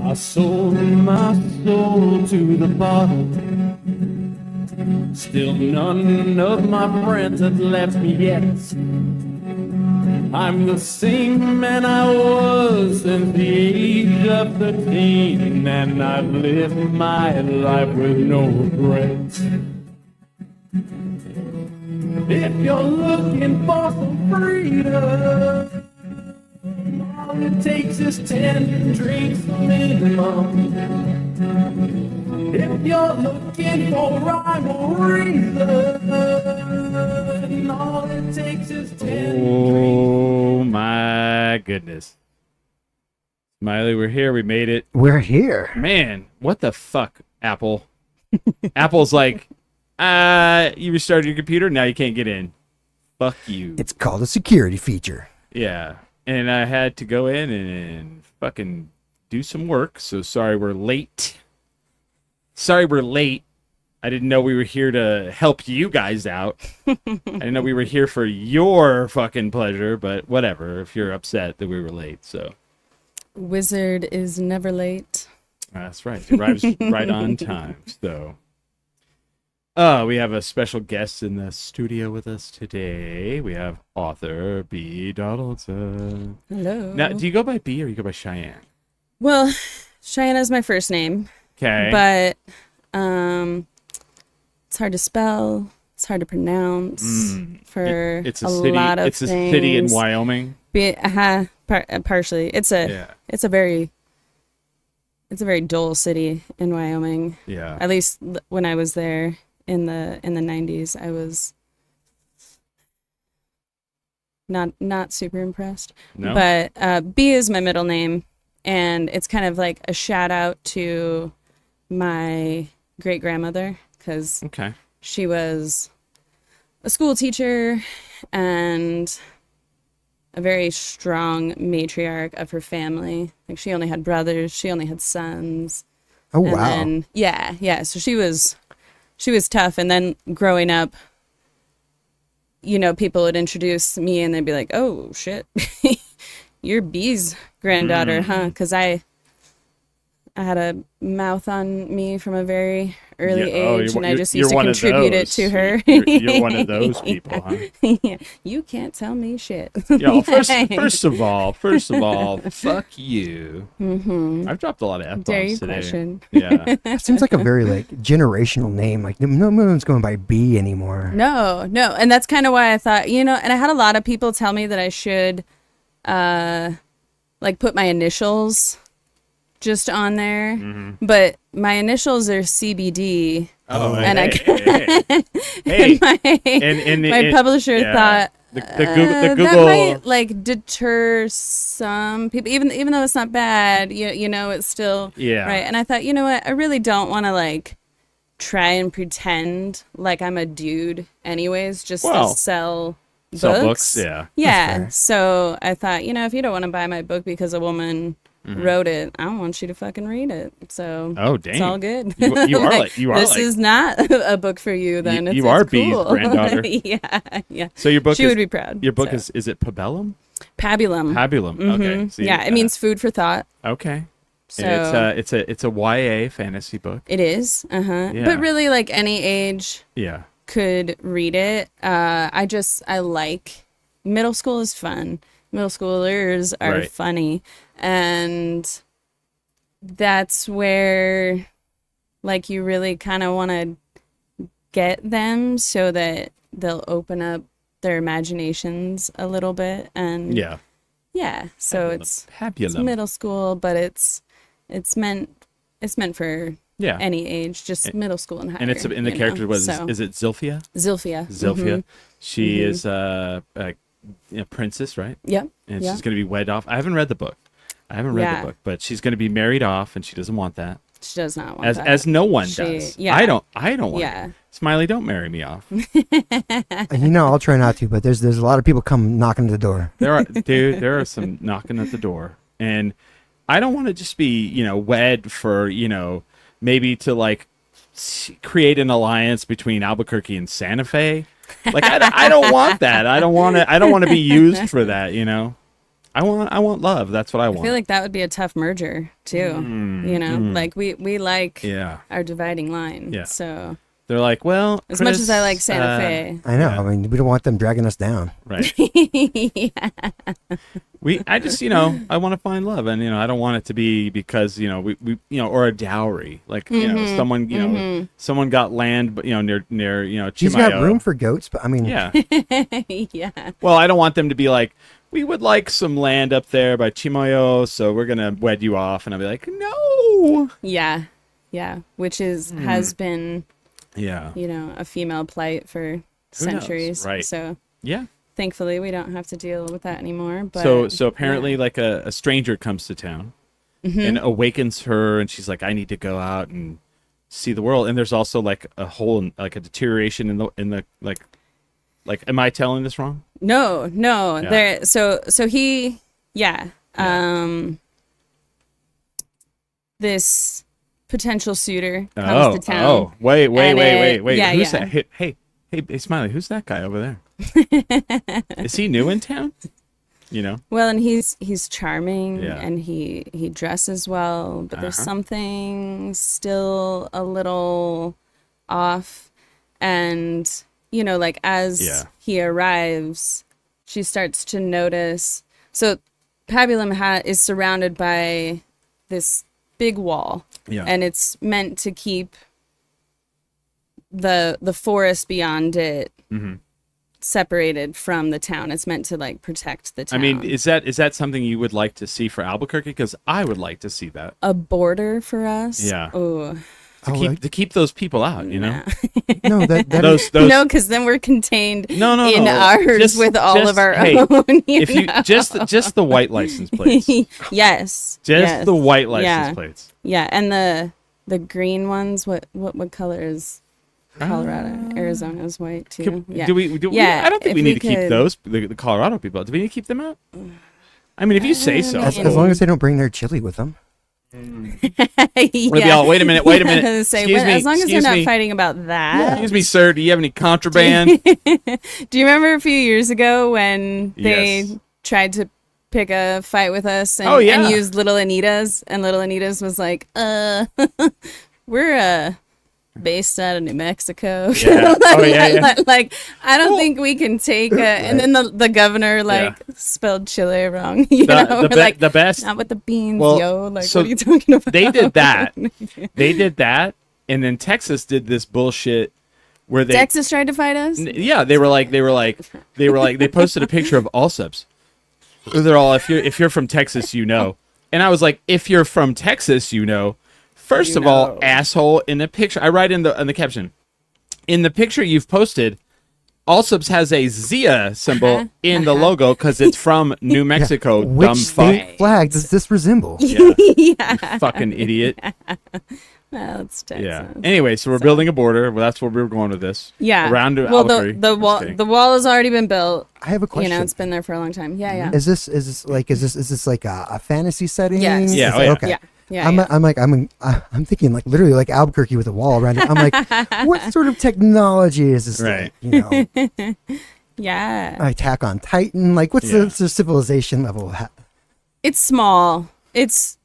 I sold my soul to the bottle. Still none of my friends have left me yet. I'm the same man I was since the age of 13, and I've lived my life with no regrets. If you're looking for some freedom, all it takes is 10 drinks minimum. If you're looking for rhyme or reason, all it takes is 10 Oh my goodness. Smiley, we're here. We made it. We're here. Man, what the fuck, Apple? Apple's like, you restarted your computer, now you can't get in. Fuck you. It's called a security feature. Yeah. And I had to go in and fucking do some work, so sorry we're late. Sorry we're late. I didn't know we were here to help you guys out. I didn't know we were here for your fucking pleasure, but whatever, if you're upset that we were late, so. Wizard is never late. That's right. He arrives right on time, so. We have a special guest in the studio with us today. We have author Bea Donaldson. Hello. Now, do you go by Bea or you go by Cheyenne? Well, Cheyenne is my first name. Okay. But it's hard to spell. It's hard to pronounce for it's a city, lot of it's things. a city in Wyoming. Partially. It's a very dull city in Wyoming. Yeah. At least when I was there in the 90s, I was not super impressed. No? But B is my middle name, and it's kind of like a shout out to my great grandmother, because Okay. she was a school teacher and a very strong matriarch of her family. Like, she only had brothers, she only had sons. Oh, And wow. then, yeah. So she was tough. And then growing up, you know, people would introduce me and they'd be like, "Oh shit, you're Bee's granddaughter, huh?" Because I had a mouth on me from a very early age, and I just used to contribute it to her. You're one of those people, huh? Yeah. You can't tell me shit. Yeah, well, first of all, fuck you. Mm-hmm. I've dropped a lot of F-bombs Dare you today. question? Yeah. That seems like a very generational name. Like no one's going by B anymore. No. And that's kind of why I thought, and I had a lot of people tell me that I should put my initials just on there. Mm-hmm. But my initials are CBD. Oh, and hey. my publisher thought the Google that might deter some people, even though it's not bad. It's still right. And I thought, you know what, I really don't want to try and pretend like I'm a dude, anyways, just to sell books. Yeah. So I thought, if you don't want to buy my book because a woman wrote it, I don't want you to fucking read it. So it's all good. You are this is not a book for you. Then you are it's cool. Bee's granddaughter. Yeah. So your book, she would be proud. Your book is it Pabellum? Pabulum. Mm-hmm. Okay. So it means food for thought. Okay. So and it's a YA fantasy book. It is. Yeah. But really, any age. Yeah. Could read it. I like middle school is fun. Middle schoolers are funny, and that's where you really kind of want to get them so that they'll open up their imaginations a little bit. And so it's middle school, but it's meant for any age, just middle school and higher. And it's in the character was is it Zilphia? Zilphia. Mm-hmm. She is a princess, right? Yep. And she's going to be wed off. I haven't read the book. But she's going to be married off, and she doesn't want that. She does not want that. As no one does. Yeah. I don't want it. Smiley, don't marry me off. I'll try not to, but there's a lot of people come knocking at the door. There are some knocking at the door, and I don't want to just be wed for maybe to create an alliance between Albuquerque and Santa Fe. Like I don't want that. I don't want to be used for that. You know, I want love. That's what I want. I feel like that would be a tough merger too. You know, like we like our dividing line. Yeah. So they're like, well, as much as I like Santa Fe, I know. I mean, we don't want them dragging us down. Right. yeah. I just, I want to find love, and I don't want it to be because we or a dowry, like someone someone got land, but near Chimayo. He's got room for goats, but I mean, yeah. Yeah. Well, I don't want them to be like, we would like some land up there by Chimayo, so we're gonna wed you off, and I'll be like, no. Yeah. Yeah. Which has been a female plight for centuries. Right. So yeah. Thankfully, we don't have to deal with that anymore. But so apparently, like a stranger comes to town and awakens her, and she's like, "I need to go out and see the world." And there's also like a whole like a deterioration in the like. Am I telling this wrong? No. Yeah. There. So he, this potential suitor comes to town. Oh, wait. Yeah, Who's that? Hey, Smiley, who's that guy over there? Is he new in town? Well, and he's charming, Yeah. and he dresses well, but there's something still a little off. And like as he arrives, she starts to notice. So Pabulum is surrounded by this big wall, and it's meant to keep the forest beyond it separated from the town. It's meant to like protect the town. I mean, is that something you would like to see for Albuquerque? Because I would like to see that. A border for us. Yeah. Oh. To keep those people out, No, that those no, because then we're contained in ours Just- with all just- of our hey, own. If you just the white license plates, yes, just the white license plates. Yeah, and the green ones. What color is Colorado? Arizona's white too. Do we? I don't think we need to keep those. The Colorado people. Do we need to keep them out? I mean, if you say so. as long as they don't bring their chili with them. Wait a minute. Say, as long as they're not fighting about that. Excuse me, sir. Do you have any contraband? Do you remember a few years ago when they tried to pick a fight with us and use Little Anita's, and Little Anita's was like, we're based out of New Mexico. Yeah. Like, I don't think we can take and then the governor spelled Chile wrong. The best, not with the beans, well, Like, so what are you talking about? They did that, and then Texas did this bullshit where Texas tried to fight us. Yeah, they posted a picture of Allsubs. They're all, if you're from Texas, and I was like, if you're from Texas, First of all, asshole, in the picture, I write in the caption, in the picture you've posted, Allsubs has a Zia symbol in the logo because it's from New Mexico. Which dumb state fuck. flag does this resemble? Yeah. You fucking idiot. Well, it's Texas. Yeah. Anyway, so we're building a border. Well, that's where we were going with this. Yeah. Around Albuquerque. The wall has already been built. I have a question. It's been there for a long time. Yeah. Is this like a fantasy setting? Yes. Yeah. Okay. Yeah. I'm thinking like literally like Albuquerque with a wall around it. I'm like, what sort of technology is this? Right. Like, yeah. Attack on Titan. Like, what's the civilization level? It's small. It's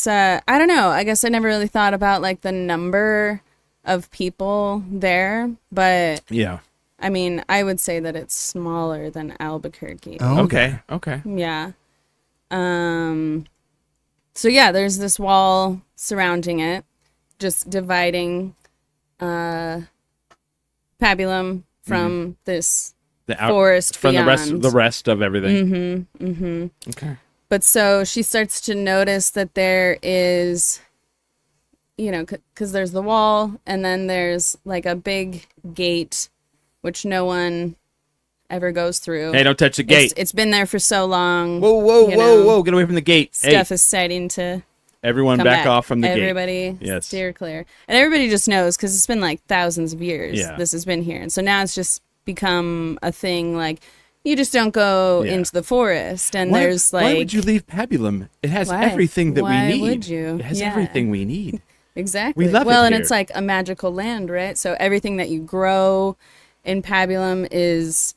I don't know. I guess I never really thought about like the number of people there, but yeah. I mean, I would say that it's smaller than Albuquerque. Oh, Okay. Yeah. So yeah, there's this wall surrounding it, just dividing Pabulum from this forest from beyond. the rest of everything. Okay. But so she starts to notice that there is, because there's the wall, and then there's like a big gate, which no one ever goes through. Hey, don't touch the gate. It's been there for so long. Whoa. Get away from the gate. Stuff is starting to everyone come back off from the Everybody Yes. steer clear. And everybody just knows because it's been like thousands of years Yeah. this has been here. And so now it's just become a thing like you just don't go into the forest. And there's like... Why would you leave Pabulum? It has Why? everything that Why we need. would you? It has Yeah. everything we need. Exactly. We love well, it and here. it's like a magical land, right? So everything that you grow in Pabulum is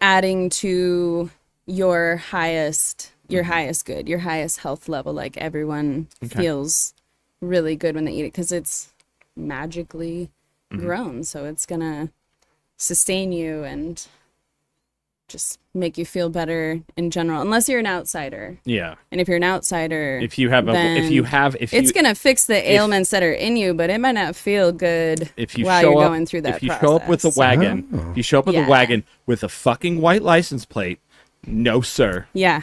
adding to your highest good, your highest health level. Like everyone feels really good when they eat it because it's magically grown. So it's gonna sustain you and just make you feel better in general, unless you're an outsider. Yeah. And if you're an outsider, it's gonna fix the ailments that are in you, but it might not feel good if you while show you're up, going through that if you process. show up with a wagon, if you show up with a Yeah. wagon with a fucking white license plate, no sir. Yeah,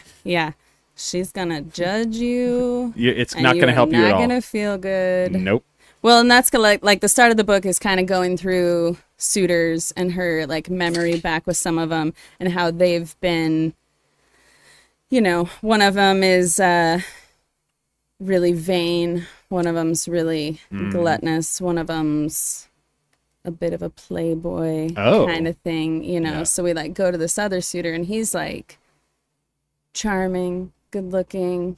she's gonna judge you. It's and not going to help you at Not all. gonna feel good. Nope. Well, and that's like the start of the book is kind of going through suitors and her like memory back with some of them and how they've been, you know, one of them is really vain, one of them's really gluttonous, one of them's a bit of a playboy kind of thing, you know. Yeah. So we like go to this other suitor and he's like charming, good looking,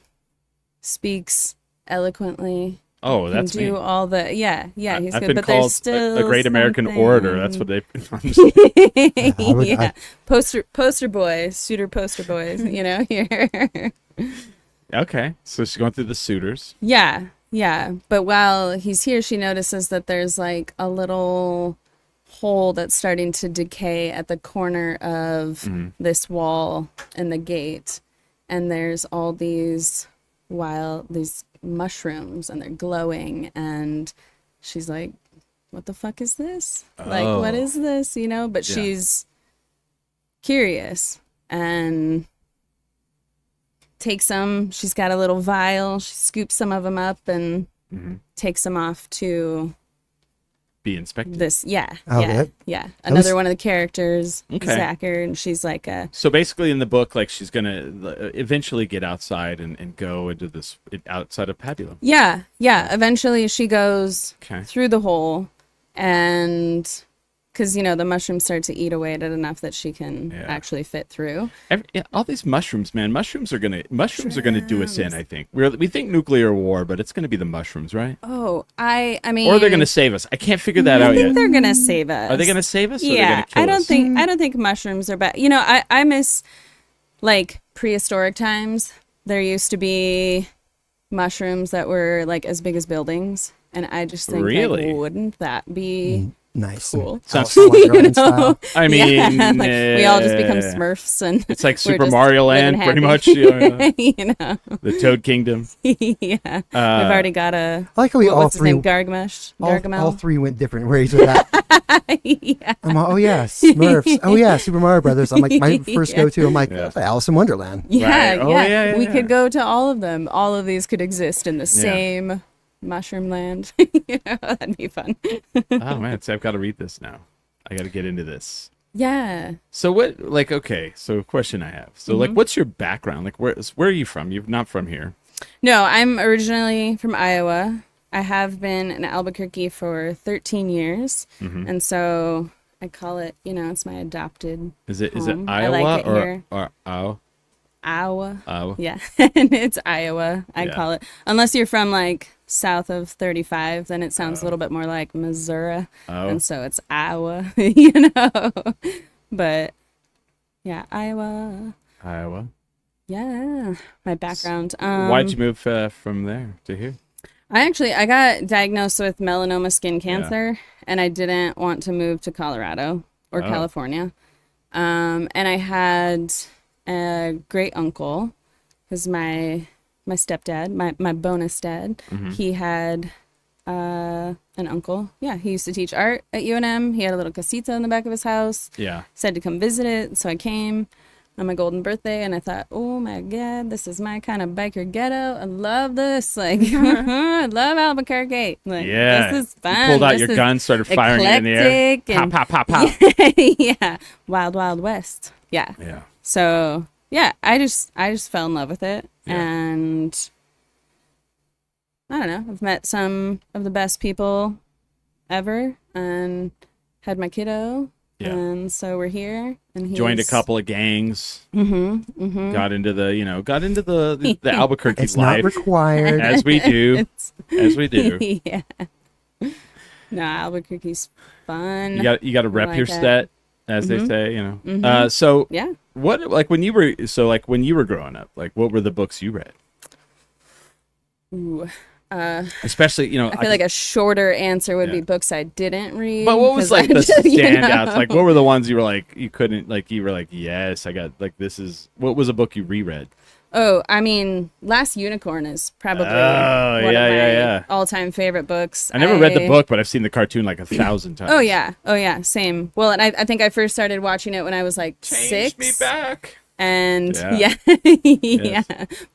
speaks eloquently. Oh, that's can do me. all the he's I've good, been but called there's still a great American something. orator. That's what they. Poster boys, suitor poster boys, you know, here. Okay, so she's going through the suitors. Yeah. But while he's here, she notices that there's like a little hole that's starting to decay at the corner of this wall and the gate. And there's all these mushrooms and they're glowing. And she's like, what the fuck is this? Like, what is this? You know, but she's curious and takes some. She's got a little vial. She scoops some of them up and takes them off to Be inspected. this. Yeah. Okay. Yeah. Another one of the characters, Okay. Zacher, and she's like So basically, in the book, like she's gonna eventually get outside and go into this outside of Pabulum. Yeah. Eventually, she goes through the hole, and because you know the mushrooms start to eat away at it enough that she can actually fit through. All these mushrooms, man. Mushrooms are gonna do us in. I think we think nuclear war, but it's gonna be the mushrooms, right? Oh, I mean, Or they're gonna save us. I can't figure that out I think yet. they're gonna save us. Are they gonna save us? Or are they Yeah, gonna kill us? I don't think mushrooms are bad. You know, I miss like prehistoric times. There used to be mushrooms that were like as big as buildings, and I just think Really? like, wouldn't that be Nice. cool? Alice in Wonderland style. I mean, like, we all just become Smurfs, and it's like we're Super just Mario living Land, pretty happy. much. You know, The Toad Kingdom. yeah. We've already got a. I like how we all what's his three, name? Gargamel. all three went different ways with that. Yeah. I'm all, oh yeah, Smurfs. Oh yeah, Super Mario Brothers. I'm like my first go-to. I'm like Alice in Wonderland. Yeah, Right. Oh, yeah. yeah, We yeah. could go to all of them. All of these could exist in the same mushroom land. You know, that'd be fun. Oh man, see, I've got to read this now. I got to get into this. Yeah. So what? Like, okay. So a question I have. So like, what's your background? Like, where are you from? You're not from here. No, I'm originally from Iowa. I have been in Albuquerque for 13 years. And so I call it, you know, it's my adopted Is it home. I Iowa like it here. or Iowa? Iowa. Yeah. And it's Iowa, I call it. Unless you're from like south of 35, then it sounds a little bit more like Missouri. And so it's Iowa, you know. But yeah, Iowa. Yeah. My background. Why'd you move from there to here? I got diagnosed with melanoma skin cancer, and I didn't want to move to Colorado or California. And I had a great uncle, because my stepdad, my bonus dad, he had an uncle. Yeah, he used to teach art at UNM. He had a little casita in the back of his house. Yeah. Said to come visit it, so I came on my golden birthday, and I thought, oh my god, this is my kind of biker ghetto. I love this. Like, I love Albuquerque. Like, Yeah. this is fun. You pulled out This your is gun, started firing it in the air. eclectic and- Pop, pop, pop, pop. Yeah, Wild Wild West. Yeah. Yeah. So yeah, I just fell in love with it, and I don't know. I've met some of the best people ever, and had my kiddo. Yeah. And so we're here, and he's Joined a couple of gangs. Got into the Albuquerque It's life not required. as we do. It's- yeah. No, Albuquerque's fun. You got to rep like your it. set, as they say. So Yeah. what when you were growing up, like what were the books you read? Ooh. Especially I feel like a shorter answer would be books I didn't read. But what was 'cause like I the just, standouts? Like what were the ones you were like you couldn't like you were like yes I got like this is what was a book you reread? Oh, I mean, Last Unicorn is probably one of my all-time favorite books. I never read the book, but I've seen the cartoon like 1,000 times. Oh yeah, same. Well, and I think I first started watching it when I was like Change 6. me back. And Yeah. yeah.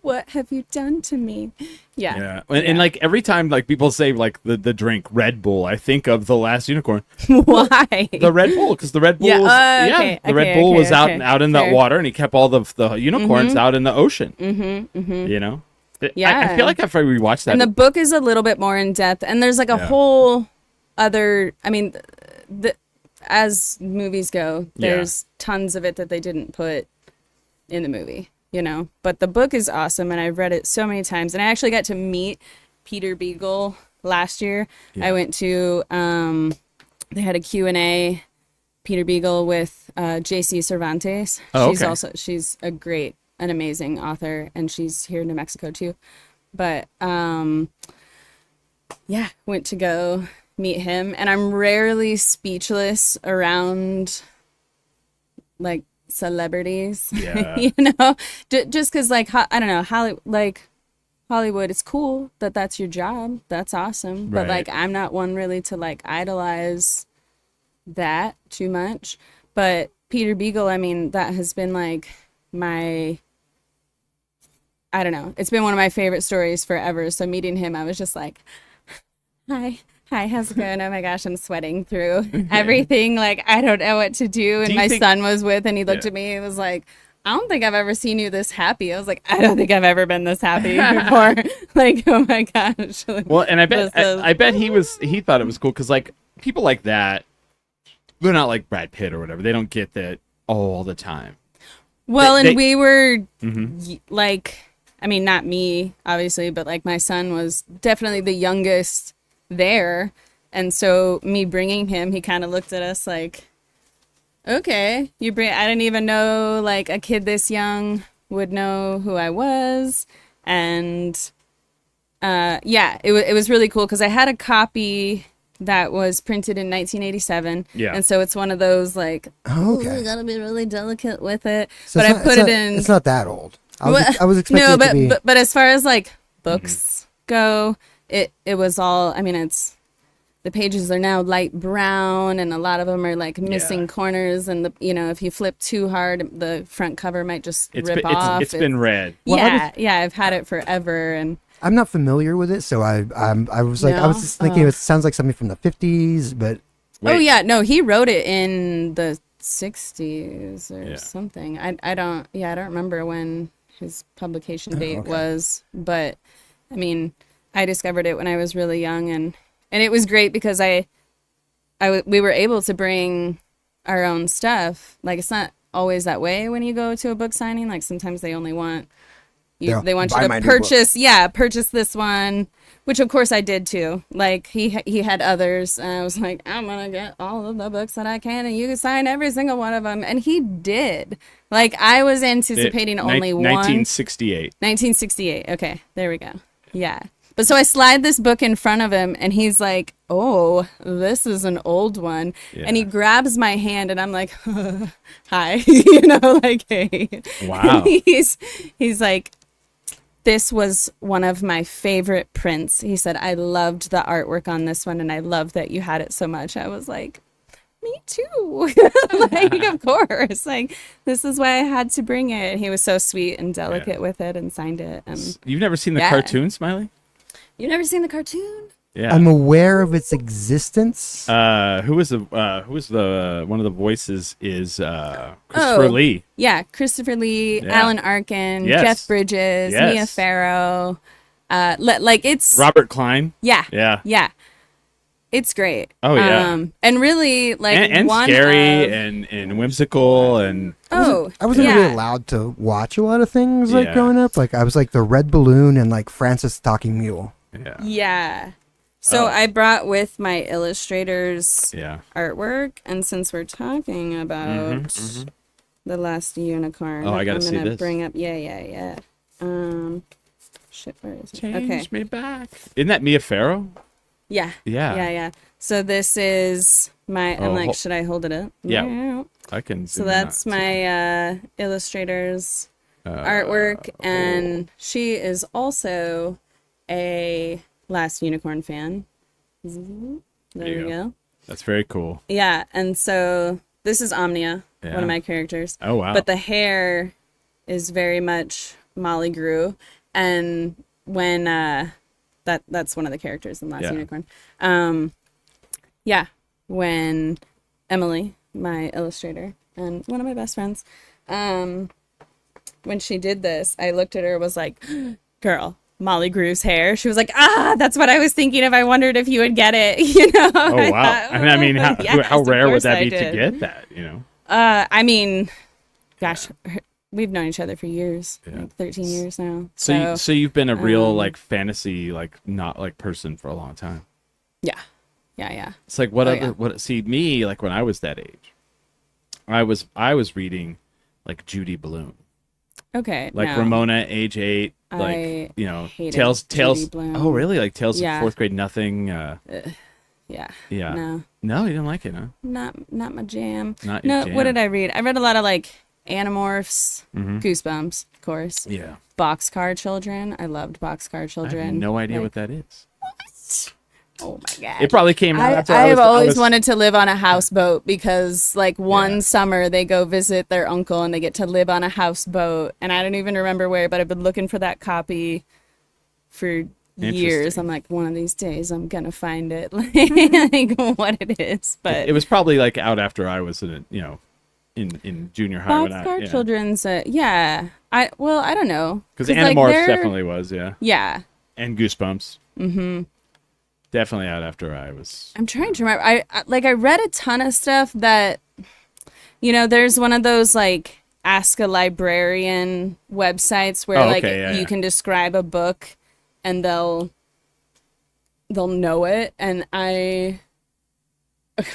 What have you done to me? Yeah. And like every time like people say like the drink Red Bull, I think of the Last Unicorn. Why? The Red Bull, because the Red Bull Yeah, was okay, the Red okay, Bull okay, was okay. out in the Fair. water, and he kept all the unicorns out in the ocean. You know. Yeah. I feel like if I rewatched that, And the book is a little bit more in depth, and there's like a whole other. I mean, as movies go, there's tons of it that they didn't put in the movie, you know. But the book is awesome, and I've read it so many times. And I actually got to meet Peter Beagle last year. I went to they had a Q&A, Peter Beagle with JC Cervantes. Oh, She's okay. she's an amazing author, and she's here in New Mexico too. But went to go meet him, and I'm rarely speechless around like celebrities. You know, just because like I don't know, Hollywood, it's cool that that's your job, that's awesome, but like I'm not one really to like idolize that too much. But Peter Beagle, I mean, that has been like I don't know, it's been one of my favorite stories forever. So meeting him, I was just like, hi, how's it going? Oh my gosh, I'm sweating through everything. Like, I don't know what to do. And my son was with, and he looked at me and was like, I don't think I've ever seen you this happy. I was like, I don't think I've ever been this happy before. Like, oh my gosh. well, and I bet he thought it was cool because like people like that, they're not like Brad Pitt or whatever. They don't get that all the time. Well, we were like, I mean, not me, obviously, but like my son was definitely the youngest there. And so me bringing him, he kind of looked at us like, okay, I didn't even know like a kid this young would know who I was. And it was really cool because I had a copy that was printed in 1987. Yeah. And so it's one of those like, Okay. you gotta be really delicate with it. So but it's I put it in. It's not that old. I was expecting it to be. but as far as like books go, it was all. I mean, the pages are now light brown, and a lot of them are like missing corners, and if you flip too hard, the front cover might just rip off. It's been read. Yeah, I've had it forever, and I'm not familiar with it, so I was like, I was just thinking it sounds like something from the 50s, but Wait. oh yeah, no, he wrote it in the 60s or something. I don't remember when his publication date was, but I mean, I discovered it when I was really young, and it was great because we were able to bring our own stuff. Like, it's not always that way when you go to a book signing. Like, sometimes they only want you to purchase this one, which of course I did too. Like, he had others, and I was like, I'm gonna get all of the books that I can, and you can sign every single one of them. And he did. Like, I was anticipating only one. 1968. 1968. Okay, there we go. Yeah. But so I slide this book in front of him, and he's like, oh, this is an old one. Yeah. And he grabs my hand, and I'm like, hi, like, hey. Wow. He's like, this was one of my favorite prints. He said, I loved the artwork on this one, and I love that you had it so much. I was like, me too. Like, of course. Like, this is why I had to bring it. He was so sweet and delicate with it and signed it. And You've never seen the cartoon, Smiley? you've never seen the cartoon? Yeah. I'm aware of its existence. Who was the one of the voices is Christopher Lee. Yeah, Christopher Lee, Yeah. Alan Arkin, Yes. Jeff Bridges, Yes. Mia Farrow. Like, it's Robert Klein. yeah. Yeah. It's great. Oh, yeah. And really, like, and one scary of, and whimsical and oh, I wasn't yeah. really allowed to watch a lot of things like Yeah. growing up. Like I was like the Red Balloon and like Francis Talking Mule. yeah. Yeah. So Oh. I brought with my illustrators Yeah. artwork, and since we're talking about The Last Unicorn, Oh, I gotta I'm see gonna this. bring up yeah. Shit, where is it? Change Okay. me back. Isn't that Mia Farrow? Yeah. Yeah. Yeah. So this is my. I'm Oh, like, should I hold it up? Yeah. I can. So zoom in that's on it. my illustrators artwork, and she is also a Last Unicorn fan. There you we go. go. That's very cool. Yeah, and so this is Omnia, one Yeah. of my characters. Oh wow. But the hair is very much Molly Grew, and when that's one of the characters in Last Yeah. Unicorn. Yeah, when Emily, my illustrator and one of my best friends, when she did this, I looked at her, was like, "Girl, Molly Grew's hair." She was like, "That's what I was thinking of. I wondered if you would get it." You know? Oh wow. I mean, how, Yes, how of rare would course that I be did. to get that? You know. I mean, gosh, we've known each other for years, Yeah. like 13 years now. So you've been a real like fantasy like not like person for a long time. Yeah. It's like what Oh, other yeah. what see me like when I was that age. I was reading like Judy Blume. Okay. Like no. Ramona, age 8, I like hated Tales. Judy Blume. Oh, really? Like Tales Yeah. of Fourth Grade Nothing. Yeah. Yeah. No, You didn't like it, huh? not my jam. Not your No, jam. what did I read? I read a lot of like Animorphs, Goosebumps, of course. Yeah. Boxcar Children. I loved Boxcar I Children. have no idea Like, what that is. Oh my god. It probably came out after I've always was, wanted to live on a houseboat because, like, one summer they go visit their uncle and they get to live on a houseboat. And I don't even remember where, but I've been looking for that copy for years. Interesting. I'm like, one of these days I'm gonna find it, like what it is. But It was probably like out after I was in in junior high. Boxcar Children's, yeah. I don't know Because like, Animorphs they're- definitely was, yeah. Yeah. And Goosebumps. Mm-hmm. Definitely out after I was. I'm trying to remember. I read a ton of stuff that, there's one of those like Ask a Librarian websites where you can describe a book and they'll know it. And I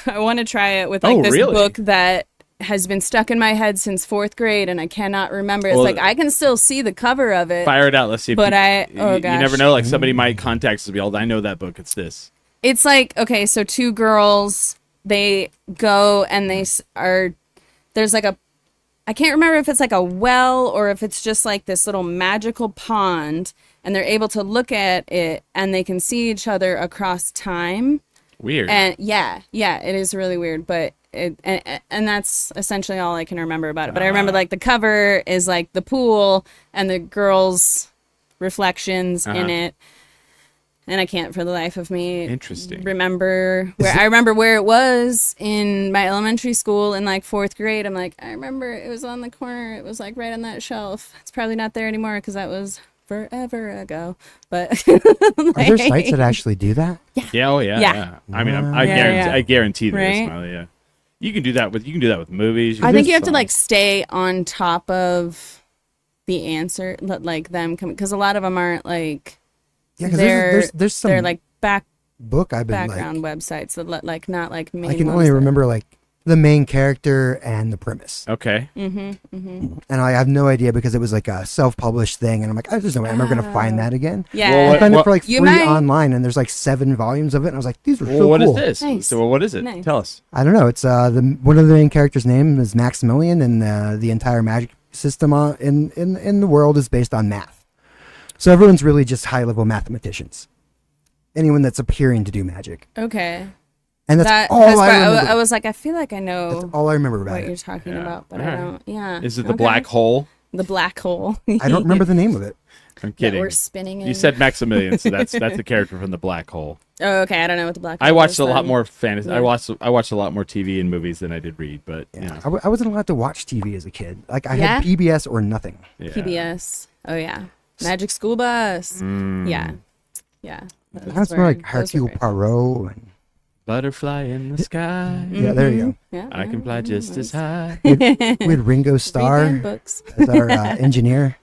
want to try it with this really? book that has been stuck in my head since 4th grade and I cannot remember. It's Well, like I can still see the cover of it. Fire it out. Let's see if But you, oh you gosh. never know. Like somebody might contact us and be like, I know that book. It's this. It's like, okay, so two girls, they go and there's like I can't remember if it's like a well or if it's just like this little magical pond and they're able to look at it and they can see each other across time. Weird. And yeah, it is really weird, but and that's essentially all I can remember about it. But I remember like the cover is like the pool and the girls' reflections in it. And I can't for the life of me remember where it was in my elementary school in like 4th grade. I'm like, I remember it was on the corner. It was like right on that shelf. It's probably not there anymore because that was forever ago. But Are there sites that actually do that? Yeah. Oh yeah. Yeah. I mean, Yeah. I guarantee this. Right? Smiley, yeah. You can do that with movies. I think you have to some- like stay on top of the answer, like them coming, because a lot of them aren't like. Yeah, because there's some they're like book I've been background like, websites that like not like main I can ones only that- remember like the main character and the premise, Okay. and I have no idea because it was like a self-published thing, and I'm like, there's no way I'm ever gonna find that again. Yeah. Well, I found it for like You free might- online, and there's like 7 volumes of it, and I was like, these are Well, so what cool. is this? Nice. So what is it? Nice. Tell us. I don't know. It's one of the main characters' name is Maximilian, and the entire magic system in the world is based on math. So everyone's really just high-level mathematicians. Anyone that's appearing to do magic, Okay. and that's That all I remember. I was like, I feel like I know That's all I remember about what you're it. talking Yeah. about, but Alright. I don't. Yeah. Is it the Okay. black hole? The black hole. I don't remember the name of it. I'm that kidding. we're spinning in. You said Maximilian, so that's the character from the black hole. Oh, okay. I don't know what the black hole I watched is a lot then. more fantasy. Yeah. I watched a lot more TV and movies than I did read, but Yeah, I wasn't allowed to watch TV as a kid. Like I Yeah? had PBS or nothing. yeah. PBS. Oh yeah. Magic School Bus. Mm. Yeah. Yeah. That's more like Hercule Poirot and Butterfly in the sky. Yeah, there you go. Yeah, I can fly just as high. We had Ringo Read Starr handbooks. as our engineer.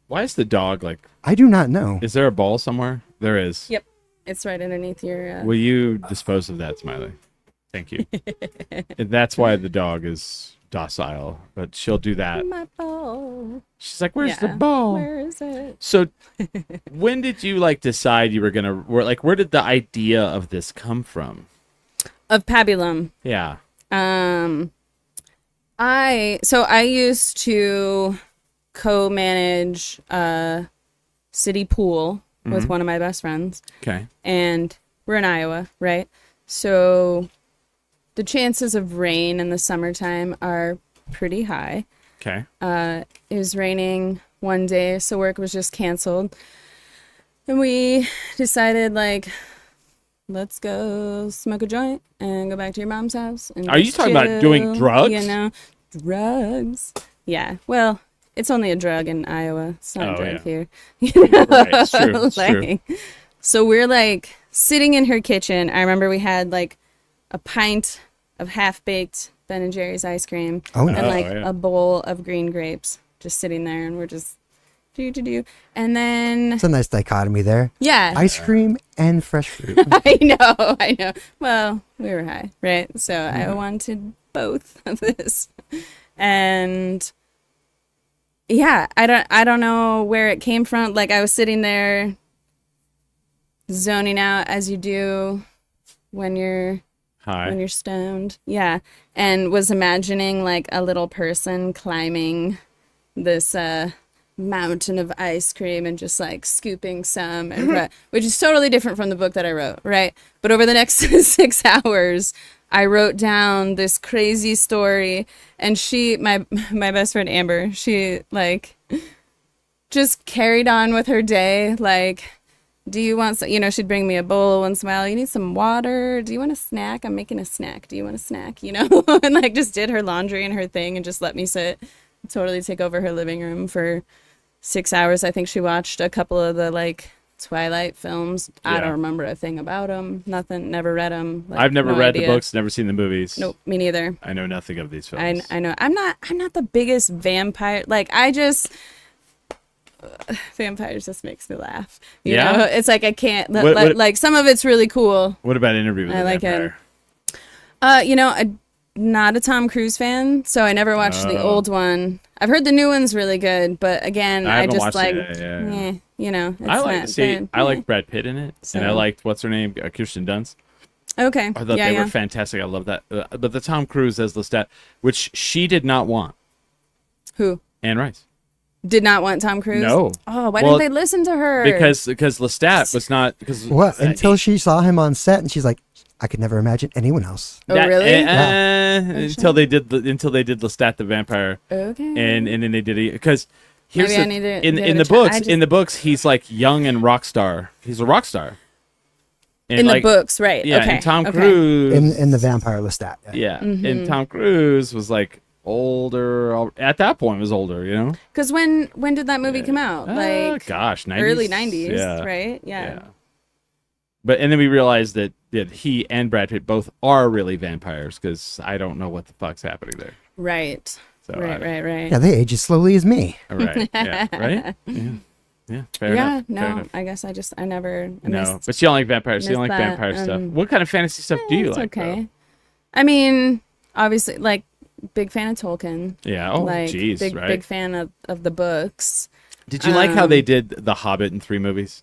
Why is the dog like? I do not know. Is there a ball somewhere? There is. Yep, it's right underneath your. Will you dispose of that, Smiley? Thank you. And that's why the dog is docile, but she'll do that. My ball. She's like, "Where's the Yeah. ball?" Where is it? So, when did you like decide you were gonna? Where did the idea of this come from? Of Pabulum. Yeah. I used to co-manage a city pool with one of my best friends, Okay. and we're in Iowa, right? So the chances of rain in the summertime are pretty high. Okay. It was raining one day, so work was just canceled. And we decided, like, let's go smoke a joint and go back to your mom's house. And Are you just talking about doing chill, drugs? You know, drugs. Yeah. Well, it's only a drug in Iowa. It's not a drug here. You know? Right, it's true. It's true. So we're like sitting in her kitchen. I remember we had like a pint of half-baked Ben and Jerry's ice cream Oh, and no. like yeah. a bowl of green grapes just sitting there, and we're just do. And then It's a nice dichotomy there. yeah, Ice cream and fresh fruit. I know. Well, we were high, right? So I wanted both of this. And yeah, I don't know where it came from. Like, I was sitting there zoning out as you do when you're Hi. stoned. Yeah. And was imagining like a little person climbing this mountain of ice cream and just like scooping some, and which is totally different from the book that I wrote, right? But over the next 6 hours, I wrote down this crazy story, and my best friend Amber, she like just carried on with her day. Like, do you want some, she'd bring me a bowl once in a while. You need some water? Do you want a snack? I'm making a snack. Do you want a snack? And like just did her laundry and her thing and just let me totally take over her living room for 6 hours. I think she watched a couple of the like Twilight films. I Yeah. don't remember a thing about them. Nothing. Never read them. Like, I've never no read the idea. books, never seen the movies. Nope, me neither. I know nothing of these films. I know. I'm not the biggest vampire. Like, I just vampires just makes me laugh. You Yeah? know? It's like I can't. What- like some of it's really cool. What about Interview with I the like Vampire? I'm not a Tom Cruise fan, so I never watched the old one. I've heard the new one's really good, but again, I I haven't just watched like, it, yeah. it's I like not see. good. I like Brad Pitt in it, and I So- liked what's her name, Kirsten Dunst. Okay. I thought they were fantastic. I love that. But the Tom Cruise as Lestat, which she did not want, Who Anne Rice, did not want Tom Cruise? No. Oh, why Well, didn't they listen to her? because Lestat was not because What? Until she saw him on set, and she's like, I could never imagine anyone else. Oh, really? Until they did Lestat the vampire, Okay. and then they did it because here's Maybe I the, need to in give in it the a try. books I just- in the books he's like young and rock star. He's a rock star. And in like, the books, right? Yeah, Okay. and Tom okay. Cruise In the Vampire Lestat. Yeah, Mm-hmm. and Tom Cruise was like older at that point. Was older, you know. Because when did that movie come out? Like Gosh, 90s? early 90s, Yeah. right? Yeah. Yeah. But and then we realized that he and Brad Pitt both are really vampires because I don't know what the fuck's happening there. Right. So right. Yeah, they age as slowly as me. Right. Yeah. Right. Yeah. Yeah. Fair Yeah. enough. No, Fair enough. I guess I never. I No, missed- but you don't like vampires. You don't missed like that, vampire stuff. What kind of fantasy stuff do you it's like? okay. I mean, obviously, like, big fan of Tolkien. Though? Yeah. Oh, like, jeez. big Right. big fan of the books. Did you like how they did The Hobbit in 3 movies?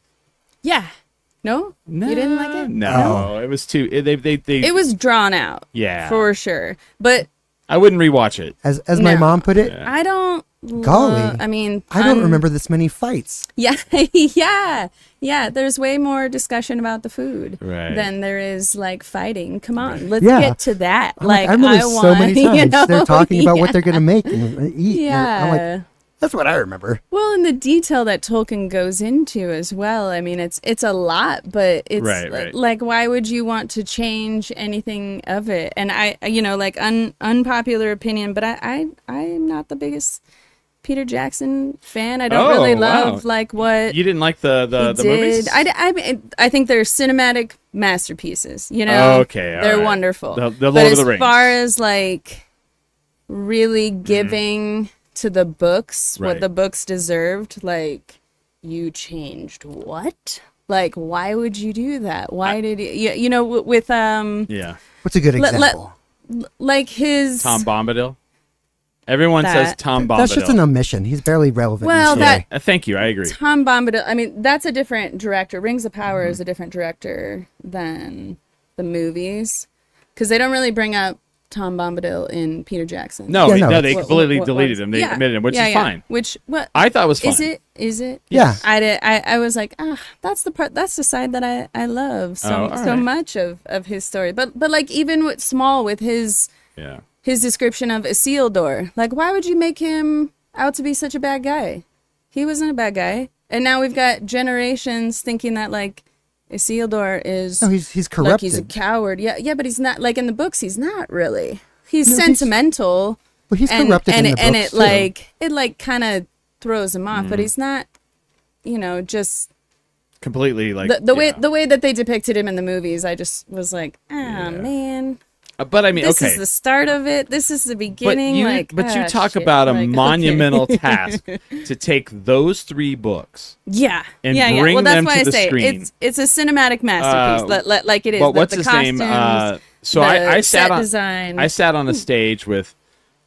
Yeah. No? No, You didn't like it? No, it was too. They It was drawn out. Yeah. For sure. But I wouldn't rewatch it. As my No. mom put it, I don't. Golly. I mean, I don't remember this many fights. Yeah, yeah. There's way more discussion about the food Right. than there is like fighting. Come on, let's Yeah. get to that. I'm like, I remember I so want, many times you know, they're talking about what yeah. they're gonna make and eat. Yeah. I'm like, that's what I remember. Well, and the detail that Tolkien goes into as well. I mean, it's a lot, but it's Right. like, why would you want to change anything of it? And I like unpopular opinion, but I'm not the biggest Peter Jackson fan. I don't really love like what you didn't like the he movies. did. I think they're cinematic masterpieces. You know, Okay, all they're right. wonderful. The but Lord of the as Rings. far as like really giving to the books Right. what the books deserved, like you changed what? Like why would you do that? Why did you know with Yeah, What's a good Let- example? like his Tom Bombadil. Everyone says That- Tom Bombadil. That's just an omission. He's barely relevant. Well, in the story. Thank you. I agree. Tom Bombadil. I mean, that's a different director. Rings of Power is a different director than the movies because they don't really bring up Tom Bombadil in Peter Jackson. No, Yeah, no. they What- completely what deleted was- him. They yeah. omitted him, which Yeah, is yeah. fine. Which what I thought it was fine. is it? Is it? Yeah. I was like, that's the part. That's the side that I love so all so right. much of his story. But like even with Small with his Yeah. description of Isildur, like why would you make him out to be such a bad guy? He wasn't a bad guy, and now we've got generations thinking that like Isildur is No, he's like corrupted. he's a coward. Yeah, but he's not. Like in the books, he's not really. He's No, he's- sentimental. Well, he's and, corrupted and in it, the and books, it like kind of throws him off, Mm-hmm. but he's not. You know, just Completely like the way yeah. the way that they depicted him in the movies, I just was like, man, But I mean, this okay. is the start of it. This is the beginning. you talk shit. about a Like, okay. monumental task to take those 3 books. Yeah, and yeah. bring Well, that's them why to I the say screen. it's a cinematic masterpiece, like it is. But what's the his costumes, name? So the I set sat on design. I sat on a stage with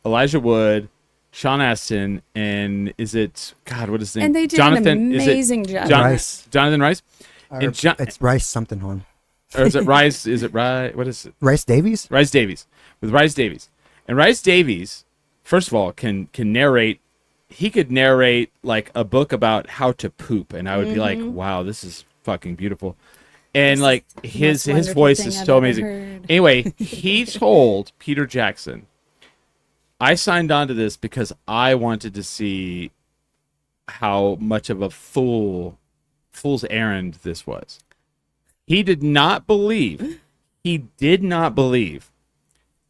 Elijah Wood, Sean Astin, and is it God? What is his name? And they did Jonathan, an is it amazing job. Rice. Jonathan Rice, Or and it's Rice something horn. or is it Rice? Is it Rice? What is it? Rice Davies? Rice Davies, with Rice Davies. And Rice Davies, first of all, can narrate. He could narrate like a book about how to poop, and I would be like, "Wow, this is fucking beautiful." And like his wonderful voice thing is I've so ever amazing. heard. Anyway, he told Peter Jackson, "I signed on to this because I wanted to see how much of a fool's errand this was." He did not believe. He did not believe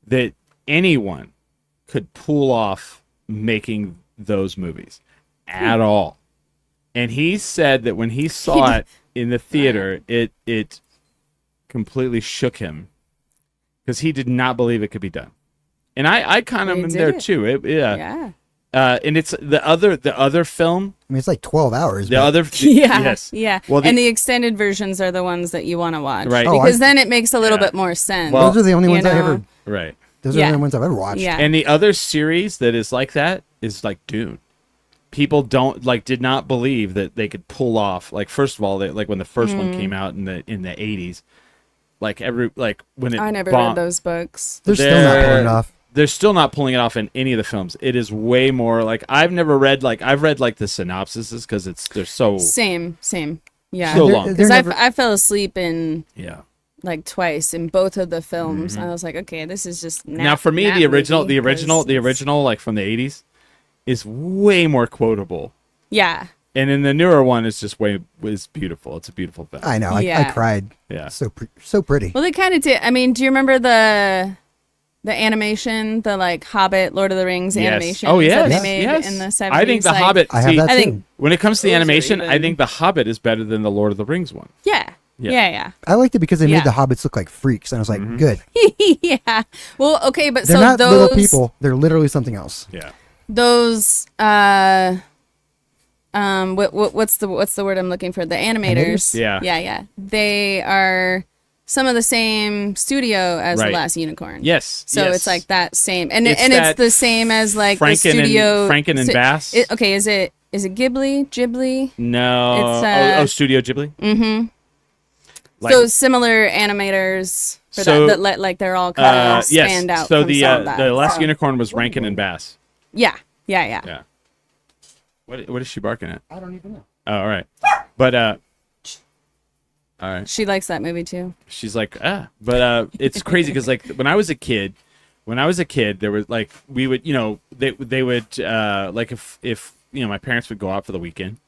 that anyone could pull off making those movies at all. And he said that when he saw it in the theater, it completely shook him because he did not believe it could be done. And I kind of They am did there it. too. Yeah. And it's the other film, I mean, it's like 12 hours. the but- other Yeah, yes. yeah. Well, And the extended versions are the ones that you want to watch, Right. Oh, Because I- then it makes a little Yeah. bit more sense. Well, Those are the only you ones I know? ever. right. Those are Yeah. the only ones I've ever watched. Yeah. And the other series that is like that is like Dune. People did not believe that they could pull off. Like first of all, like when the first one came out in the 80s, when it I never bombed, read those books. They're still not pulling it off. They're still not pulling it off in any of the films. It is way more like I've read the synopsises because they're so Same. Yeah. So They're- long. they're Because never- I fell asleep in yeah. like twice in both of the films. I was like, okay, this is just Now for me, nap the original, movie, 'cause the it's- original, like from the 80s, is way more quotable. Yeah. And in the newer one, it's just was beautiful. It's a beautiful film. I know. I Yeah. cried. Yeah. So pretty. Well, they kind of did. I mean, do you remember the animation, the like Hobbit, Lord of the Rings Yes. animation? Oh yes, that they made yes. in the 70s. I think the like, Hobbit. I have see, that I too. think- when it comes to the Those are animation, I even- think the Hobbit is better than the Lord of the Rings one. Yeah. Yeah. Yeah. I liked it because they Yeah. made the hobbits look like freaks, and I was like, Mm-hmm. good. Yeah. Well, okay, but They're so not those little people. They're literally something else. Yeah. those what's the word I'm looking for? The animators. Animators? Yeah. They are some of the same studio as Right. The Last Unicorn. Yes. So yes. it's like that same, and It's it's that the same as like the Franken studio. and stu- Bass. Okay, is it Ghibli? No. It's, Studio Ghibli. Mm-hmm. Like, So similar animators for So, that let like they're all kind of yes. stand out. So from some of that. the Last So- Unicorn was Rankin and Bass. Yeah. Yeah. What is she barking at? I don't even know. Oh, all right. But all right. She likes that movie too. She's like, but it's crazy because like when I was a kid, there was like we would, they would like if my parents would go out for the weekend,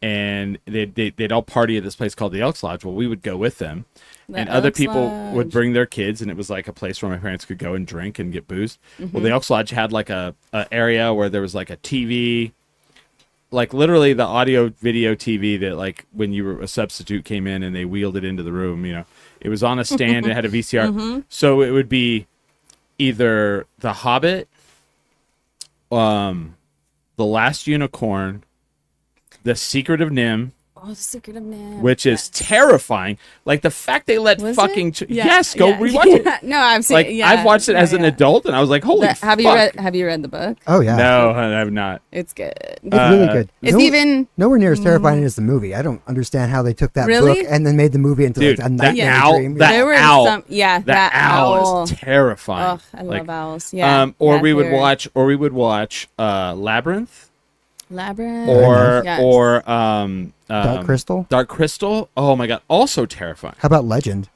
and they'd all party at this place called the Elks Lodge. Well, we would go with them, The and other Elks people would Lodge. bring their kids, and it was like a place where my parents could go and drink and get boozed. Mm-hmm. Well, the Elks Lodge had like a area where there was like a TV, like literally the audio video TV that like when you were a substitute came in and they wheeled it into the room, it was on a stand and it had a VCR. Mm-hmm. So it would be either The Hobbit, The Last Unicorn, The Secret of Nim, Oh, the Secret of Nim. which is terrifying. Like the fact they let Was fucking it? Yeah, yes, go yeah. rewatch it. Yeah. No, I've seen. Like yeah, I've watched it as an yeah. adult, and I was like, holy fuck. Have you read the book? Oh yeah, No, I have not. It's good. it's really good. It's even nowhere near as terrifying as the movie. I don't understand how they took that Really? book and then made the movie into Dude, like a that nightmare owl, dream. that There were owl, some- yeah, that that owl owl. is terrifying. Oh, I Like, love owls. Yeah. or yeah, we would they're- watch Labyrinth Labyrinth. or Yes. or Dark Crystal. Dark Crystal. Oh my god, also terrifying. How about Legend?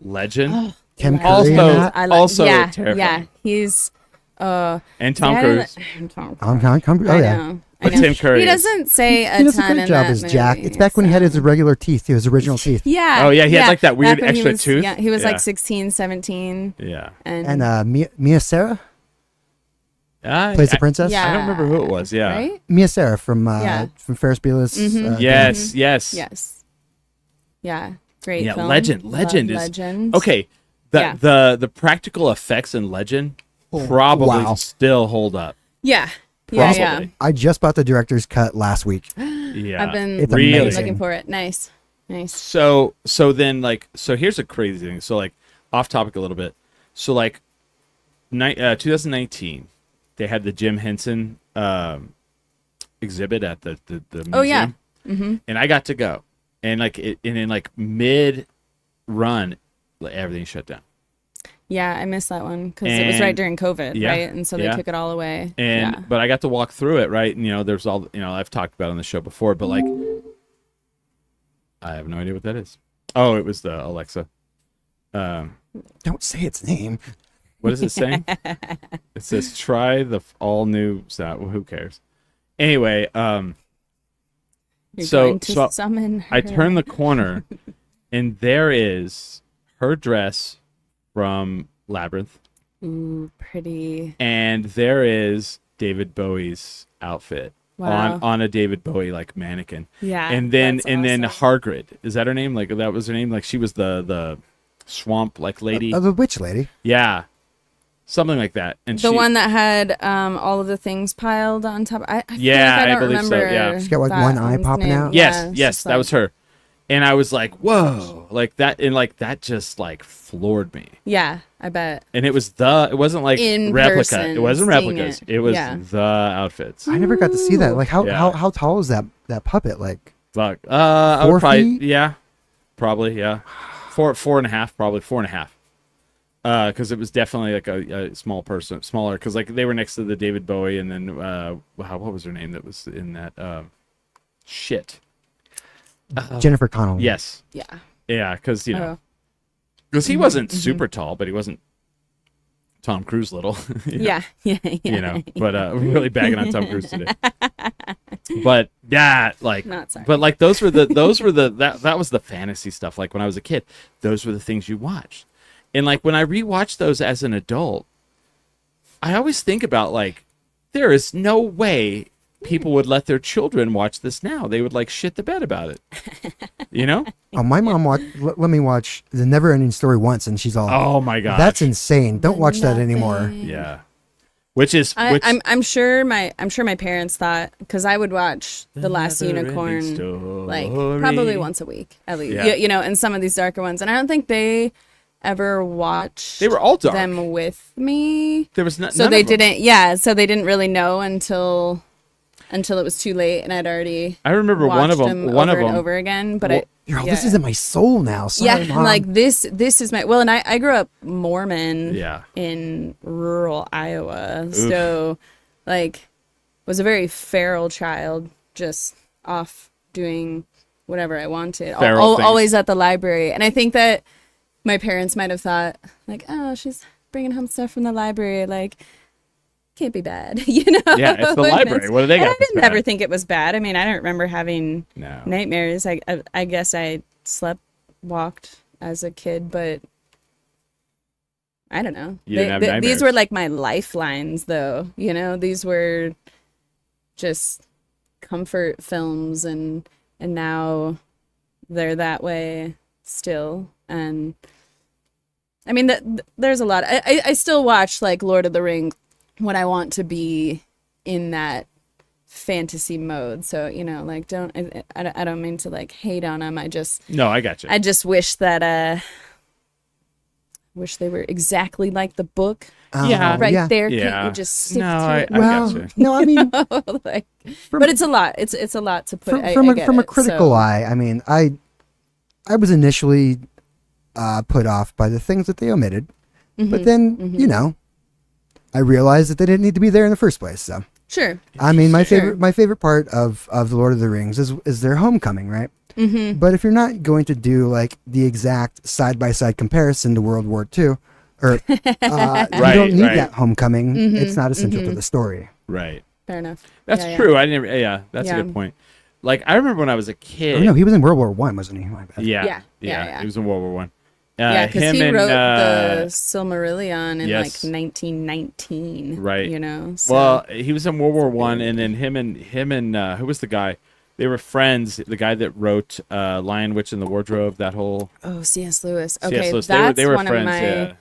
Legend. Tim Curry Also- in that? Also yeah, terrifying. Yeah, he's And Tom yeah, Cruise. Tom Oh yeah. know. But Tim Curry He is- doesn't say a He does a ton great in job that as Jack. movie, It's back when he had his so- regular teeth, his original teeth. Yeah. Oh, yeah, he had, like, that weird back when he extra was- tooth. Yeah, he was Yeah. like 16, 17. Yeah. And Mia Sarah plays the princess. Yeah. I don't remember who it was. Yeah. Right? Mia Sarah from Yeah. Ferris Bueller's. Mhm. Yes. Yes. Yes. Yeah. Great Yeah. film. Legend. Love Legend is Legend. okay. The Yeah. the practical effects in Legend probably Wow. still hold up. Yeah. Yeah. Yeah. Probably. I just bought the director's cut last week. Yeah. I've been It's really amazing. looking for it. Nice. Nice. So then here's a crazy thing. So like off topic a little bit. So like 2019 they had the Jim Henson exhibit at the museum. Oh, yeah. Mm-hmm. And I got to go. And like and in like mid run everything shut down. Yeah, I missed that one because it was And- right during COVID, yeah, right? And so they yeah. took it all away. And yeah. but I got to walk through it, right? And there's all I've talked about on the show before, but like I have no idea what that is. Oh, it was the Alexa. Don't say its name. What is it saying? It says try the all new sound. Well, who cares? Anyway, You're so going to summon her. I turn the corner and there is her dress from Labyrinth, Ooh, pretty. and there is David Bowie's outfit Wow. on a David Bowie like mannequin. Yeah. And then that's then awesome. Hargrid, is that her name? Like that was her name? Like she was the swamp like lady. The witch lady. Yeah. Something like that. And The she, one that had all of the things piled on top. I feel Yeah, like I I don't believe so, remember. yeah. She's got, like, that one eye one's popping name. out? Yes, Yeah, it's yes, just that was her. And I was like, whoa, like that, and like that just like floored me. Yeah, I bet. And it wasn't like In replica. person, It wasn't seeing replicas. it. It was Yeah. the outfits. I never got to see that. Like Yeah. how tall is that puppet? Like Fuck. I 4 would probably, feet? yeah, probably, yeah, 4.5, probably 4.5. Because it was definitely like a small person, smaller. Because like they were next to the David Bowie, and then what was her name that was in that shit? Jennifer Connelly. Yes, Yeah. yeah, because Oh. because he wasn't super tall, but he wasn't Tom Cruise little. Yeah. Yeah. Yeah. But we're really bagging on Tom Cruise today. But that like Not sorry. but like that was the fantasy stuff. Like when I was a kid, those were the things you watched. And like when I rewatch those as an adult, I always think about like there is no way people would let their children watch this now. They would like shit the bed about it. You know? Oh, my mom let me watch The Never Ending Story once, and she's all, Oh my god. that's insane. Don't watch that anymore. Yeah. Which I'm sure my parents thought, because I would watch The Last Never-ending Unicorn like story. probably once a week at least. Yeah. You know, and some of these darker ones, and I don't think they ever watched They were all dark. them with me. There was no, So none they of them. didn't. Yeah. So they didn't really know until it was too late, and I'd already. I remember one of watched them. them One of over and them. over again, but Well, Girl, yeah. this is in my soul now. Sorry, Yeah, Mom. like this is my and I grew up Mormon Yeah. in rural Iowa. So like was a very feral child, just off doing whatever I wanted. Feral things. Always at the library. And I think that my parents might have thought like, "Oh, she's bringing home stuff from the library." Like can't be bad, you know? Yeah, it's the library. What do they got? And I that's didn't bad? ever think it was bad. I mean, I don't remember having No. nightmares. I guess I walked as a kid, but I don't know. You didn't have These nightmares. were like my lifelines, though. You know, these were just comfort films, and now they're that way still. And I mean, there's a lot. I still watch like Lord of the Rings when I want to be in that fantasy mode. So, you know, like I don't mean to like hate on them. I got you. I just wish that wish they were exactly like the book Yeah. right there. Yeah. Can't you just stick No, to I it? Well, gotcha. no, I mean, Like, From- but it's a lot. It's a lot to put. from I get a it, critical so. eye, I mean, I was initially put off by the things that they omitted, but then you know, I realized that they didn't need to be there in the first place. So Sure. I mean, my Sure. favorite part of the Lord of the Rings is their homecoming, right? Mm-hmm. But if you're not going to do like the exact side by side comparison to World War II, or you don't need that homecoming, it's not essential to the story. Right. Fair enough. That's Yeah, true. I never. Yeah, that's Yeah. a good point. Like I remember when I was a kid. Oh, no, he was in World War One, wasn't he? My bad. Yeah. Yeah. He was in World War One. Yeah, because him he and, wrote the Silmarillion in yes. like 1919. Right. You know. So. Well, he was in World War One, and then him and who was the guy? They were friends. The guy that wrote Lion, Witch, and the Wardrobe. That whole Oh, C.S. Lewis. C.S. Okay, Lewis. that's They were one friends. of my. Yeah.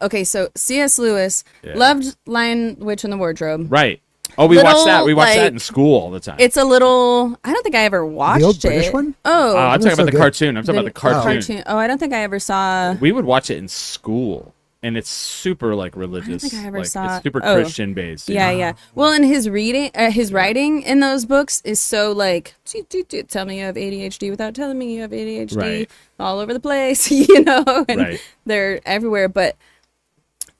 Okay, so C.S. Lewis Yeah. loved Lion, Witch, and the Wardrobe. Right. Oh, we watched that. We watched like, that in school all the time. It's a little. I don't think I ever watched old it. British one? Oh, I'm That's talking so about the good. cartoon. I'm talking about the cartoon. Oh, I don't think I ever saw. We would watch it in school, and it's super like religious. think I ever like, saw- It's super oh. Christian based. you Yeah, know? yeah. Well, and his writing in those books is so like, tell me you have ADHD without telling me you have ADHD, Right. all over the place, you know, and Right. they're everywhere. But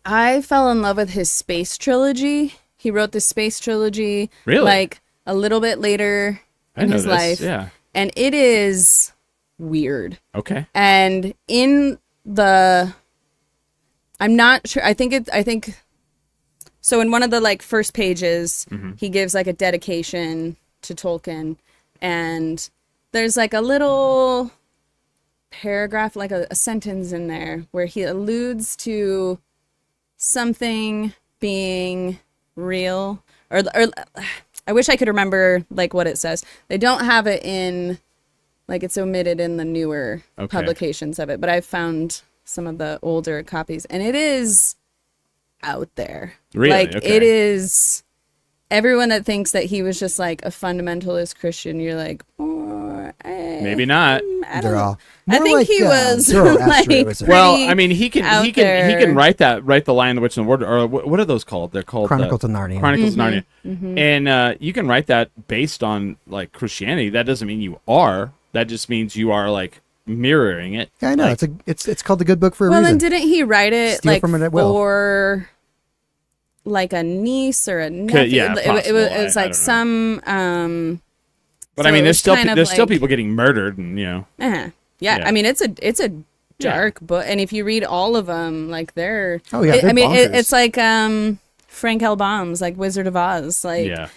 I fell in love with his space trilogy. He wrote the space trilogy, Really? like a little bit later I in know his this. life, Yeah. and it is weird. Okay. And in the, I'm not sure. I think so. In one of the like first pages, he gives like a dedication to Tolkien, and there's like a little paragraph, like a sentence in there where he alludes to something being real, or I wish I could remember like what it says. They don't have it in, like it's omitted in the newer Okay. publications of it, but I've found some of the older copies, and it is out there. Really? Like Okay. it is. Everyone that thinks that he was just like a fundamentalist Christian, you're like, Maybe not. They're all. I more think like, he was Zoroastrianism. like, Well, pretty I mean, he can out he can there. write the Lion, the Witch, and the Wardrobe. Or what are those called? They're called Chronicles of Narnia. Chronicles of Narnia. And you can write that based on like Christianity. That doesn't mean you are. That just means you are like mirroring it. Yeah, I know. Like, It's called the Good Book for a Well, reason. then didn't he write it Steal like from it at will. for like a niece or a nephew? yeah, it possible. was I like don't know. some. but so I mean, it there's was still kind of there's still like- people getting murdered, and you know. Yeah. Yeah. I mean it's a dark book, and if you read all of them, like they're. Oh, yeah, they're I mean bonkers. it's like Frank L. Baum's like Wizard of Oz, like. Yeah.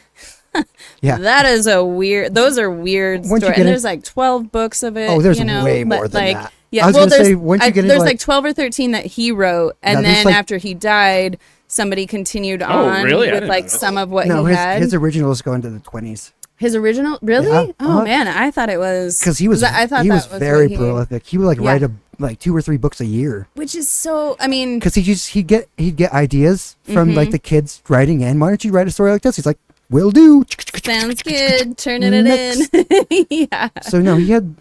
Yeah. That is a weird. Those are weird Once you stories, get and in- there's like 12 books of it. Oh, there's you know, way but, more than like, that. Yeah, I was well, gonna there's say, once you get into, there's like- like 12 or 13 that he wrote, and Yeah, there's, then like- after he died, somebody continued on really? I with didn't like know that. some of what No, he had. his originals go into the 20s. His original, really? Yeah, Oh uh-huh. man, I thought it was Because he was I thought he that was was very what he- prolific. He would like Yeah. write like 2 or 3 books a year. which is so. I mean, Because he'd get ideas from Mm-hmm. like the kids writing in. Why don't you write a story like this? He's like, will do. sounds good. Turning it in. Yeah. So no,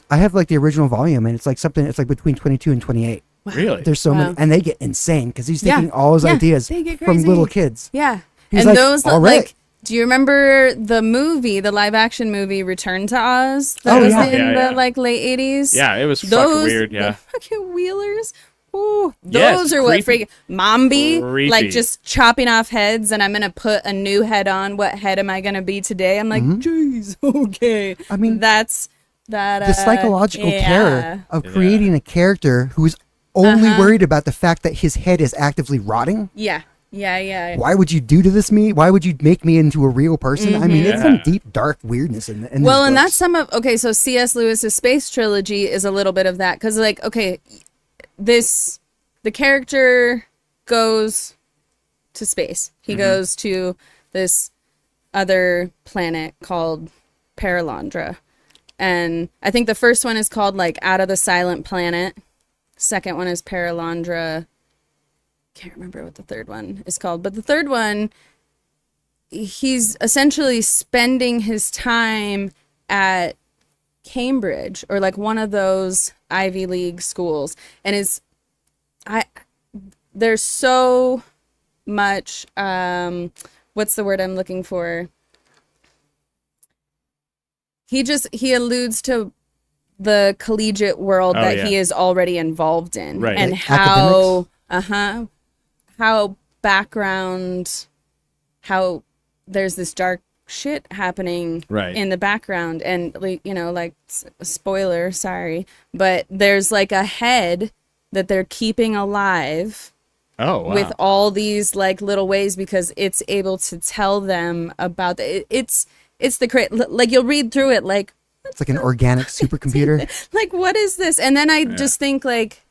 I have like the original volume, and it's like something. It's like between 22 and 28. Really? There's so Wow. many, and they get insane because he's Yeah. taking all his Yeah, ideas they get from crazy. little kids. Yeah. He's and like, those "All like. right." Do you remember the movie, the live action movie Return to Oz? That Oh, was yeah. in Yeah. the like late 80s. Yeah, it was fucking Those weird. the Yeah. fucking wheelers. Ooh, Yes, those are what creepy. freaking Mombi, Creepy. like just chopping off heads, and I'm gonna put a new head on. What head am I gonna be today? I'm like, jeez, okay. I mean, that's that. The psychological yeah. terror of creating a character who's only worried about the fact that his head is actively rotting. Yeah, Yeah. Why would you do to this me? Why would you make me into a real person? I mean, it's some deep, dark weirdness in Well, these and books. that's some of so C.S. Lewis's space trilogy is a little bit of that, because like, okay, the character goes to space. He goes to this other planet called Paralandra, and I think the first one is called like Out of the Silent Planet. Second one is Paralandra. Can't remember what the third one is called, but the third one, he's essentially spending his time at Cambridge or like one of those Ivy League schools, and there's so much what's the word I'm looking for? He alludes to the collegiate world that he is already involved in, right? And like how background, how there's this dark shit happening in the background, and like, you know, like spoiler, sorry, but there's like a head that they're keeping alive. Oh, wow. With all these like little ways, because it's able to tell them about it's the like you'll read through it like It's like an organic supercomputer. like, what is this? And then I just think like,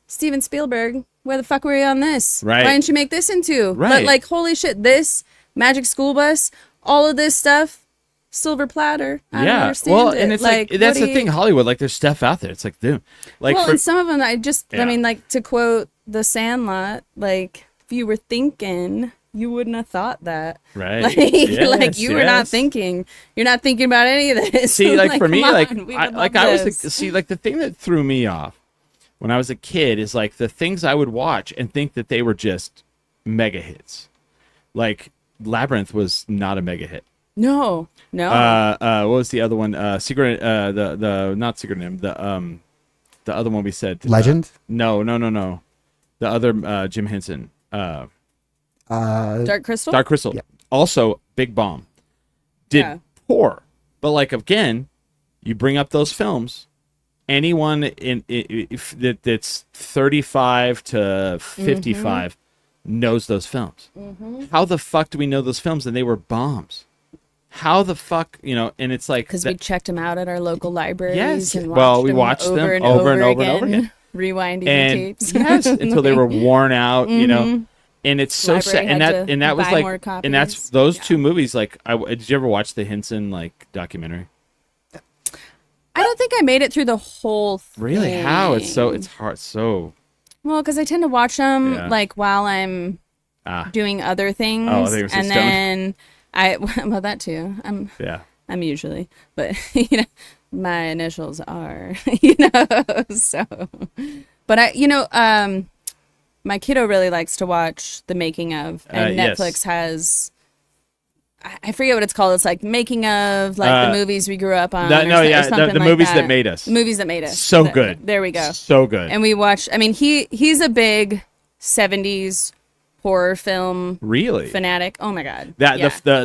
Steven Spielberg, where the fuck were you on this? Right. Why didn't you make this into? Right. But like, holy shit, this Magic School Bus, all of this stuff, silver platter. I don't understand well, it. and it's like that's the thing, Hollywood. Like, there's stuff out there. It's like, dude, like, well, and some of them, I mean, like, to quote The Sandlot, like, if you were thinking, you wouldn't have thought that. right, Like, yes, like you were not thinking. You're not thinking about any of this. See, like for me, come like on, we I would like love I was this. like, see, like the thing that threw me off when I was a kid is like the things I would watch and think that they were just mega hits. Like Labyrinth was not a mega hit. No. What was the other one? Secret. The not Secret Name. The other one we said. Legend? No. The other Jim Henson. Dark Crystal? Dark Crystal. Yep. Also, big bomb. Did poor, but like again, you bring up those films. Anyone that's 35 to 55 knows those films. How the fuck do we know those films? And they were bombs. How the fuck, you know? And it's like Because we checked them out at our local libraries. Yes. And Well, we them watched them over and over and over over again. Rewinding the and tapes. yes, until they were worn out, you know. And it's so Library sad, and had that to was buy like, more and that's copies. those two movies. Like, did you ever watch the Henson like documentary? I don't think I made it through the whole thing. Really? How? It's hard. So Well, because I tend to watch them Yeah. like while I'm doing other things. Oh, I think it was and stoned. then well, that too. I'm usually, but you know, my initials are, you know, so. But my kiddo really likes to watch the making of, and yes. Netflix has. I forget what it's called. It's like making of, like the movies we grew up on. the something like movies that. that made us. The movies that made us. So good. There we go. So good. And we watched. I mean, he's a big '70s horror film Really? fanatic. Oh my god. That Yeah. the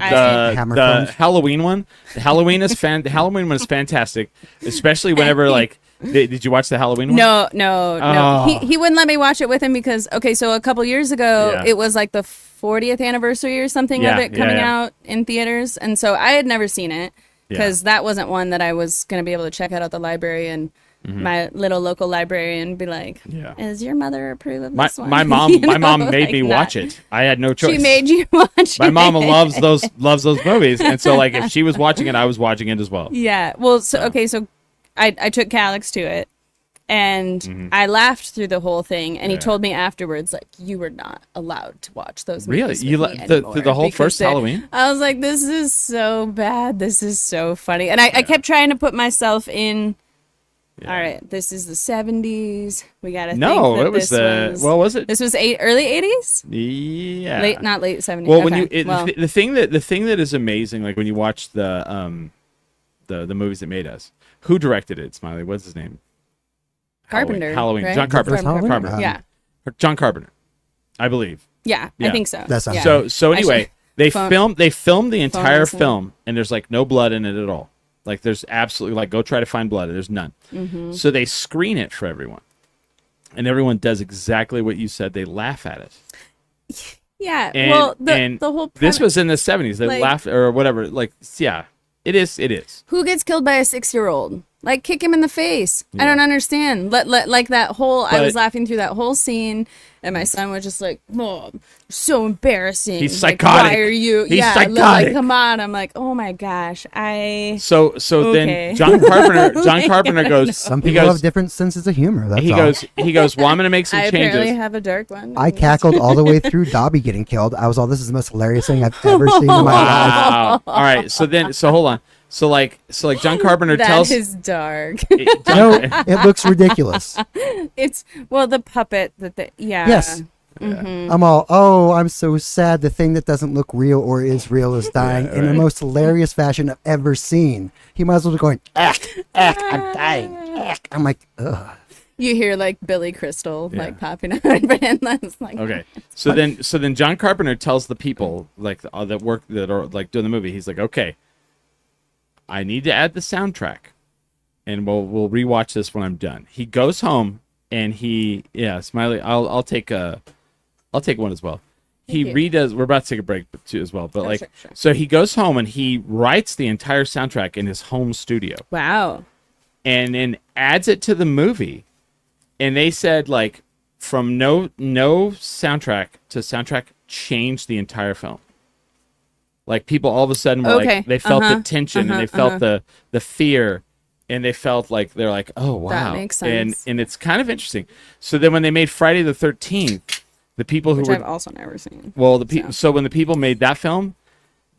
Hammer the films. Halloween one. The Halloween is the Halloween one is fantastic, especially whenever like. Did you watch the Halloween one? No. Oh. He wouldn't let me watch it with him because so a couple years ago Yeah. it was like the 40th anniversary or something of it coming out in theaters, and so I had never seen it because that wasn't one that I was going to be able to check out at the library, and my little local librarian be like, "Is your mother approve of this one?" My mom You know, made like me that. watch it. I had no choice. She made you watch My it. mom loves those movies, and so like if she was watching it, I was watching it as well. Yeah. Well, so I took Calix to it, and I laughed through the whole thing, and he told me afterwards, like, you were not allowed to watch those Really? movies You with me through anymore the whole because first Halloween? I was like, this is so bad. This is so funny. And I kept trying to put myself in, all right, this is the 70s. We got to think that it was this what was it? This was early 80s? Yeah. Not late 70s. Well, when Okay, you the thing that is amazing, like when you watch the movies that made us, who directed it? Smiley, what's his name? Carpenter. Halloween. right? John Carpenter. First Halloween? Carpenter. Yeah. John Carpenter, I believe. Yeah, Yeah. I think so. That sounds yeah. So anyway, they phone- filmed the entire listening. film, and there's like no blood in it at all. Like there's absolutely like go try to find blood. There's none. So they screen it for everyone, and everyone does exactly what you said. They laugh at it. Yeah. And, well, and the whole this premise, was in the 70s. They like- laughed or whatever. Like, yeah, it is. It is. who gets killed by a 6-year-old? Like, kick him in the face. I don't understand. Like that whole. I was But- laughing through that whole scene, and my son was just like, "Mom, so embarrassing. He's Like, psychotic. why are you? He's yeah, psychotic. like, come on." I'm like, "Oh my gosh, So Okay. then John Carpenter goes. Some he people goes. have different senses of humor. That's He all. goes. He goes. Well, I'm gonna make some I apparently changes. have a dark one." I cackled all the way through Dobby getting killed. I was all, this is the most hilarious thing I've ever seen in my life. Wow. All right. So hold on. So like John Carpenter That tells. is dark. No, it looks ridiculous. It's the puppet that yeah. Yes. I'm all, oh, I'm so sad. The thing that doesn't look real or is real is dying in the most hilarious fashion I've ever seen. He might as well be going, I'm dying. I'm like, ugh. You hear like Billy Crystal like popping out, and that's like Okay. So then John Carpenter tells the people like that work that are like doing the movie. He's like, okay, I need to add the soundtrack, and we'll rewatch this when I'm done. He goes home and Smiley. I'll take one as well. He you. redoes. We're about to take a break too as well, but sure. so he goes home and he writes the entire soundtrack in his home studio, wow. and then adds it to the movie. And they said like from no soundtrack to soundtrack changed the entire film. Like people all of a sudden were Okay. like they felt the tension and they felt the fear, and they felt like they're like, oh wow, That makes sense. And it's kind of interesting. So then when they made Friday the 13th, the people who Which were I've also never seen. well so when the people made that film,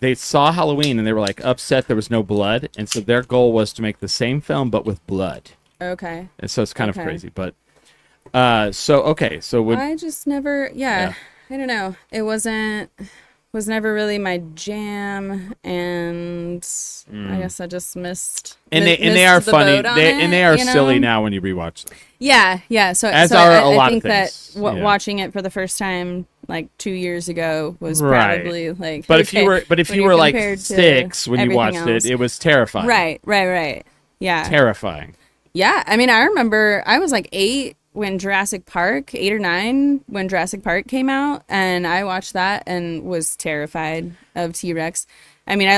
they saw Halloween and they were like upset there was no blood, and so their goal was to make the same film but with blood. Okay. And so it's kind of Okay. crazy, but so would I just never. Yeah. I don't know. It was never really my jam, and I guess I just missed. and mi- they are missed the funny. boat on They it, are you know? silly now when you rewatch them. Yeah. So As so are I, a lot I of think that things, yeah. watching it for the first time like 2 years ago was Right. probably like. But okay, if when you you're were like compared to 6 when you everything watched else. it was terrifying. Right. Yeah. Terrifying. Yeah, I mean, I remember I was like 8 when 8 or 9 when Jurassic Park came out, and I watched that and was terrified of T-Rex. I mean,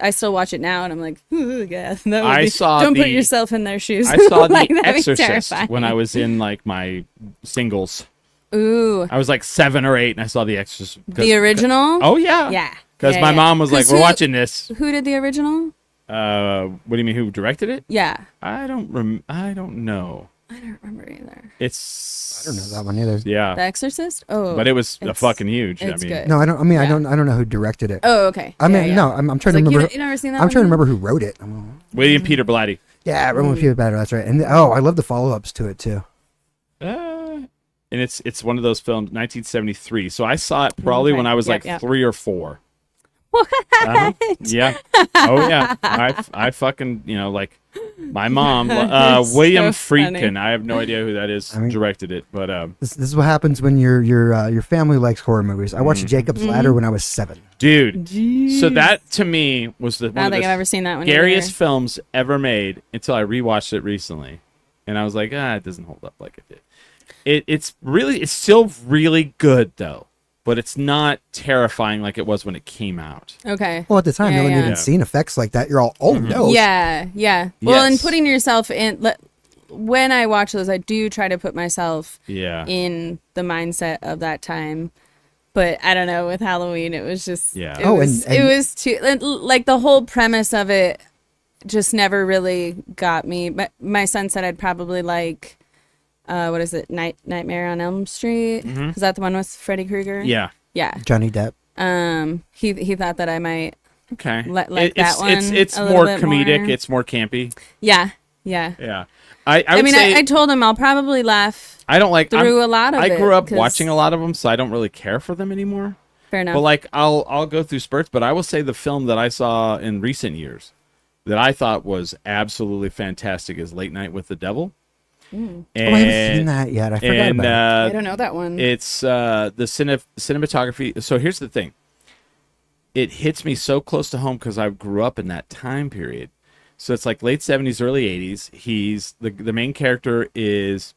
I still watch it now, and I'm like, ooh, yeah, that would I be, saw don't put the- yourself in their shoes. I saw Like, The that'd be Exorcist terrifying. when I was in like my singles. Ooh, I was like 7 or 8 and I saw The Exorcist. the original. Oh yeah. Yeah. Because Yeah, my yeah. mom was like, 'Cause "We're who- watching this." Who did the original? What do you mean? Who directed it? Yeah, I don't know. I don't remember either. It's I don't know that one either. Yeah, The Exorcist. Oh, but it was it's- fucking huge. It's I mean, good. No, I don't. I mean, Yeah. I don't know who directed it. Oh, okay. I mean, Yeah. no, I'm trying to Like, remember. you never seen that I'm one trying to yet? remember who wrote it. William Peter Blatty. Yeah, everyone feels better. That's right. And I love the follow-ups to it too. And it's one of those films, 1973. So I saw it probably Okay. when I was Yep, like yep. 3 or 4. Yeah. Oh yeah. I fucking like my mom, That's William so funny. Friedkin. I have no idea who that is. I mean- Directed it, but This is what happens when your family likes horror movies. I watched Jacob's Ladder when I was 7. dude. So that to me was I one don't of think the I've ever seen that one. scariest either. films ever made until I rewatched it recently, and I was like, it doesn't hold up like it did. It's still really good though, but it's not terrifying like it was when it came out. Okay. Well, at the time, Yeah, no one yeah. even seen effects like that. You're all, oh no. Yeah. Well, and Yes. putting yourself in. When I watch those, I do try to put myself Yeah. in the mindset of that time. But I don't know. With Halloween, it was just. Yeah. It Oh, was, and- it was too like the whole premise of it just never really got me. But my son said I'd probably like. What is it? Nightmare on Elm Street. Is that the one with Freddy Krueger? Yeah. Yeah. Johnny Depp. He thought that I might. Okay. Like it's that one it's a little more bit comedic. more. It's more campy. Yeah. Yeah. I I would mean, say I told him I'll probably laugh I don't like through a lot of I it. grew up 'cause- watching a lot of them, so I don't really care for them anymore. Fair enough. But like I'll go through spurts, but I will say the film that I saw in recent years that I thought was absolutely fantastic is Late Night with the Devil. Mm. Oh, I haven't seen that yet. I forgot And about it. I don't know that one. it's the cinematography. So here's the thing. It hits me so close to home because I grew up in that time period. So it's like late 70s, early 80s. He's the main character is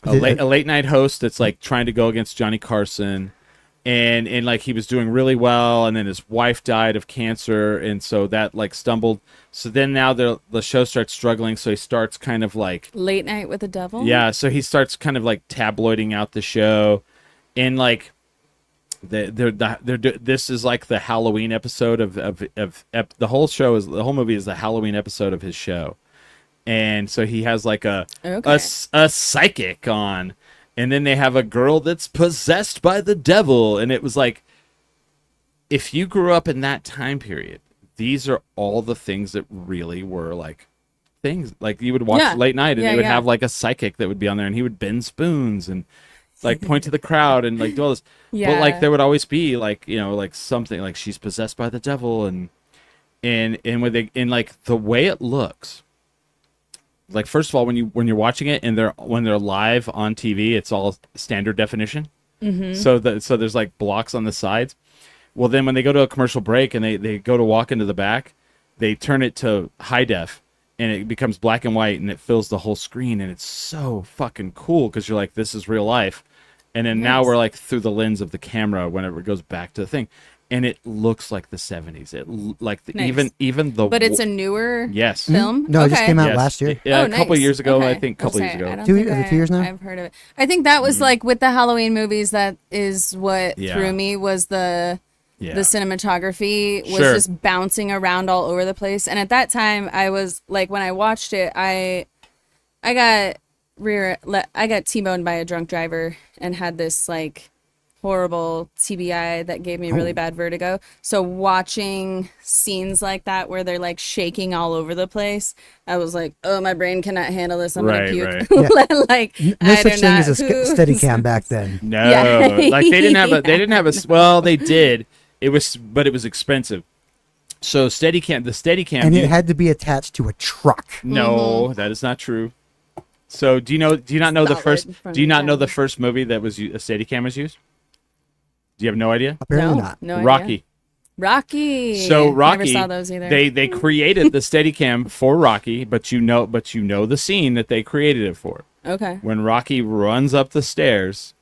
a late night host that's like trying to go against Johnny Carson, and like he was doing really well, and then his wife died of cancer, and so that like stumbled. So then now the show starts struggling, so he starts kind of like Late Night with the Devil. yeah, so he starts kind of like tabloiding out the show, and like this is like the Halloween episode of the whole show is the whole movie is the Halloween episode of his show, and so he has like a psychic on, and then they have a girl that's possessed by the devil, and it was like, if you grew up in that time period, these are all the things that really were like things like you would watch late night, and they would have like a psychic that would be on there, and he would bend spoons and like point to the crowd and like do all this. But like there would always be like, you know, like something like she's possessed by the devil, and when they, and like the way it looks, like first of all when you're watching it and when they're live on TV, it's all standard definition. So there's like blocks on the sides. Well, then when they go to a commercial break and they go to walk into the back, they turn it to high def, and it becomes black and white, and it fills the whole screen, and it's so fucking cool because you're like, this is real life. And then now we're like through the lens of the camera whenever it goes back to the thing, and it looks like the 70s. Even the but it's a newer yes film. No, it just came out last year. Yeah, a couple nice. years ago. Okay. I think a couple years ago. 2 years now. I've heard of it. I think that was like with the Halloween movies. That is what threw me was the cinematography was just bouncing around all over the place. And at that time, I was like, when I watched it, I got T-boned by a drunk driver and had this like horrible TBI that gave me really bad vertigo. So watching scenes like that where they're like shaking all over the place, I was like, oh, my brain cannot handle this. I'm gonna puke. Like no such thing as a Steadicam back then. No, like they didn't have a well, they did. It was expensive. So the Steadicam, and it had to be attached to a truck. No, that is not true. So do you not know the first movie that was a Steadicam was used? Do you have no idea? Apparently not. No Rocky. Rocky. So Rocky, never saw those either. They created the Steadicam for Rocky, but you know the scene that they created it for. Okay. When Rocky runs up the stairs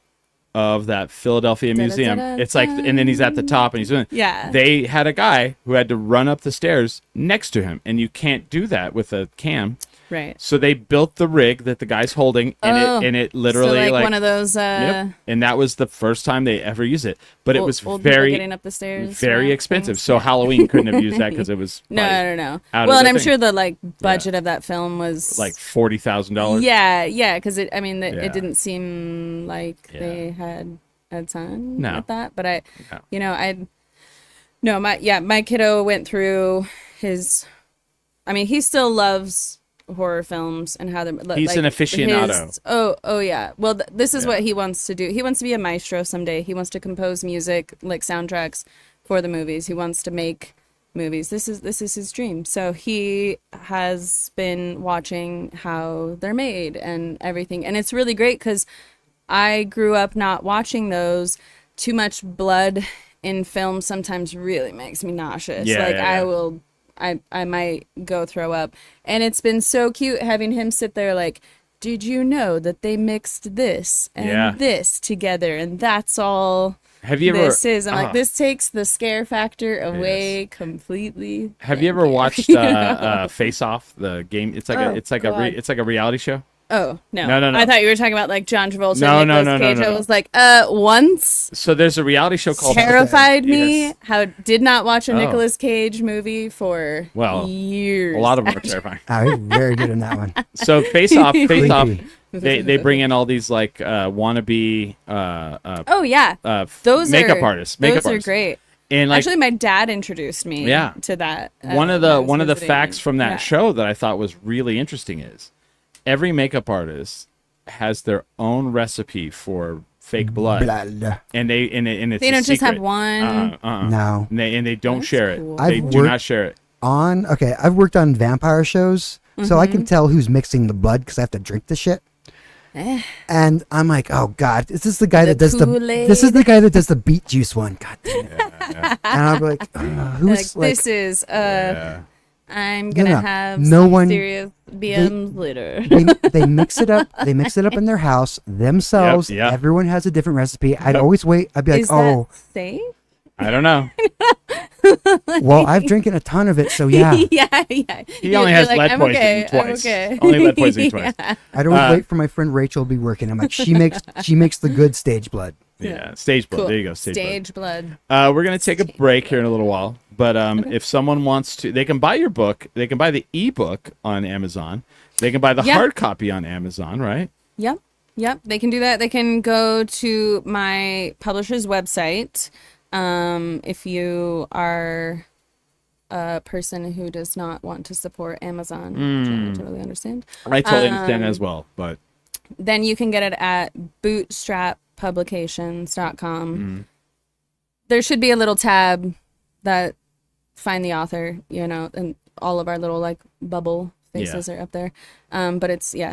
of that Philadelphia museum, it's like, and then he's at the top and he's doing. Yeah. They had a guy who had to run up the stairs next to him, and you can't do that with a cam. Right. So they built the rig that the guy's holding, and it literally so like one of those. Yep. And that was the first time they ever used it, but it was old very getting up the stairs. very expensive. So Halloween couldn't have used that because it was no. Well, and I'm sure the like budget of that film was like $40,000. Yeah, because it didn't seem like they had a ton with that. But my kiddo went through his. I mean, he still loves horror films and how they're he's like, an aficionado. Oh yeah. Well, this is what he wants to do. He wants to be a maestro someday. He wants to compose music, like soundtracks for the movies. He wants to make movies. This is his dream. So he has been watching how they're made and everything, and it's really great because I grew up not watching those. Too much blood in film sometimes really makes me nauseous. I might go throw up. And it's been so cute having him sit there like, did you know that they mixed this and this together? And that's all this is. I'm like, this takes the scare factor away completely. Have you ever watched Face Off, the game? It's like a reality show. Oh, no. No. I thought you were talking about like John Travolta No, and Nicolas Cage. I was like, once. So there's a reality show called Terrified me. How did not watch a Nicolas Cage movie for years. A lot of them are terrifying. He's very good in that one. So Face Off, they bring in all these like wannabe those makeup artists. Those are great. And like, actually, my dad introduced me to that. One of the facts from that show that I thought was really interesting is every makeup artist has their own recipe for fake blood. And it's they don't just secret. have one. No, and they don't share it. Cool. They do not share it. I've worked on vampire shows, so I can tell who's mixing the blood because I have to drink the shit. And I'm like, oh god, is this the guy that does this is the guy that does the beet juice one? God damn it. And I'm like, who's like, this is I'm gonna have no some one- serious BMs later. They mix it up. They mix it up in their house themselves. Yep. Everyone has a different recipe. I'd always wait. I'd be like, Is oh, that safe? I don't know. well, I've drinking a ton of it, so yeah. yeah. He only has lead I'm poisoning okay, I'm twice. okay. Only lead poisoning twice. Yeah. I'd always wait for my friend Rachel to be working. I'm like, she makes the good stage blood. Yeah, stage blood. Cool. There you go, stage blood. Stage blood. We're gonna take a break here in a little while, but if someone wants to, they can buy your book. They can buy the ebook on Amazon. They can buy the hard copy on Amazon, right? Yep. They can do that. They can go to my publisher's website. If you are a person who does not want to support Amazon, which I totally understand. I totally understand as well, but Then you can get it at bootstrappublications.com. There should be a little tab that find the author, and all of our little like bubble faces are up there. But it's /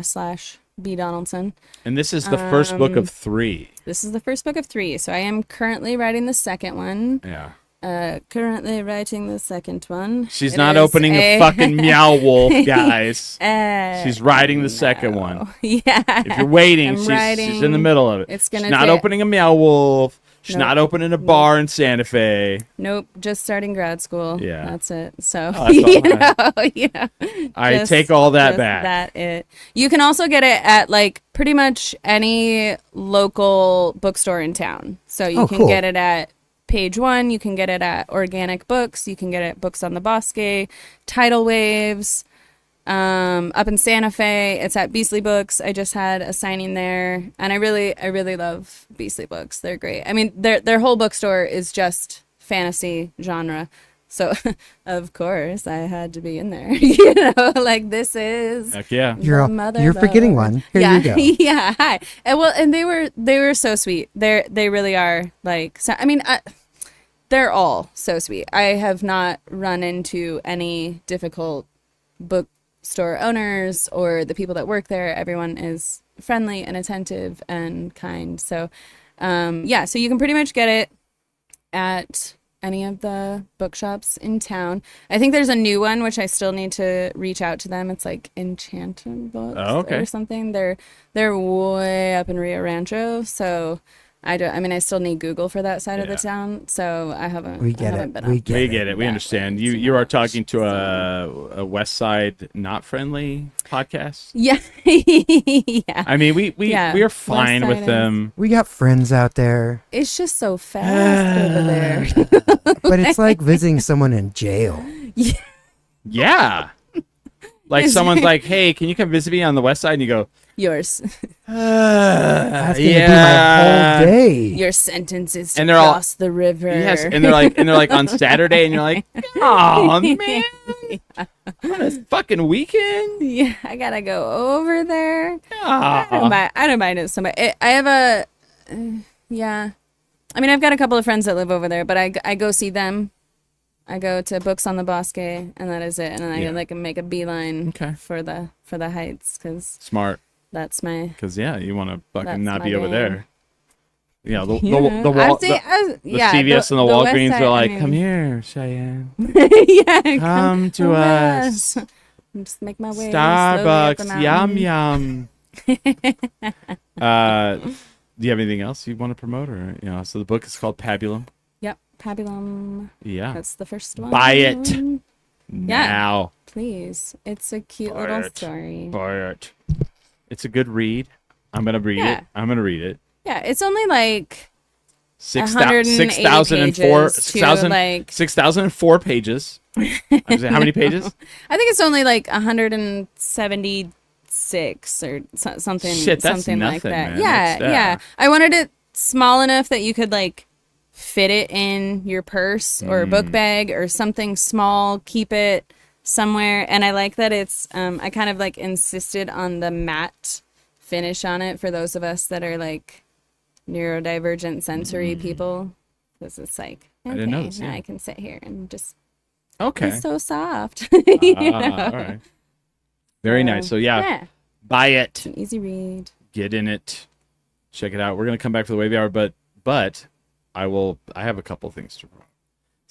Bea Donaldson. and this is the first book of 3. This is the first book of 3. So I am currently writing the second one. Yeah. Currently writing the second one. She's It not is opening the fucking Meow Wolf, guys. She's writing the second no. one. Yeah. If you're waiting, I'm she's writing. in the middle of it. It's gonna she's not ta- opening a Meow Wolf. She's Nope. not opening a bar in Santa Fe. Nope, just starting grad school. Yeah. That's it. So, that's I just- take all that just back. That it. You can also get it at like pretty much any local bookstore in town. So you can cool. get it at Page One. You can get it at Organic Books. You can get it at Books on the Bosque, Tidal Waves. Up in Santa Fe, it's at Beasley Books. I just had a signing there, and I really love Beasley Books. They're great. I mean, their whole bookstore is just fantasy genre. So, of course, I had to be in there. Like this is Heck yeah. You're forgetting one. Here yeah, you go. yeah. Hi. And they were so sweet. They really are like. So, I mean, they're all so sweet. I have not run into any difficult bookstore owners or the people that work there. Everyone is friendly and attentive and kind. So, so you can pretty much get it at any of the bookshops in town. I think there's a new one which I still need to reach out to them. It's like Enchanted Books or something. They're way up in Rio Rancho, so I still need Google for that side of the town, so I haven't. We get I it. haven't been We up get We it. get it. We understand. You are talking to a West Side not friendly podcast. Yeah, yeah. I mean, we are fine West with Side them. We got friends out there, It's just so fast over there. but it's like visiting someone in jail. Yeah. Like someone's like, "Hey, can you come visit me on the West Side?" And you go, Yours, That's gonna be my whole day. your sentence is to And they're all- cross the river. Yes, and they're like on Saturday, and you're like, "Oh man, on a fucking weekend." Yeah, I gotta go over there. Aw. I don't mind if somebody. I have a, yeah. I mean, I've got a couple of friends that live over there, but I go see them. I go to Books on the Bosque, and that is it. And then I like make a beeline for the Heights because Smart, that's my. because you want to fucking That's not my be over game. there. Yeah, the I've seen- CVS and the West Walgreens Side, are like, I mean- "Come here, Cheyenne. Yeah, Come to over us. Just make my way. slowly up the Starbucks, yum mountain. yum." Do you have anything else you want to promote, or So the book is called Pabulum. Yep, Pabulum. Yeah, That's the first one. buy it now. Please. It's a cute Buy little it. story. Buy it. It's a good read. I'm gonna read Yeah. it. I'm gonna read it. Yeah, it's only like 6,004 pages to, like- 6,004 pages. I was like, how many pages? I think it's only like 176 or something. Shit, that's something like nothing, that. man. Yeah, That's, yeah. I wanted it small enough that you could like fit it in your purse or a book bag or something small. Keep it somewhere, and I like that it's. I kind of like insisted on the matte finish on it for those of us that are like neurodivergent sensory people, because it's like okay, didn't know this, now yeah. I can sit here and just. Okay. It's so soft. All right. Very nice. So yeah, buy it. it's an easy read. Get in it. Check it out. We're gonna come back for the wavy hour, but I have a couple things to promote.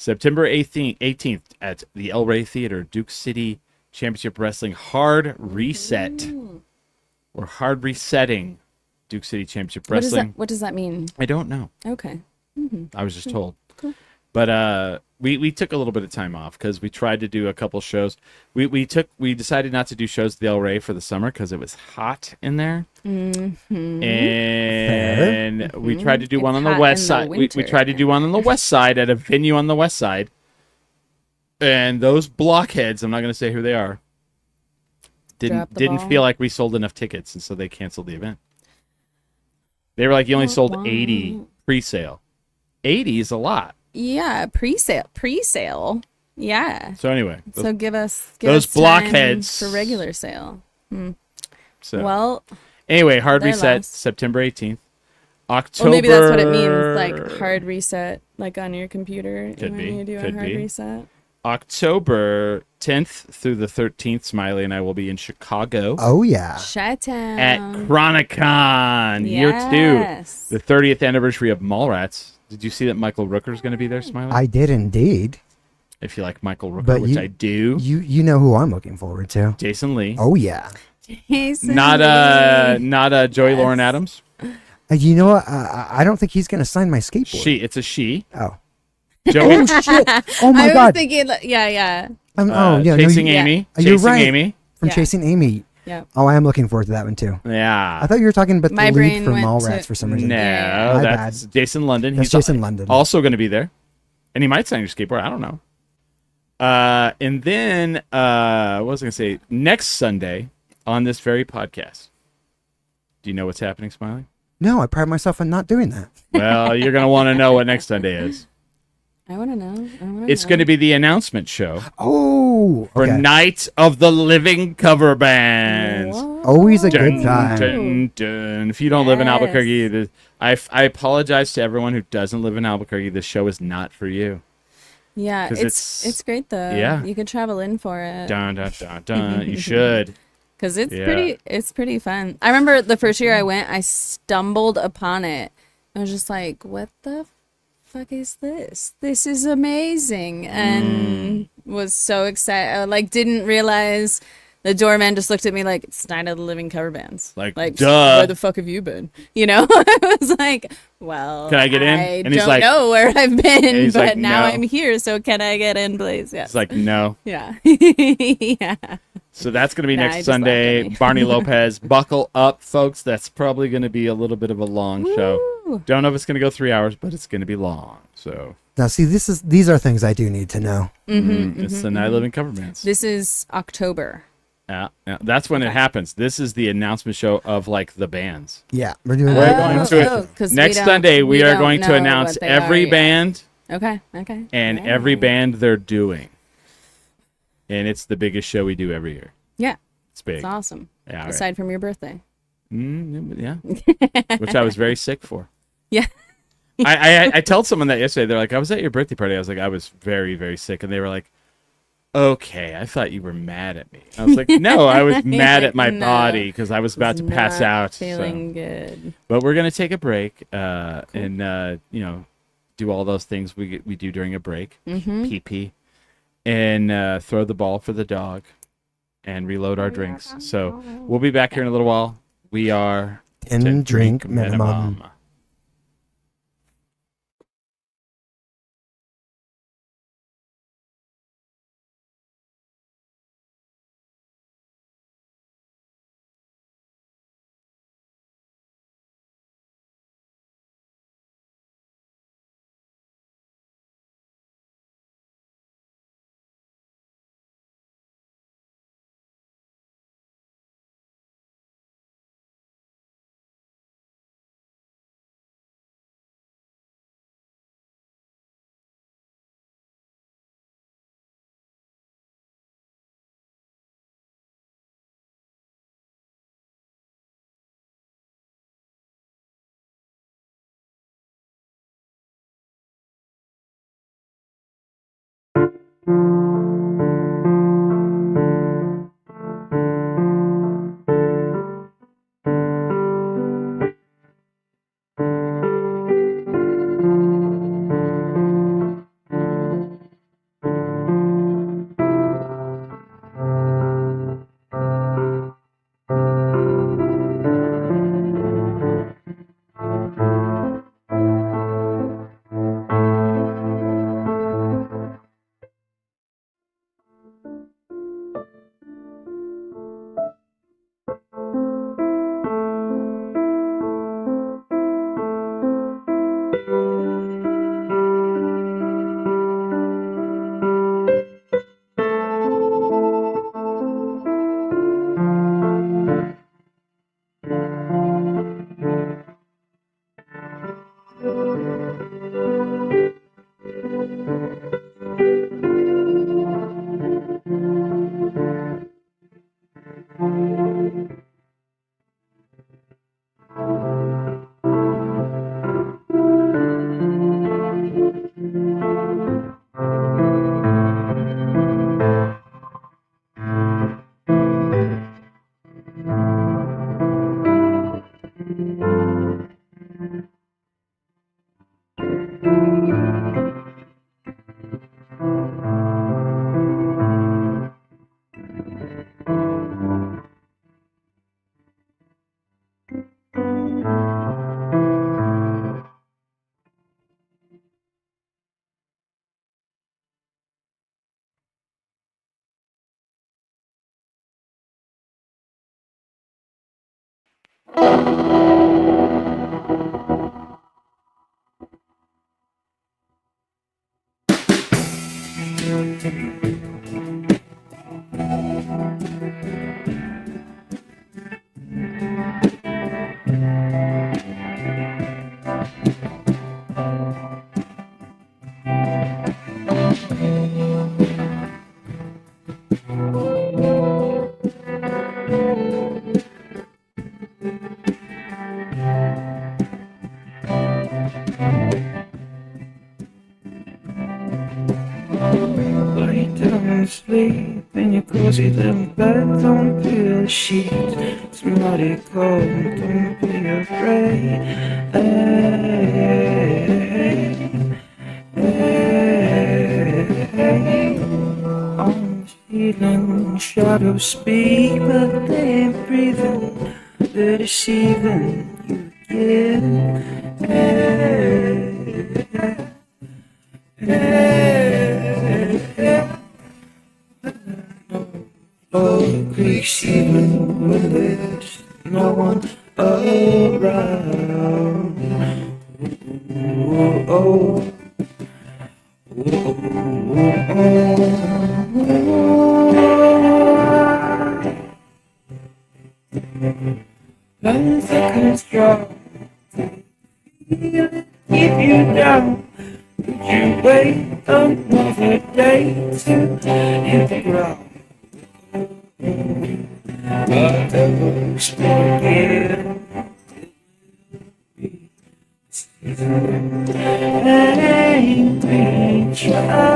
September 18th at the El Rey Theater, Duke City Championship Wrestling Hard Reset. We're hard resetting Duke City Championship Wrestling. What does that mean? I don't know. Okay. I was just told. Cool. But we took a little bit of time off because we tried to do a couple shows. We decided not to do shows at the El Rey for the summer because it was hot in there. Mm-hmm. And we tried to do one on the hot west in the side. We winter. tried to do one on the west side at a venue on the west side. And those blockheads, I'm not going to say who they are, Dropped the didn't ball. feel like we sold enough tickets, and so they canceled the event. They were like, you only sold 80 pre-sale. 80 is a lot. Yeah, pre-sale. Yeah. So anyway, So give us those time blockheads for regular sale. so Well, anyway, hard they're reset lost. September 18th. October. well, maybe that's what it means, like hard reset, like on your computer. Could when be, you do could a hard be. reset. October 10th through the 13th, Smiley and I will be in Chicago Oh yeah. Chi-town. at Chronicon Year 2, Yes. the 30th anniversary of Mallrats. Did you see that Michael Rooker's going to be there, Smiley? I did indeed. If you like Michael Rooker, But which I do. You know who I'm looking forward to. Jason Lee. Oh yeah. Jason Not Lee. Joey Lauren Adams. You know what? I don't think he's gonna sign my skateboard. It's a she. Oh. Joey. Oh shit! Oh my I was god! thinking, yeah. Oh yeah. Chasing no, Amy. You're Chasing right. Amy. From Yeah. Chasing Amy. Yeah. Oh, I am looking forward to that one too. Yeah. I thought you were talking about My the brain lead from went Mallrats to- for some reason. No, Yeah. My that's bad. Jason London. That's Jason London. Also going to be there, and he might sign your skateboard. I don't know. And then what was I going to say? Next Sunday on this very podcast. Do you know what's happening, Smiley? No, I pride myself on not doing that. Well, you're going to want to know what next Sunday is. I want to know. It's going to be the announcement show Oh, for okay. Night of the Living cover bands. Always a Dun, good time. dun, dun. If you don't live in Yes. Albuquerque, I apologize to everyone who doesn't live in Albuquerque. This show is not for you. Yeah, 'Cause it's great though. Yeah. You could travel in for it. Dun, dun, dun, dun. You should. Because Yeah. it's pretty fun. I remember the first year I went, I stumbled upon it. I was just like, what the fuck is this? This is amazing. And was so excited. I didn't realize the doorman just looked at me like, it's Night of the Living cover bands. Like, duh. duh. Where the fuck have you been? You know? I was like, well, Can I get in? I And he's don't like- know where I've been, he's but like, now no. I'm here, so can I get in, please? Yes. It's like, no. yeah. Yeah. So that's going to be Nah, I next just laughed Sunday. at me. Barney Lopez. Buckle up, folks. That's probably going to be a little bit of a long show. Woo. Don't know if it's going to go 3 hours, but it's going to be long. So Now, see, these are things I do need to know. it's the Night of Living cover bands. This is October. Yeah, that's when it happens. This is the announcement show of the bands. Yeah, we're doing We're that. going to 'cause we next don't- Sunday. We are don't going to know announce what they every are yet. band Okay. and All every right. band they're doing, and it's the biggest show we do every year. Yeah, It's big. it's awesome. Yeah, all right. Aside from your birthday. Yeah, which I was very sick for. Yeah. I told someone that yesterday. They're like, I was at your birthday party. I was like, I was very, very sick. And they were like, okay, I thought you were mad at me. I was like, no, I was mad at my No. body because I was about to pass Not out. so. Feeling good. But we're going to take a break and, do all those things we do during a break. Mm-hmm. Pee-pee. And throw the ball for the dog and reload our drinks. So we'll be back here in a little while. We are 10 drink minimum. Lay down and sleep in your cozy little bed. Don't feel the sheets. It's muddy cold. Don't be afraid. Hey, hey, hey. I'm feeling shadows speak, but they ain't breathing. They're deceiving you again. Hey, hey. Oh, creaks even when there's no one around. Oh, oh, Lines that can strong, keep you down. Would you wait another day to hit the ground? Whatever explore again. Angry try.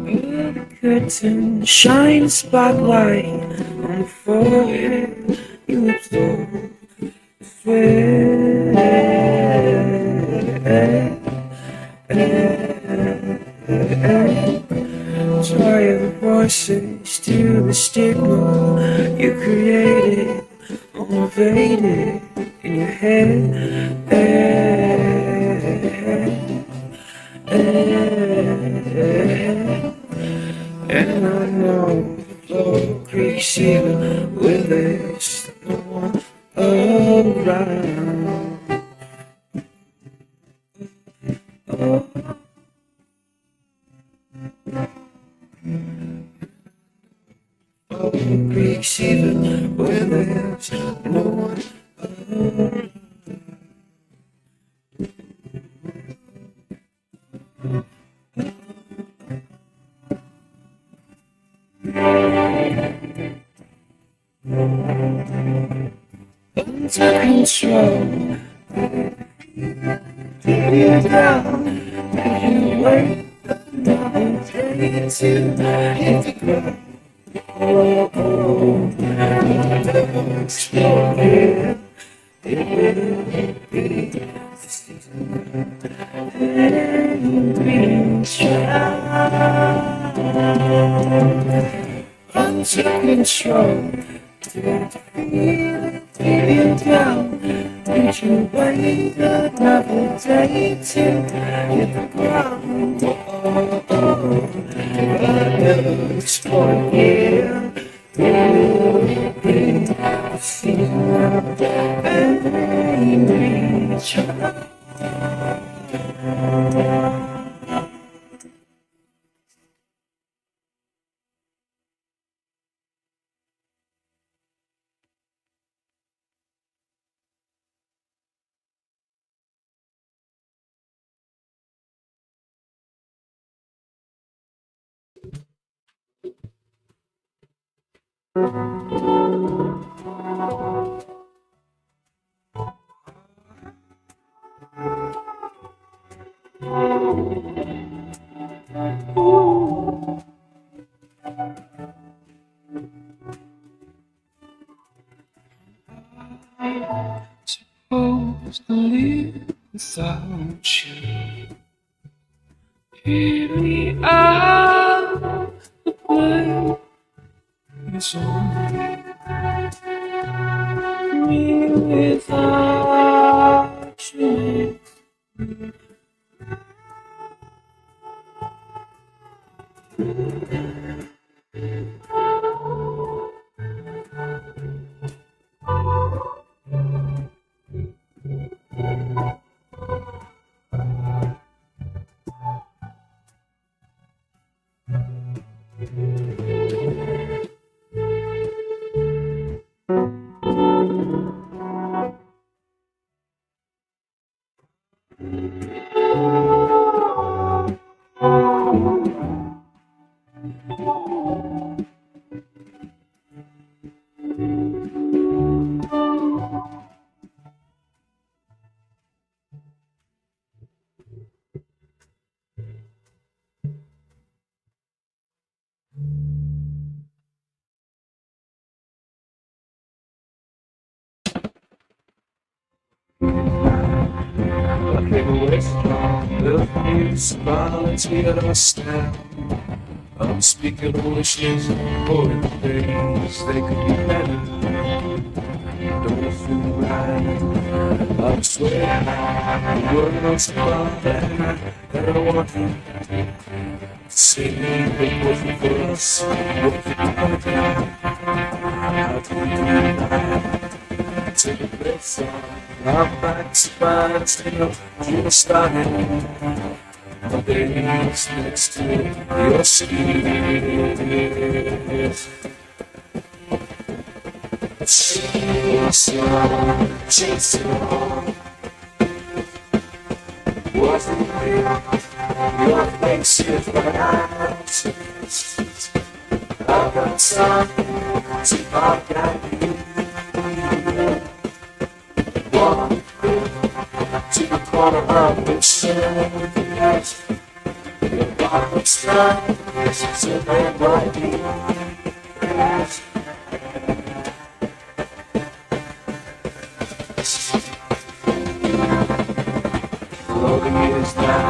The curtain, shine a spotlight on the forehead. You absorb the sweat. Try the voices to the stigma you created, motivated in your head. And I know the floor creaks even when there's no one around. Oh, creaks even when there's no one around. Under control, keep you down. Make you wait another day to hit the ground. Oh, oh, never explore it. It will be the season. Angry child. Under control. Don't feel it, keep you down. Did you wait another day to hit the ground? Oh, oh, never explore again. It will be the season of angry child. Supposed to live without you. Hear me out the blame. it's only me without you. Volunteer us down. I'm speaking only shit for the days they could be better. Don't feel right. I swear the world's about and I want you to say it wasn't for us. What could be better? How do we do that? Take a breath on. I'm back to mine, stay up, you're starting. My days next to your skin. Chase it on. Wasn't real. Your face is right. I've got time to forget you. Walk to the corner of the sun. Your bottom's time to red right here. All the years that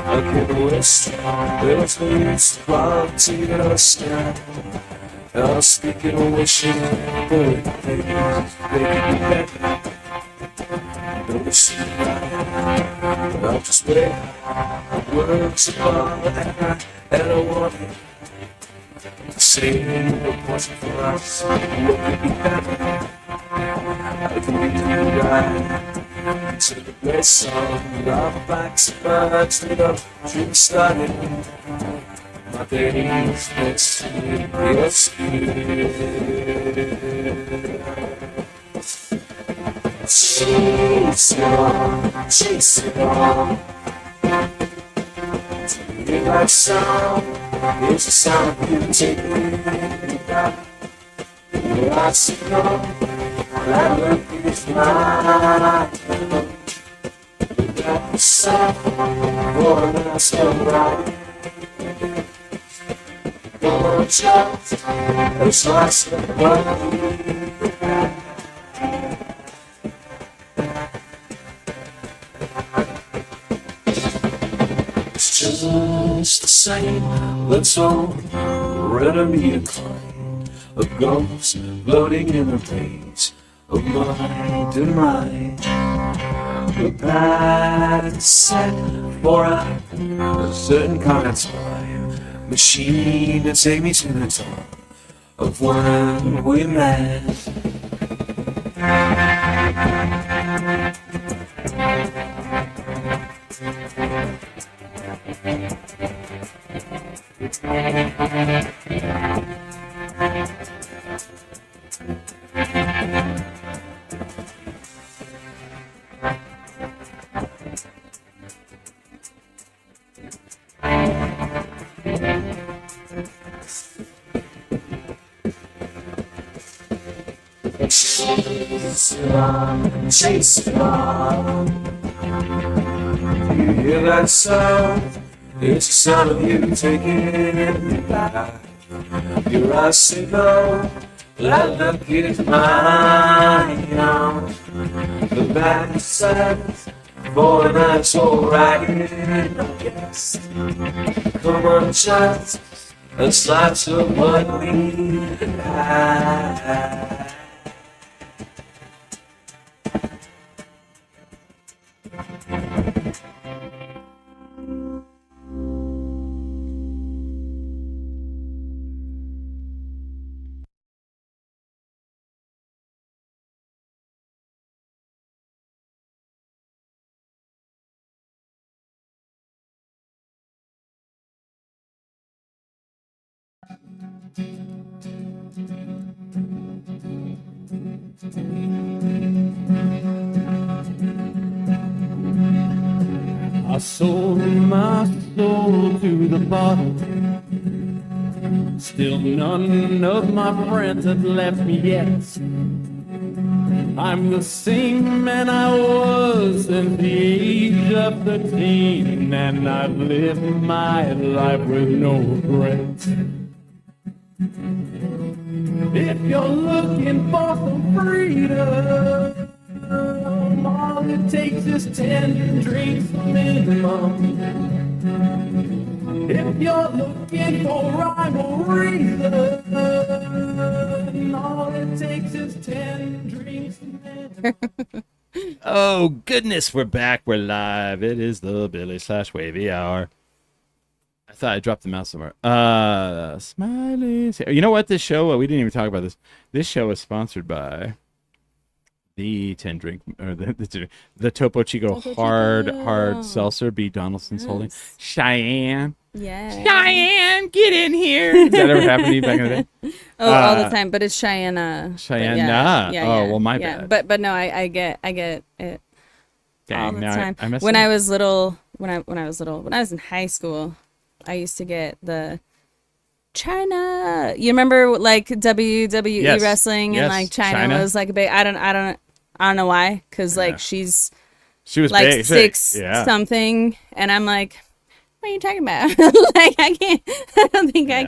I could wish there's no use to volunteer us down. I'm speaking and wishing for the things they could be better. Don't see right, I'll just wait. Words apart and I want it. Say what wasn't for us, what could be better? How can we do right? To the best song, our backs and minds lit up, dreams started. My days next to your skin. Chase it on, chase it on. Hear that sound, it's the sound of you taking me back. Your eyes see come, that look is mine. Without the sound, boy, that's so right. One shot, it's like somebody. Just the same, let's all me a kind of ghosts floating in a maze of mind and mind. The path is set for a certain kind of time machine to take me to the top of when we met. Chase it on. You hear that sound? It's the sound of you taking me back. Your eyes say no, that look is mine. The back says, boy, that's alright. Yes. Come on, child, a slice of what we had. I sold my soul to the bottle. Still none of my friends have left me yet. I'm the same man I was since the age of 13, and I've lived my life with no regrets. If you're looking for some freedom, all it takes is 10 drinks minimum. If you're looking for rhyme or reason, all it takes is 10 drinks minimum. Oh, goodness, we're back. We're live. It is the Billy/Wavy Hour. I thought I dropped the mouse somewhere. Smileys. You know what? This show, we didn't even talk about this. This show is sponsored by the 10 drink, or the Topo Chico hard seltzer, Bea Donaldson's holding. Cheyenne. Yeah. Cheyenne, get in here. Did that ever happen to you back in the day? Oh, all the time, but it's Cheyenne. Cheyenne. Well, my bad. But no, I get it Dang, all the now time. I messed When up. I was little, when I was in high school, I used to get the China. You remember like WWE Yes. wrestling and Yes. like China China. was like a big. I don't know why, because like she was like big. six Yeah. something, and I'm like, what are you talking about? Like I can't. I don't think I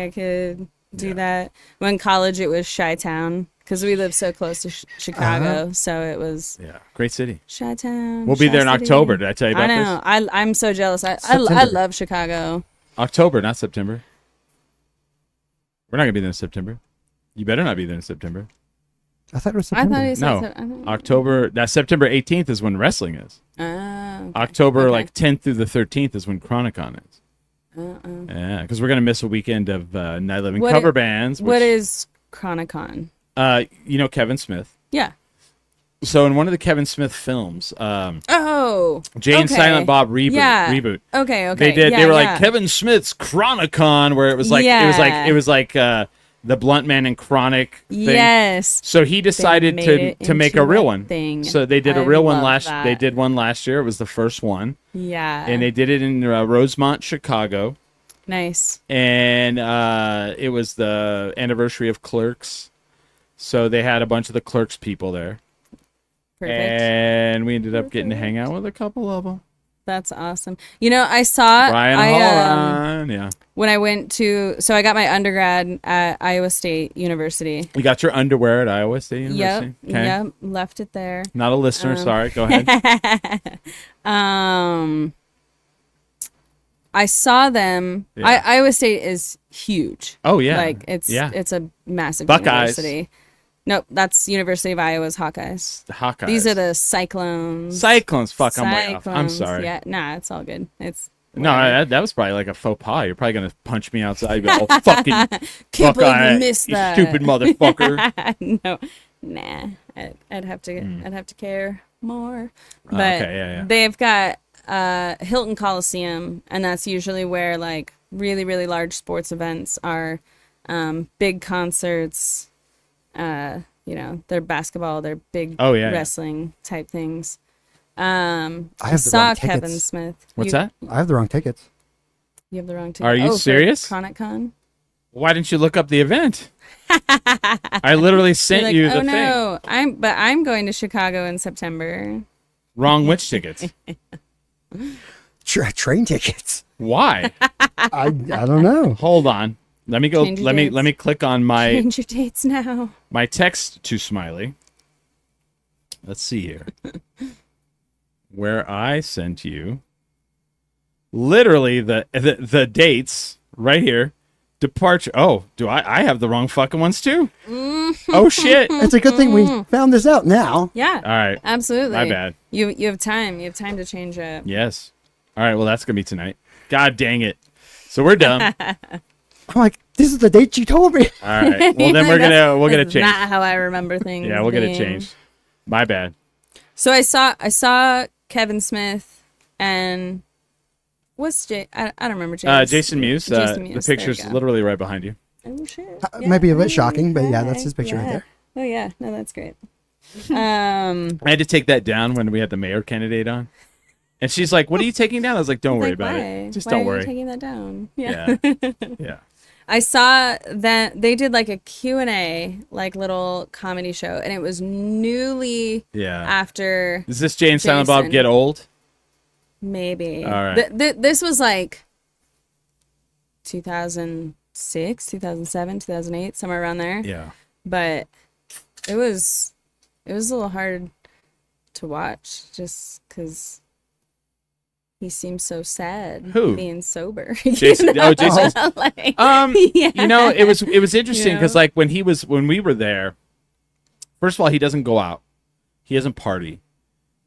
could do that. When college, it was Chi-Town because we lived so close to Chicago, so it was Yeah, great city. Chi-Town. We'll be there in Chi-City. October. Did I tell you about I this? know. I'm so jealous. I September. love Chicago. October, not September. We're not gonna be there in September. You better not be there in September. I thought it was I September. thought he said. No, October. That September 18th is when wrestling is. Okay. October Okay. like 10th through the 13th is when Chronicon is. Yeah, because we're gonna miss a weekend of Night Living What cover i- bands. What which, is Chronicon? you know Kevin Smith. Yeah. So in one of the Kevin Smith films, Oh. Jay and okay. Silent Bob reboot. Yeah. Reboot. Okay. They did. Yeah, they were yeah. like Kevin Smith's Chronicon, where it was like Yeah. it was like the Blunt Man and Chronic thing. Yes. So he decided made to it make into a real a one. thing. So they did a I real one love last. that. They did one last year. It was the first one, Yeah. and they did it in Rosemont, Chicago, Nice. and it was the anniversary of Clerks. So they had a bunch of the Clerks people there, Perfect. and we ended up getting to hang out with a couple of them. That's awesome. You know, I saw Ryan Holland, yeah. when I went to, so I got my undergrad at Iowa State University. You got your underwear at Iowa State University. Yep, left it there. Not a listener. Sorry. Go ahead. I saw them. Yeah. Iowa State is huge. Oh yeah. Like it's yeah. a massive Buckeyes. university. Nope, that's University of Iowa's Hawkeyes. The Hawkeyes. These are the Cyclones. Cyclones. Fuck, I'm way off. I'm Cyclones. sorry. Yeah, nah, it's all good. It's No, that was probably like a faux pas. You're probably gonna punch me outside. You go, oh, fucking can't believe Buckeye, you missed you that. stupid motherfucker. No, nah. I'd have to care more. But okay, yeah. they've got Hilton Coliseum, and that's usually where like really really large sports events are, big concerts. You know, their basketball, their big wrestling type things. I have the saw wrong Kevin tickets. Smith. What's You- that? I have the wrong tickets. You have the wrong ticket. Are you for serious? Chronic Con? Why didn't you look up the event? I literally sent You're like, you the oh thing. no, I'm going to Chicago in September. Wrong which tickets? Train tickets. Why? I don't know. Hold on. Let me go. Change your Let dates. me click on my Change your dates now. my text to Smiley. Let's see here. Where I sent you literally the dates right here. Departure. Oh, do I have the wrong fucking ones too? Oh shit. It's a good thing we found this out now. Yeah. All right. Absolutely. My bad. You have time. You have time to change it. Yes. All right. Well, that's gonna be tonight. God dang it. So we're done. I'm like, this is the date you told me. All right. Well, then we'll get it That's changed. not how I remember things. Yeah, we'll get it being. changed. My bad. So I saw Kevin Smith and what's I don't remember Jason Muse. Jason The Muse, there picture's you go. literally right behind you. Oh shit. It might be a bit shocking, but yeah, that's his picture right there. Oh yeah, no, that's great. I had to take that down when we had the mayor candidate on. And she's like, "What are you taking down?" I was like, "Don't worry about why? it. Just Why don't are worry." you taking that down? Yeah. Yeah. I saw that they did like a Q&A, like little comedy show, and it was newly Yeah. after Does this Jay and Silent Bob Jason. get old? maybe. All right. This was like 2006, 2007, 2008, somewhere around there. Yeah. But it was a little hard to watch just because he seems so sad. Who? Being sober. Jason. You know? Oh, Jason. Like, You know, it was interesting You because know? like when we were there, first of all, he doesn't go out, he doesn't party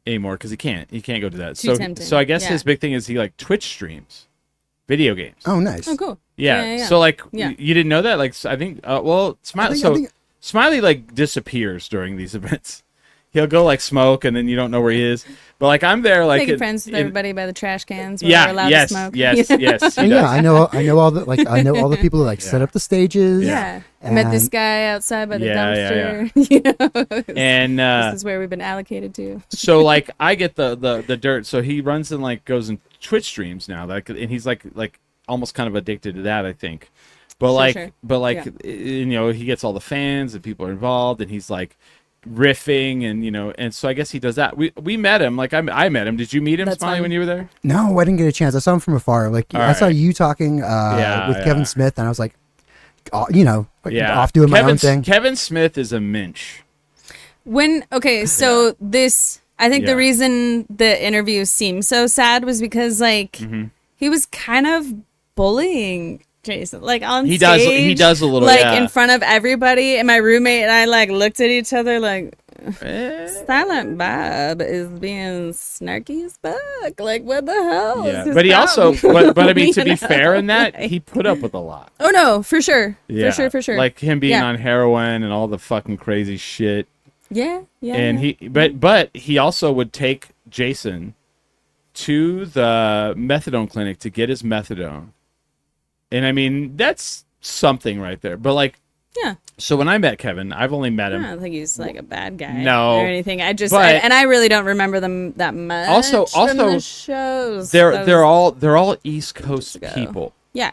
anymore because he can't go to that. Too So tempting. so I guess Yeah. his big thing is he like Twitch streams video games. Oh, nice. oh, cool. Yeah. So like Yeah. you didn't know that? Like I think Smiley. I think- Smiley like disappears during these events. He'll go like smoke and then you don't know where he is. But like I'm there like Making friends with everybody by the trash cans where Yeah. they're allowed Yes. to smoke. Yes. Yes. he And yeah, does. I know all the people that like set up the stages. Yeah. I met this And- guy outside by the Yeah, yeah, dumpster. You know, And this is where we've been allocated to. so like I get the dirt. So he runs and like goes and Twitch streams now. Like and he's like almost kind of addicted to that, I think. But Sure. you know, he gets all the fans and people are involved and he's like riffing and you know, and so I guess he does that. We met him. Like I met him. Did you meet him, That's Smiley, fun. when you were there? No, I didn't get a chance. I saw him from afar. Like All I saw right. you talking with Yeah. Kevin Smith, and I was like, like, Yeah. off doing my own thing. Kevin Smith is a minch. So this, I think Yeah. the reason the interview seemed so sad was because like Mm-hmm. he was kind of bullying Jason, like on He stage. does a little, like yeah. in front of everybody. And my roommate and I like looked at each other like, Silent Bob is being snarky as fuck. Like what the hell? is Yeah, his but he also, problem? but I mean, to You be know? fair in that, he put up with a lot. Oh no, for sure, Yeah, for sure. Like him being Yeah. on heroin and all the fucking crazy shit. yeah. And but he also would take Jason to the methadone clinic to get his methadone. And I mean, that's something right there. But like, yeah. so when I met Kevin, I've only met I him. don't think he's like a bad guy No. or anything. I just But- and I really don't remember them that much. Also- from the shows. They're all East Coast ago. people. yeah.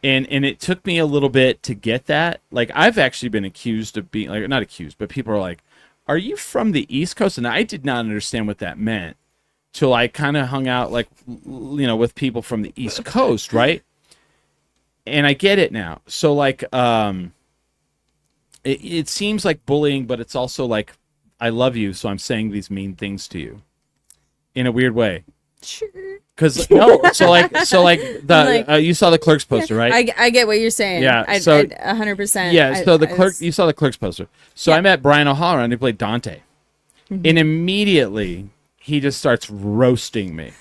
And it took me a little bit to get that. Like I've actually been accused of being like not accused, but people are like, "Are you from the East Coast?" And I did not understand what that meant till I kind of hung out like you know with people from the East Coast, right? And I get it now. So like it seems like bullying, but it's also like I love you, so I'm saying these mean things to you in a weird way. Sure. Cause no, so like the Like- you saw the Clerks poster, right? I get what you're saying. Yeah, I, so- 100%. Yeah, so the I clerk was- you saw the Clerks poster. So I met Brian O'Halloran and he played Dante. Mm-hmm. And immediately he just starts roasting me.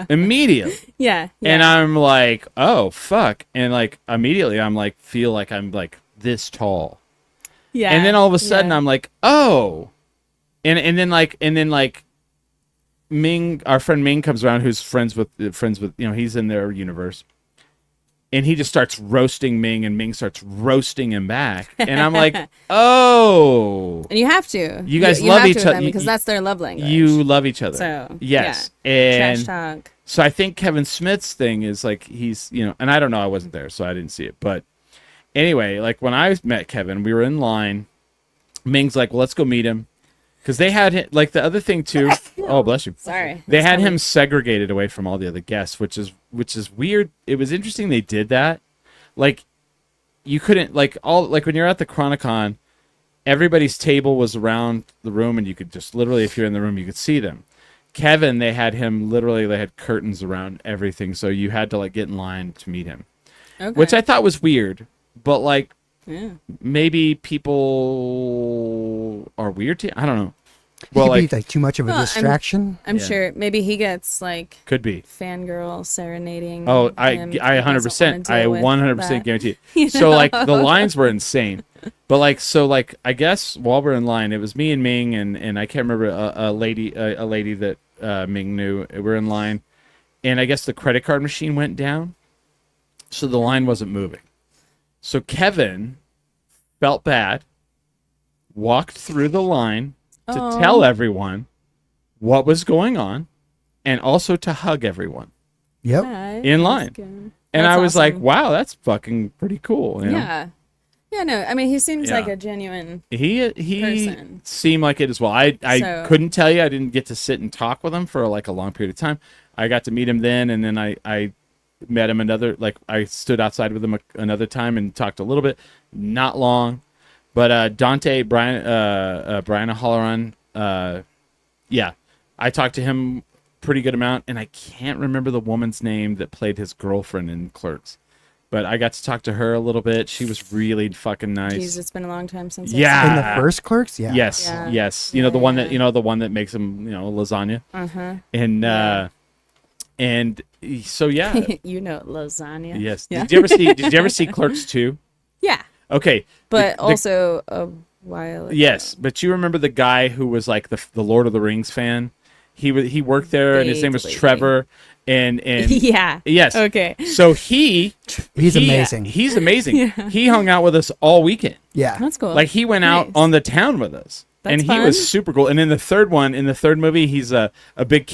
Immediately. Yeah. And I'm like, oh fuck. And like immediately I'm like feel like I'm like this tall. yeah. And then all of a sudden yeah. I'm like, oh. And then like Ming, our friend Ming comes around who's friends with you know, he's in their universe. And he just starts roasting Ming and Ming starts roasting him back. And I'm like, oh. And you have to. You guys you love have each to with other. them because that's their love language. You love each other. So, yes. yeah. And Trash talk. so I think Kevin Smith's thing is like he's, you know, and I don't know, I wasn't there, so I didn't see it. But anyway, like when I met Kevin, we were in line. Ming's like, well, let's go meet him. Because they had, like, the other thing, too. Oh, bless you. Sorry. They That's had funny. him segregated away from all the other guests, which is weird. It was interesting they did that. Like, you couldn't, like when you're at the Chronicon, everybody's table was around the room, and you could just literally, if you're in the room, you could see them. Kevin, they had curtains around everything, so you had to like get in line to meet him, Okay. which I thought was weird, but like Yeah. maybe people are weird to, I don't know. He Well, could like, be like too much of a Well, distraction. I'm Yeah. sure maybe he gets like could be. fangirl serenading. Oh, him. I He doesn't wanna 100%, I deal with 100% that. guarantee it. So like the lines were insane, but like I guess while we're in line, it was me and Ming and I can't remember a lady that Ming knew. We're in line, and I guess the credit card machine went down, so the line wasn't moving. So Kevin felt bad, walked through the line to Oh. tell everyone what was going on, and also to hug everyone. Yep. Alright, In that's line. good. And That's I was like, awesome. wow, that's fucking pretty cool. You know? Yeah. Yeah, no, I mean, he seems Yeah. like a genuine. He Person. seemed like it as well. I So- couldn't tell you. I didn't get to sit and talk with him for like a long period of time. I got to meet him then, and then I met him I stood outside with him another time and talked a little bit. Not long. But Brian Halloran, yeah, I talked to him pretty good amount, and I can't remember the woman's name that played his girlfriend in Clerks. But I got to talk to her a little bit. She was really fucking nice. Jeez, it's been a long time since. Yeah. In the first Clerks, yeah. Yes, Yeah. yes. Yeah, The one yeah. that the one that makes him lasagna. Uh-huh. And Yeah. and so yeah. Lasagna. Yes. Yeah. Did you ever see Clerks 2? Yeah, Okay. but The- also a while ago. yes, but you remember the guy who was like the Lord of the Rings fan? He worked there, and his name was Vaguely. Trevor. And Yeah. yes. Okay. So he's amazing. He's amazing. Yeah. He hung out with us all weekend. Yeah. That's cool. Like he went out Nice. on the town with us, and That's he was fun. super cool. And in the third movie, he's a big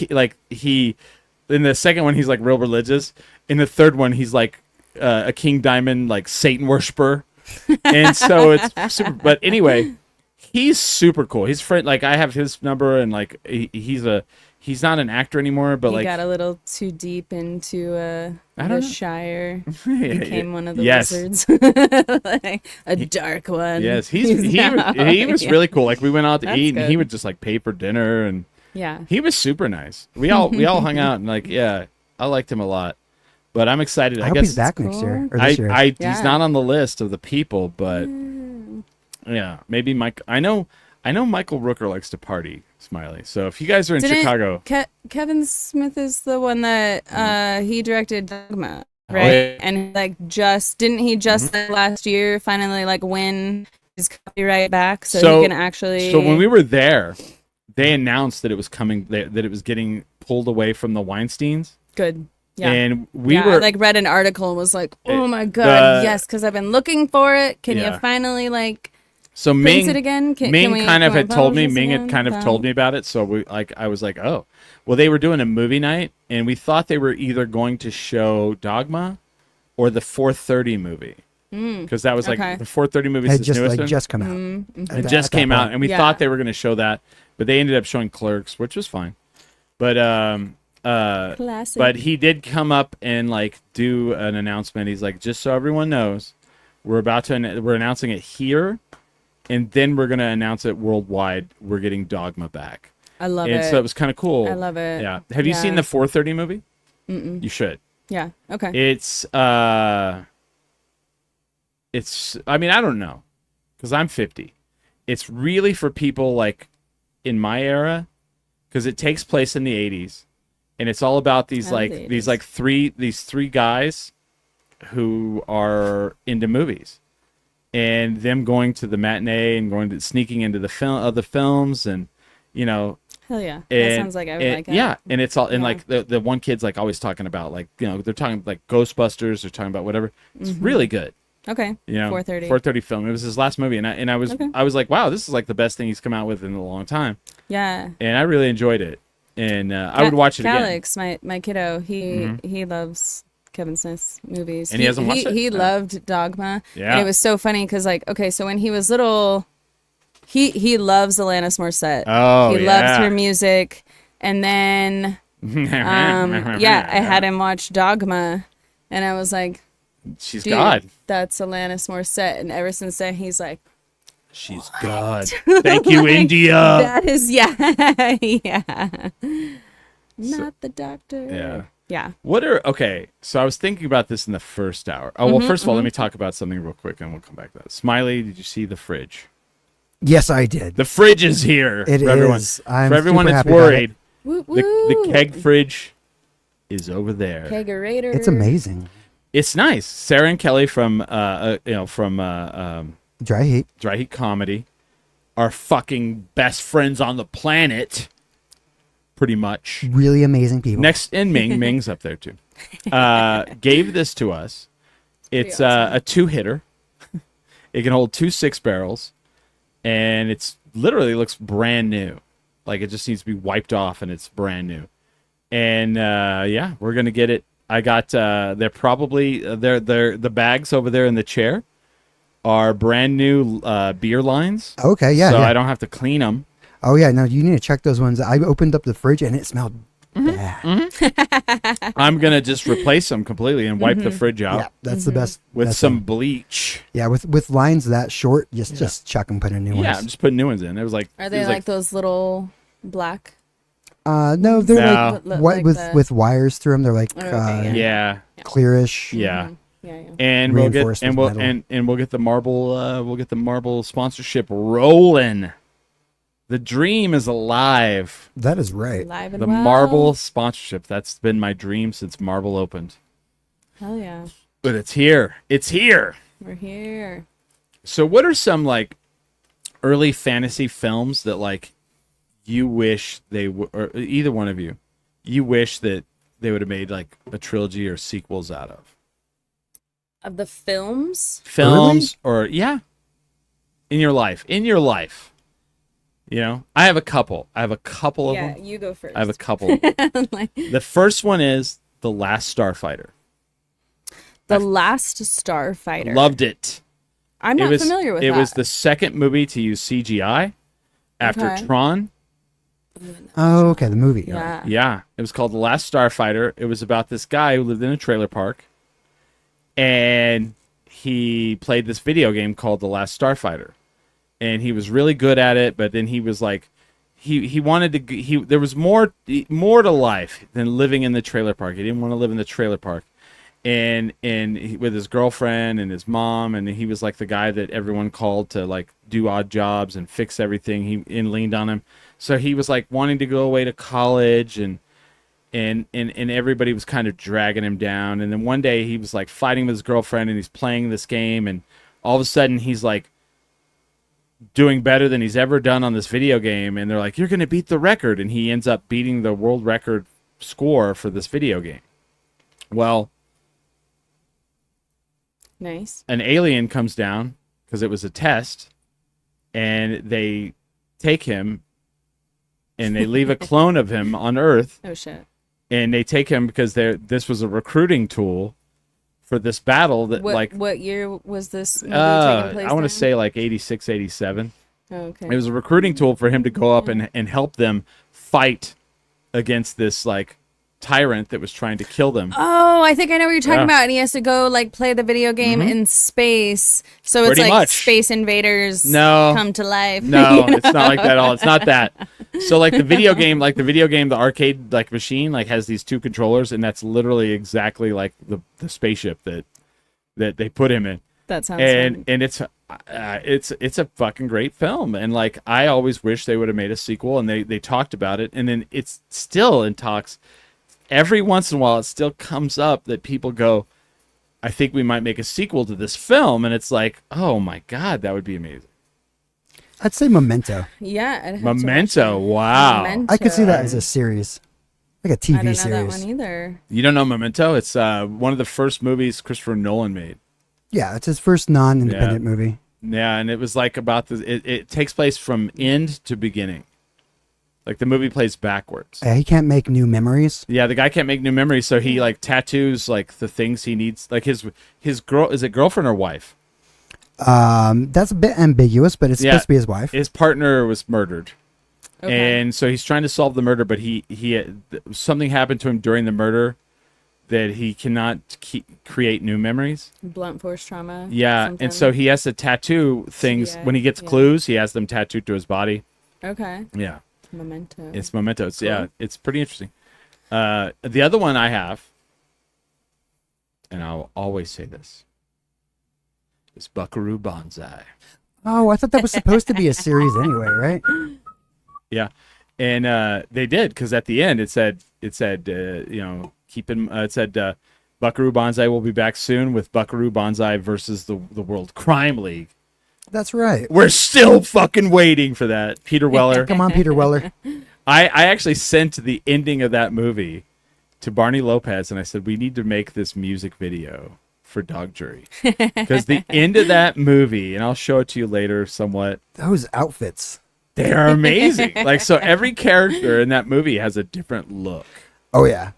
in the second one he's like real religious. In the third one, he's like a King Diamond like Satan worshiper, and so it's super. But anyway, he's super cool. He's friend. Like I have his number, and like he's not an actor anymore, but he like got a little too deep into I the don't know. Shire. Yeah, Became one of the yes. wizards. Like a dark one. Yes, he was really cool. Like we went out to That's eat, and he good. would just like pay for dinner, and Yeah. he was super nice. We all hung out, and like I liked him a lot. But I'm excited. I I hope guess he's back next year or I, this year. he's Yeah. not on the list of the people, but yeah, maybe Mike. I know Michael Rooker likes to party, Smiley. So if you guys are in Didn't Chicago, Kevin Smith is the one that he directed Dogma, Oh, right? yeah. And like didn't he just last year finally like win his copyright back so he can actually So when we were there, they announced that it was coming, that it was getting pulled away from the Weinsteins, good. Yeah. and we I were like read an article and was like, "Oh my god, the- yes!" Because I've been looking for it. Can Yeah. you finally like so print Ming it again? Ming kind of had told me. Ming had had kind of told me about it, so I was like, oh, well, they were doing a movie night, and we thought they were either going to show Dogma or the 4:30 movie, because that was like okay. the 4:30 movie. It is just newest like one. just come out. Mm-hmm. At It that- just at that came out, point. and we Yeah. thought they were going to show that, but they ended up showing Clerks, which was fine. But Classic. but he did come up and like do an announcement. He's like, just so everyone knows, we're announcing it here, and then we're going to announce it worldwide. We're getting Dogma back. I love And it. so it was kind of cool. I love it. Yeah. Have you seen Yeah. the 4:30 movie? You should. Yeah. Okay. It's I mean, I don't know, because I'm 50. It's really for people like in my era, because it takes place in the 80s, and it's all about these I love like the these 80s. like three guys who are into movies, and them going to the matinee and sneaking into the films, and Hell yeah. That and, sounds like I would and- like it. yeah, and it's all and Yeah. like the one kid's like always talking about like they're talking like Ghostbusters, they're talking about whatever. It's really good. Okay. 4:30 4:30. film. It was his last movie, and I was Okay. like, wow, this is like the best thing he's come out with in a long time, Yeah. and I really enjoyed it, and I would watch it again. Alex, my kiddo, he loves Kevin Smith's movies. And he hasn't watched it? He Oh. loved Dogma. Yeah. And it was so funny because like, okay, so when he was little, he loves Alanis Morissette. Oh, he loves her music. And then yeah, I had him watch Dogma, and I was like, She's dude, God. that's Alanis Morissette. And ever since then, he's like, She's God. Thank you, India. that is, yeah, yeah. Not the doctor. Yeah. Yeah. Okay, so I was thinking about this in the first hour. Oh, well, first of all, let me talk about something real quick and we'll come back to that. Smiley, did you see the fridge? Yes, I did. The fridge is here. It for everyone. is. I'm for everyone super that's happy about it. worried, Woo the keg fridge is over there. Kegerator. It's amazing. It's nice. Sarah and Kelly from Dry heat. Dry Heat Comedy are fucking best friends on the planet, pretty much. Really amazing people. Next, and Ming's up there too. Gave this to us. It's awesome. a 2-hitter. It can hold 2 6-barrels, and it's literally looks brand new. Like it just needs to be wiped off, and it's brand new. And yeah, we're gonna get it. I got. They're probably they're the bags over there in the chair are brand new beer lines. Okay, yeah. So yeah. I don't have to clean them. Oh yeah, no, you need to check those ones. I opened up the fridge and it smelled Mm-hmm. bad. I'm gonna just replace them completely and wipe the fridge out Yeah, that's the best. with best some thing. bleach. Yeah, with lines that short, just chuck and put in new Yeah, I'm ones. just putting new ones in. It was like, Are it they was like those little black? No, they're No. like Look white like with the- with wires through them. They're like Okay, yeah, clearish. yeah. Yeah, yeah. And we'll get Reinforced and with we'll metal. and we'll get the marble sponsorship rolling. The dream is alive. That is right. Live and The well. marble sponsorship. That's been my dream since Marble opened. Hell yeah. But it's here. It's here. We're here. So what are some like early fantasy films that like you wish they or either one of you wish that they would have made like a trilogy or sequels out of? Of the films? Films or in your life. You know, I have a couple of Yeah, them. you go first. I have a couple. The first one is The Last Starfighter. The Last Starfighter. Loved it. I'm not familiar with that. It was the second movie to use CGI after Okay. Tron. Oh, okay, the movie. Yeah. Yeah, it was called The Last Starfighter. It was about this guy who lived in a trailer park, and he played this video game called The Last Starfighter, and he was really good at it. But then he was like, he wanted to. There was more to life than living in the trailer park. He didn't want to live in the trailer park, and with his girlfriend and his mom, and he was like the guy that everyone called to like do odd jobs and fix everything. He leaned on him. So he was like wanting to go away to college, and everybody was kind of dragging him down. And then one day he was like fighting with his girlfriend, and he's playing this game, and all of a sudden he's like doing better than he's ever done on this video game. And they're like, "You're going to beat the record," and he ends up beating the world record score for this video game. Well, Nice. an alien comes down because it was a test, and they take him. And they leave a clone of him on Earth, Oh shit. and they take him because this was a recruiting tool for this battle that What year was this movie taking place? I want to in? say like 86, 87. Oh, okay. It was a recruiting tool for him to go up and help them fight against this like tyrant that was trying to kill them. Oh, I think I know what you're talking Yeah. about. And he has to go like play the video game in space. So it's Pretty like much. Space Invaders No. come to life. No, it's not like that at all. It's not that. So like the video game, the arcade like machine like has these 2 controllers, and that's literally exactly like the spaceship that they put him in. That sounds And fun. it's a fucking great film, and like I always wish they would have made a sequel, and they talked about it, and then it's still in talks. Every once in a while, it still comes up that people go, "I think we might make a sequel to this film," and it's like, oh my god, that would be amazing. I'd say Memento. Yeah. I'd have to Memento, watch it. wow. I could see that as a series, like a TV I don't know series. that one either. You don't know Memento? It's one of the first movies Christopher Nolan made. Yeah, it's his first non-independent movie. Yeah, and it was like about it takes place from end to beginning. Like the movie plays backwards. He can't make new memories. Yeah, the guy can't make new memories, so he like tattoos like the things he needs. Like his girl, is it girlfriend or wife? That's a bit ambiguous, but it's Yeah. supposed to be his wife. His partner was murdered. Okay. And so he's trying to solve the murder, but he something happened to him during the murder that he cannot create new memories. Blunt force trauma. Yeah, something. and so he has to tattoo things Yeah, when he gets yeah. clues. He has them tattooed to his body. Okay. Yeah, Memento. it's Memento. It's Cool. yeah, it's pretty interesting. The other one I have, and I'll always say this, is Buckaroo Banzai. Oh, I thought that was supposed to be a series anyway, right? Yeah, and they did, because at the end it said Buckaroo Banzai will be back soon with Buckaroo Banzai versus the World Crime League. That's right. We're still fucking waiting for that. Peter Weller. Come on, Peter Weller. I actually sent the ending of that movie to Barney Lopez, and I said, we need to make this music video for Dog Jury. Because the end of that movie, and I'll show it to you later somewhat, Those outfits. they are amazing. Like, so every character in that movie has a different look. Oh, yeah.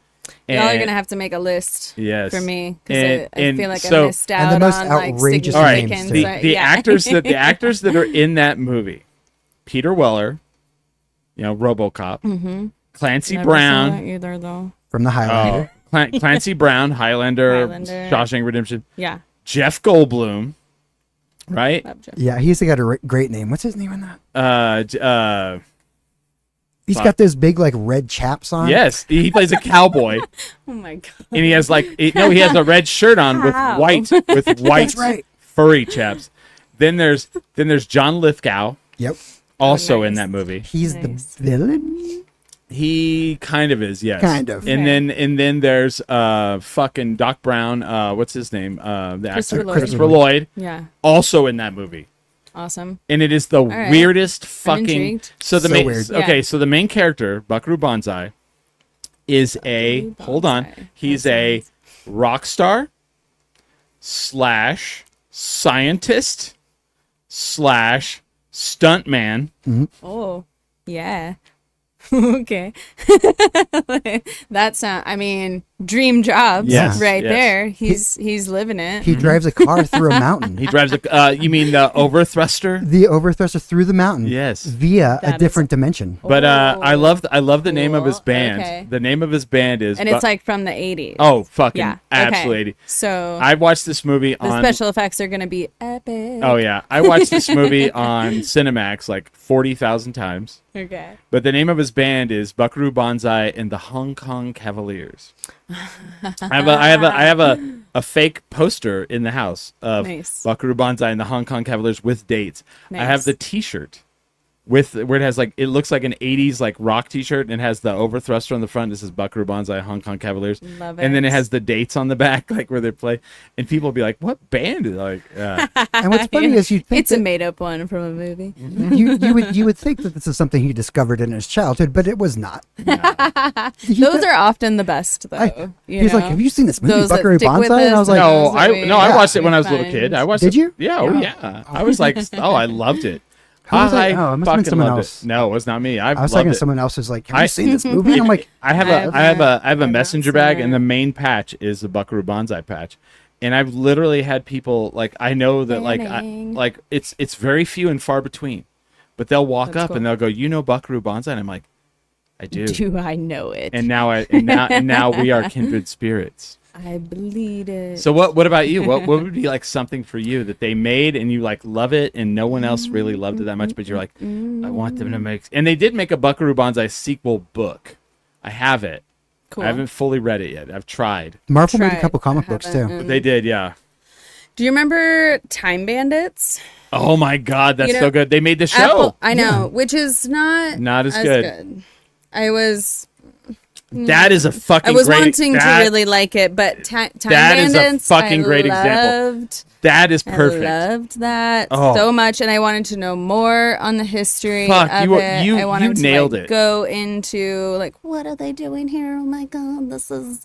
Y'all are And- gonna have to make a list Yes. for me And- because I and feel like so- I missed And out the most on like outrageous Sticky All right, names, Chicken. too. the Yeah. actors that are in that movie, Peter Weller, RoboCop, Clancy Never saw Brown, that either though. From the Highlander. Clancy Brown, Highlander, Highlander. Shawshank Redemption, Yeah, Jeff Goldblum, right? love Jeff. Yeah, he's got a great name. What's his name in that? He's fuck. got those big, like, red chaps on. Yes, he plays a cowboy, Oh my god. and he has he has a red shirt on with How? white That's right. furry chaps. Then there's John Lithgow, Yep. also in nice. that movie. He's Nice. the villain. He kind of is, yes. Kind of. And Okay. then there's fucking Doc Brown, what's his name? The Christopher actor Lloyd. Christopher Lloyd, Yeah, also in that movie. awesome. And it is the right. weirdest fucking intrigued. so the So main weird. okay, Yeah. so the main character, Buckaroo Banzai, is Buckaroo hold on. Banzai. He's That a sounds- rock star / scientist / stuntman. Oh, yeah. Okay. That sound. I mean, dream jobs. Yes, right yes. there. He's living it. He drives a car through a mountain. He drives a you mean the overthruster? The overthruster through the mountain. Yes. Via That a is- different dimension. But I Oh, love the name of his cool. band. Okay. The name of his band is and it's like from the 80s. oh fucking yeah. absolutely. Okay. So I watched this movie the on special effects are gonna be epic. Oh yeah, I watched this movie on Cinemax like 40,000 times. Okay. But the name of his band is Buckaroo Banzai and the Hong Kong Cavaliers. I have a fake poster in the house of Nice. Buckaroo Banzai and the Hong Kong Cavaliers with dates. I have Nice. the T-shirt with where it has it looks like an 80s like rock T-shirt and it has the overthruster on the front. This is Buckaroo Banzai Hong Kong Cavaliers. Love And then it. it has the dates on the back like where they play, and people will be like, "What band is like?" And what's funny is you think It's a that made up one from a movie. you would think that this is something he discovered in his childhood, but it was not. Those are often the best though. He's like, "Have you seen this movie, Those that Buckaroo stick with Banzai?" And I us, was like, No, those that we- I watched it when I we was a little find- kid. I watched Did it. you? Yeah, oh yeah. I was like, oh, I loved it. Who was it? Oh, it must have been fucking someone loved else. it. No, it was not me. I I was loved talking to it. someone else who's like, "Have I- you seen this movie?" And I'm like, I have I've a not messenger seen bag, it. and the main patch is the Buckaroo Banzai patch. And I've literally had people like I know that Dang. it's very few and far between, but they'll walk That's up cool. and they'll go, "You know Buckaroo Banzai?" And I'm like, "I do." Do I know it? And now we are kindred spirits. I believe it. So what about you? What would be like something for you that they made and you like love it and no one else really loved it that much, but you're like, I want them to make. And they did make a Buckaroo Banzai sequel book. I have it. Cool. I haven't fully read it yet. I've tried. Marvel made a Tried. couple comic I books haven't. too. They did, yeah. Do you remember Time Bandits? Oh my God, that's You know, so good. They made the show. Apple, I know, which is Not as good. I was That is a fucking. I was great, wanting that, to really like it, but Time that is a Bandits, fucking great example. example. That is perfect. I loved that Oh. so much, and I wanted to know more on the history Fuck, of you were- it. you- I wanted you to nailed like, it. go into like, what are they doing here? Oh my god, this is.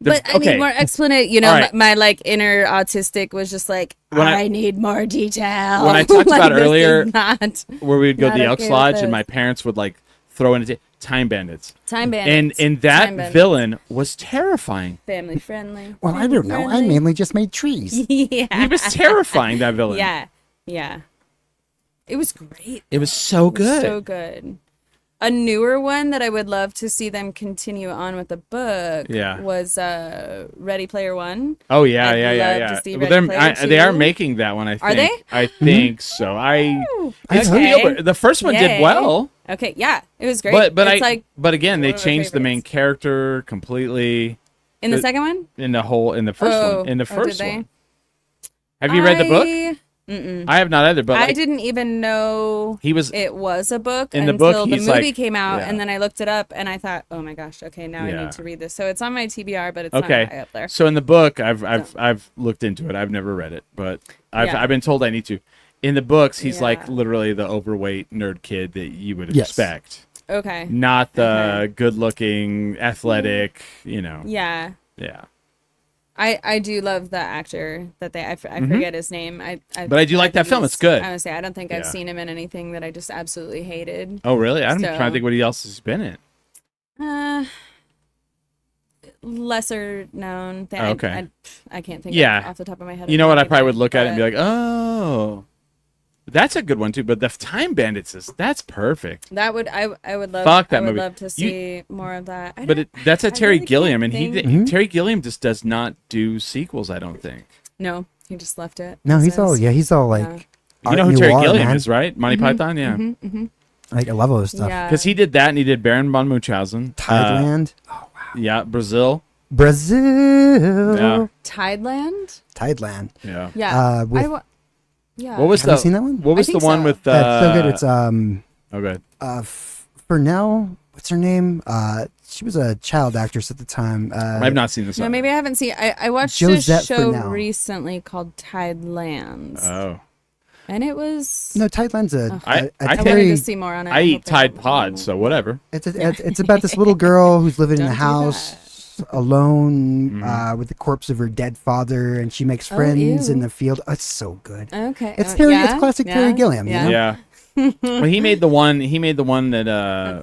The- But I okay. need more explanation. You know, All right. my like inner autistic was just like, When I I- need more detail. when I talked Like, about this is earlier- not Where we'd go to Not the okay Elks with Lodge this. and my parents would like throw in Time Bandits. Time Bandits. And that Time Bandits. villain was terrifying. family friendly. Well, I don't know. I Family mainly just made trees. yeah. He was terrifying, that villain. Yeah, yeah. It was great. It was so good. So good. A newer one that I would love to see them continue on with the book Yeah. was Ready Player One. Oh yeah, I'd yeah, love yeah, to yeah. see Well, Ready Player they are 2. making that one. I think. Are they? I think so. It's Okay. Spielberg. The first one did Yay. well. Okay, yeah, it was great. But again, they one of my changed the main favorites. character completely in the second one. in the first one. In the did first they? one. Have you read the book? Mm-mm. I have not either, but I didn't even know he was it was a book in the until book, the he's movie like- came out, yeah. and then I looked it up, and I thought, oh my gosh, okay, now I Yeah. need to read this. So it's on my TBR, but it's okay. not high up there. So in the book, I've looked into it. I've never read it, but Yeah. I've been told I need to. In the books, he's Yeah. like literally the overweight nerd kid that you would Yes. expect, Okay. not the Okay. good-looking, athletic. Yeah. Yeah. I do love the actor that I forget his name. But I do like that think film. he's- It's good. I would say I don't think I've Yeah. seen him in anything that I just absolutely hated. Oh, really? I'm So- trying to think what else he's been in. Lesser known thing. Oh, okay. I can't think Yeah. off the top of my head. You know what? I probably would look at it and be But like, oh, that's a good one too. But the Time Bandits that's perfect. that would I would love Fuck that I would movie. love to see more of that. I But don't- that's a I Terry really Gilliam, can't and think. Terry Gilliam just does not do sequels. I don't think. No, he just left it. No, as he's all is. he's all like Yeah. You know who art Terry noir, Gilliam man. is, right? Monty Python, yeah. Like I love all this stuff. Yeah. Because he did that, and he did Baron von Munchausen. Tideland, Yeah, Brazil. Brazil, Yeah, Tideland. Tideland. yeah. Yeah. With- yeah. What was Have you the? seen that one? What was I the think one so. with? That's so good. It's Okay. Fernell. What's her name? She was a child actress at the time. I've not seen this. No, one. maybe I haven't seen. I watched Josette a show Fresnel. recently called Tidelands, Oh, and it was. No, Tideland's a I a I I wanted Terry. to see more on it. I eat hope they Tide have Pods, so whatever. It's about this little girl who's living in Don't the do house alone Mm-hmm. with the corpse of her dead father, and she makes Oh, friends in ew. the field. Oh, it's so good. Okay. It's Terry. yeah? It's classic Yeah? Terry Gilliam. You Yeah. know? Yeah. Well, he made the one. He made the one that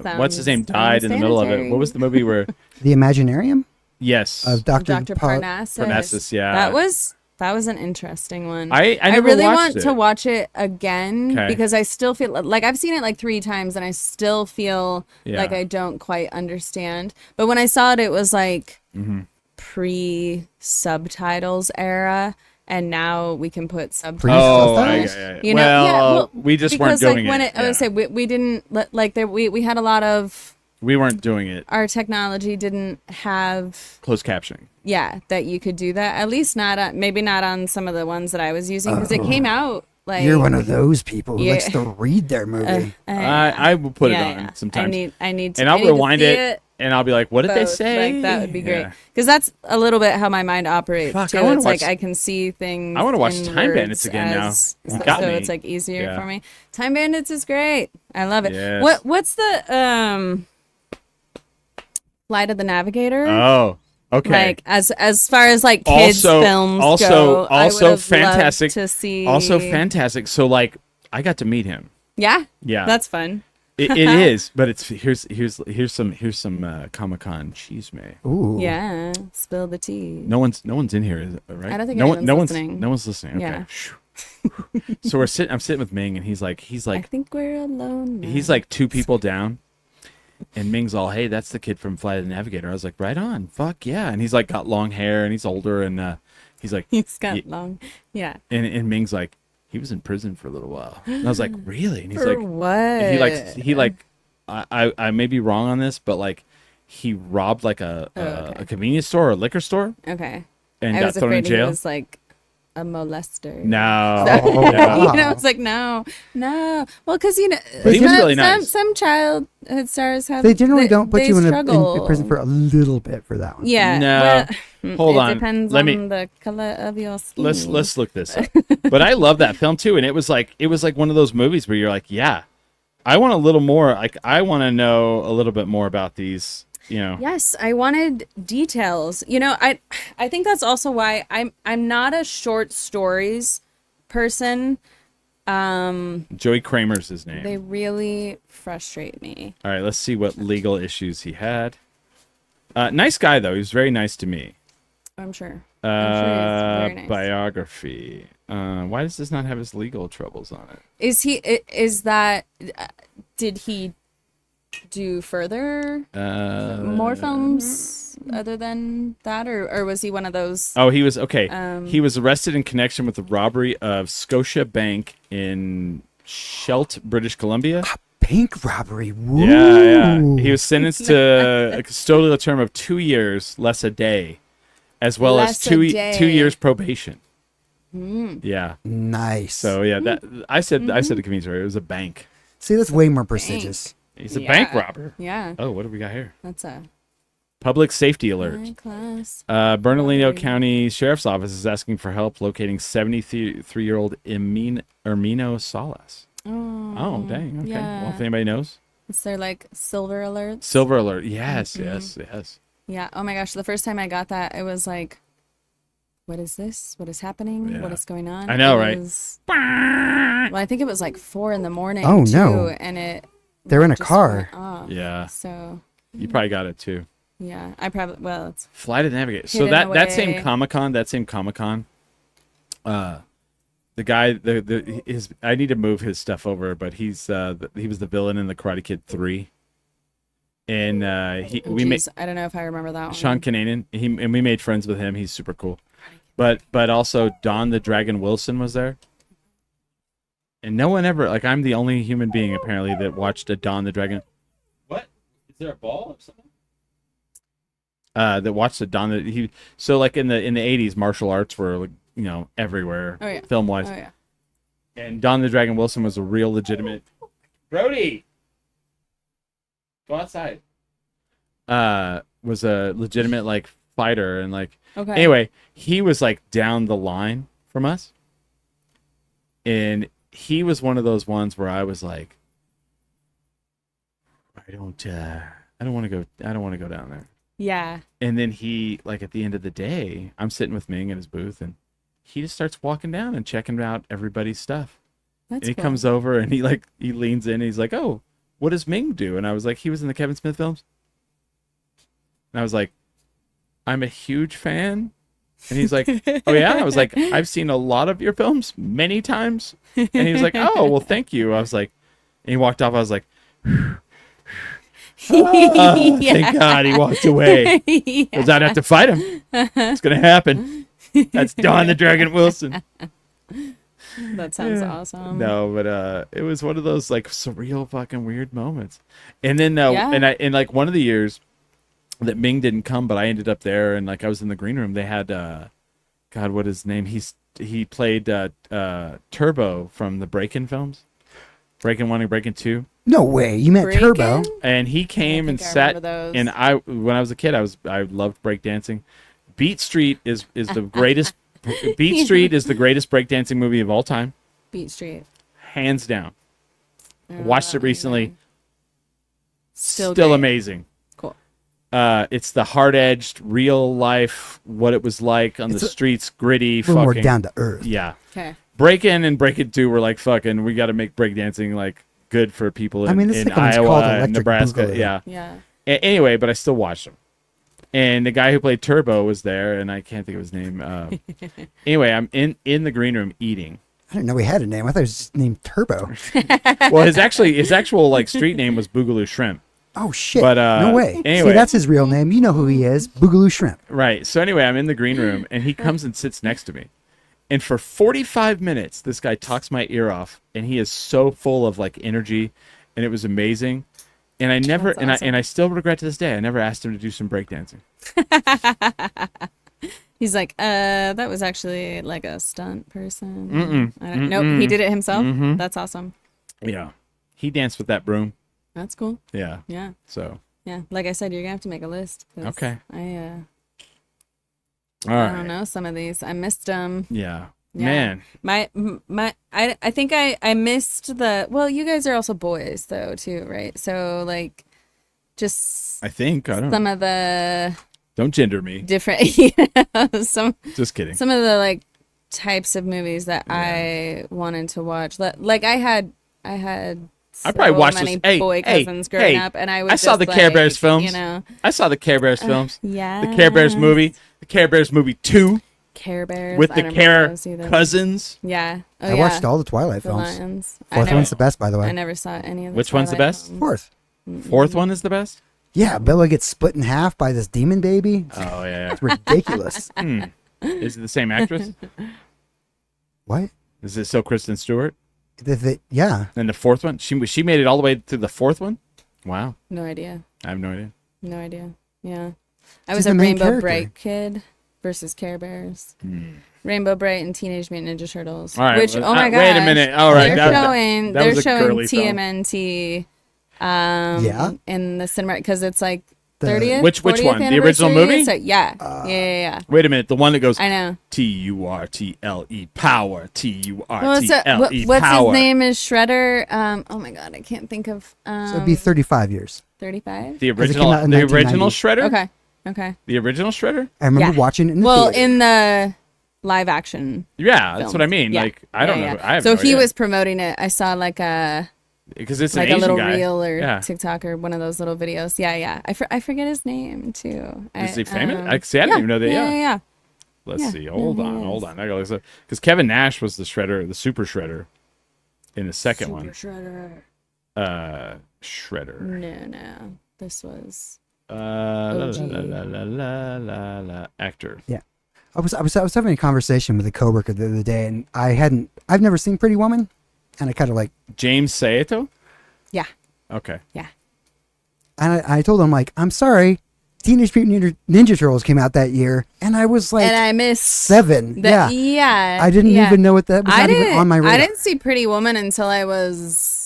That what's his name sounds died in the middle of it. sanitary. What was the movie where? The Imaginarium Yes, of Dr. Dr. Paul- Parnassus. Parnassus. Yeah, That was an interesting one. I never really watched want it. to watch it again 'Kay. because I still feel like I've seen it like 3 times and I still feel Yeah. like I don't quite understand. But when I saw it, it was like Mm-hmm. pre-subtitles era, and now we can put subtitles. Oh, Pre- I, subtitles? yeah. You know, well, yeah, we just weren't because doing like when it. I would say we didn't like there we had a lot of We weren't doing it. our technology didn't have Closed captioning. that you could do that, at least not on, maybe not on some of the ones that I was using because it came out like You're one of those people who Yeah. likes to read their movie. I will put yeah, it on yeah. sometimes. I need to, and I I'll need to rewind see it, and I'll be like, "What did they both. say?" Like, that would be great Yeah. because that's a little bit how my mind operates Fuck, too. I wanna It's like watch- I can see things. I wanna watch in Time Bandits words again now. You so got me. it's like easier Yeah. for me. Time Bandits is great. I love it. Yes. What's the Flight of the Navigator? Oh, okay. Like as far as like kids films go, I would have fantastic. loved to see. Also fantastic. So like, I got to meet him. Yeah, Yeah, that's fun. it is. But it's here's some Comic-Con cheese may. Ooh. Yeah, spill the tea. No one's in here, is it, right? I don't think no anyone's listening. No one's listening. Okay. Yeah. So I'm sitting with Ming, and he's I like think we're alone. Now. he's like 2 people down, and Ming's all, "Hey, that's the kid from Flight of the Navigator." I was like, "Right on, fuck yeah!" And he's like got long hair, and he's older, and he's like, He's got Ye- long. Yeah. and Ming's like, he was in prison for a little while, and I was like, "Really?" And he's For like, what? he like, I may be wrong on this, but like, he robbed like a convenience store or a liquor store Okay. and I got was thrown in afraid he jail. was like a molester. No, Oh, no. wow. You know, it's like no. Well, because you know, But he was really some nice. some childhood stars have. They generally don't put they you in struggle. prison for a little bit for that one. Yeah. No. Hold it on. Depends Let on me- the color of your skin. Let's look this up. But I love that film too, and it was like one of those movies where you're like, yeah, I want a little more. Like I want to know a little bit more about these. You know. Yes, I wanted details. You know, I think that's also why I'm not a short stories person. Joey Kramer's his name. They really frustrate me. All right, let's see what legal issues he had. Nice guy though. He was very nice to me. I'm sure. I'm sure it's very nice. Biography. Why does this not have his legal troubles on it? Is that did he do further more films other than that, or was he one of those? Oh, he was okay. He was arrested in connection with the robbery of Scotia Bank in Shelt, British Columbia. bank robbery. Woo. Yeah. He was sentenced to a custodial term of 2 years, less a day, as well as Less a 2 day. 2 years probation. Yeah. Nice. So yeah, that I said the convenience store. It was a bank. See, that's way more prestigious. He's a bank Yeah. robber. Yeah. Oh, what do we got here? That's a Public safety alert. high class. Bernalillo Robbery. County Sheriff's Office is asking for help locating 73-year-old Ermino Salas. Oh, dang. Okay. yeah. Well, if anybody knows. Is there like silver alerts? Silver alert. Yes, Mm-hmm. yes. Yeah. Oh my gosh. The first time I got that, it was like, what is this? What is happening? Yeah. What is going on? I know, It right? was- well, I think it was like 4 a.m. Oh, too, no. and it They're in a just car. went off. Yeah. So You probably got it too. yeah, I probably it's Flight of the Navigator. So Hidden that same away. Comic-Con, the guy his I need to move his stuff over, but he was the villain in the Karate Kid 3. And we made I don't know if I remember that one. Sean Kananen, and we made friends with him. He's super cool. But also Don the Dragon Wilson was there. And no one ever, like, I'm the only human being apparently that watched a Don the Dragon. What? Is there a ball or something? That watched a Don the so like in the 80s, martial arts were, like, you know, everywhere. Oh, yeah. Film wise. Oh yeah. And Don the Dragon Wilson was a real legitimate Brody. Go outside. Was a legitimate, like, fighter, and like Okay. anyway, he was like down the line from us. And he was one of those ones where I was like, I don't want to go down there. Yeah. And then he, like, at the end of the day, I'm sitting with Ming in his booth, and he just starts walking down and checking out everybody's stuff. That's And he cool. comes over and he leans in and he's like, "Oh, what does Ming do?" And I was like, "He was in the Kevin Smith films." And I was like, "I'm a huge fan." And he's like, "Oh yeah?" I was like, "I've seen a lot of your films many times." And he was like, "Oh, well, thank you." I was like, and he walked off. I was like, "Oh, thank God he walked away. Yeah. Because I'd have to fight him. It's gonna happen." That's Don the Dragon Wilson. That sounds awesome. No, but it was one of those, like, surreal fucking weird moments. And then Yeah. and like one of the years that Ming didn't come, but I ended up there, and like I was in the green room. They had God, what is his name? He played Turbo from the Breakin' films, Breakin' 1 and Breakin' 2. No way. You meant Breakin'? Turbo. And he came and think I sat. remember those. And when I was a kid, I loved breakdancing. Beat Street is the greatest. Beat Street is the greatest breakdancing movie of all time, Beat Street. hands down. I Watched it don't know recently. either. Still Still great. amazing. Cool. It's the hard-edged, real life, what it was like on the streets, gritty, A little more fucking down to earth. yeah. Okay. Break-In and Break-It 2 were like, fucking, we got to make breakdancing like good for people in, I mean, this in second one's Iowa called and Electric Nebraska. Boogaloo. Yeah. Yeah. Anyway, but I still watched them. And the guy who played Turbo was there, and I can't think of his name. Anyway, I'm in the green room eating. I didn't know he had a name. I thought it was just named Turbo. Well, his actual like street name was Boogaloo Shrimp. Oh shit! But, no way. anyway. See, that's his real name. You know who he is? Boogaloo Shrimp. Right. So anyway, I'm in the green room, and he comes and sits next to me. And for 45 minutes, this guy talks my ear off, and he is so full of, like, energy, and it was amazing. And I never, That's and I still regret to this day, I never asked him to do some breakdancing. He's like, that was actually like a stunt person. Mm-mm. I don't, nope, he did it himself. Mhm. That's awesome. Yeah. He danced with that broom. That's cool. Yeah. Yeah. So, Yeah. Like I said, you're gonna have to make a list. 'Cause Okay. I all I right. don't know some of these. I missed them. Yeah. Yeah. Man. I think I missed the. Well, you guys are also boys though too, right? So like, just I think. I don't know. some of the Don't gender me. different, some Just kidding. some of the like types of movies that I wanted to watch. Like I had I probably watched many this. Hey, boy hey, cousins growing hey, up, and I was I saw just the Care Bears like, films. You know, I saw the Care Bears films. yeah, The Care Bears movie. The Care Bears movie 2 Care Bears with I the don't Care remember those either. Cousins. Yeah, oh, I yeah. watched all the Twilight the films. Lions. I Fourth never, one's the best, by the I way. never saw any of the. Which one's the Twilight best? films. Fourth. Fourth one is the best? Yeah, Bella gets split in half by this demon baby. Oh, yeah. It's ridiculous. Is it the same actress? What? Is it still Kristen Stewart? Yeah. And the fourth one, she made it all the way to the fourth one. Wow, No idea. I have no idea. No idea. Yeah. I She's was the a main Rainbow character. Bright kid versus Care Bears. Rainbow Bright and Teenage Mutant Ninja Turtles. All right, Which, well, oh my god. wait a minute. All right, They're that was a showing girly film. TMNT Yeah. in the cinema because it's like The- 30th. Which 40th one? The original anniversary. movie? So, yeah. Wait a minute, the one that goes I know. TURTLE power TURTLE What's power. his name is Shredder. Oh my god, I can't think of. So it'd be 35 years. 35. The 'Cause it came out in original 1990. Shredder. Okay. The original Shredder. I remember Yeah. watching it in the Well, theater. in the live action. Yeah, that's films. what I mean. Yeah. Like I don't Yeah, know. yeah. I have so no he idea. was promoting it. I saw like a because it's an like Asian a little guy. reel or yeah. TikTok or one of those little videos. Yeah. I forget his name too. Is he famous? I didn't even know that. Yeah. Let's Yeah. see. Hold No, he on. is. I gotta look because Kevin Nash was the Shredder, the Super Shredder, in the second one. Shredder. Shredder. No. This was. La, la, OG. la, la, la, la, la, actor. Yeah. I was having a conversation with a coworker the other day, and I've never seen Pretty Woman, and I kind of like, James Saito. Yeah. Okay. Yeah. and I told him like, I'm sorry, Teenage Mutant Ninja Turtles came out that year, and I was like And I missed 7. the- Yeah. I didn't even know what that was. Not even on my radar. I didn't see Pretty Woman until I was.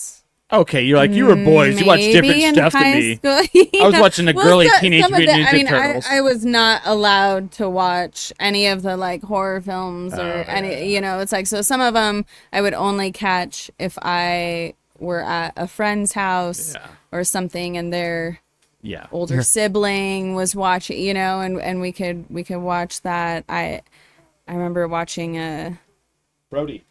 Okay, you're like you were boys. You watched different maybe in stuff than high me. school. I was watching the girly Teenage some of Mutant the- Ninja Turtles. I was not allowed to watch any of the like horror films or any. You know, it's like so. Some of them I would only catch if I were at a friend's house Yeah. or something, and their Yeah. older sibling was watching. You know, and we could watch that. I remember watching Brody.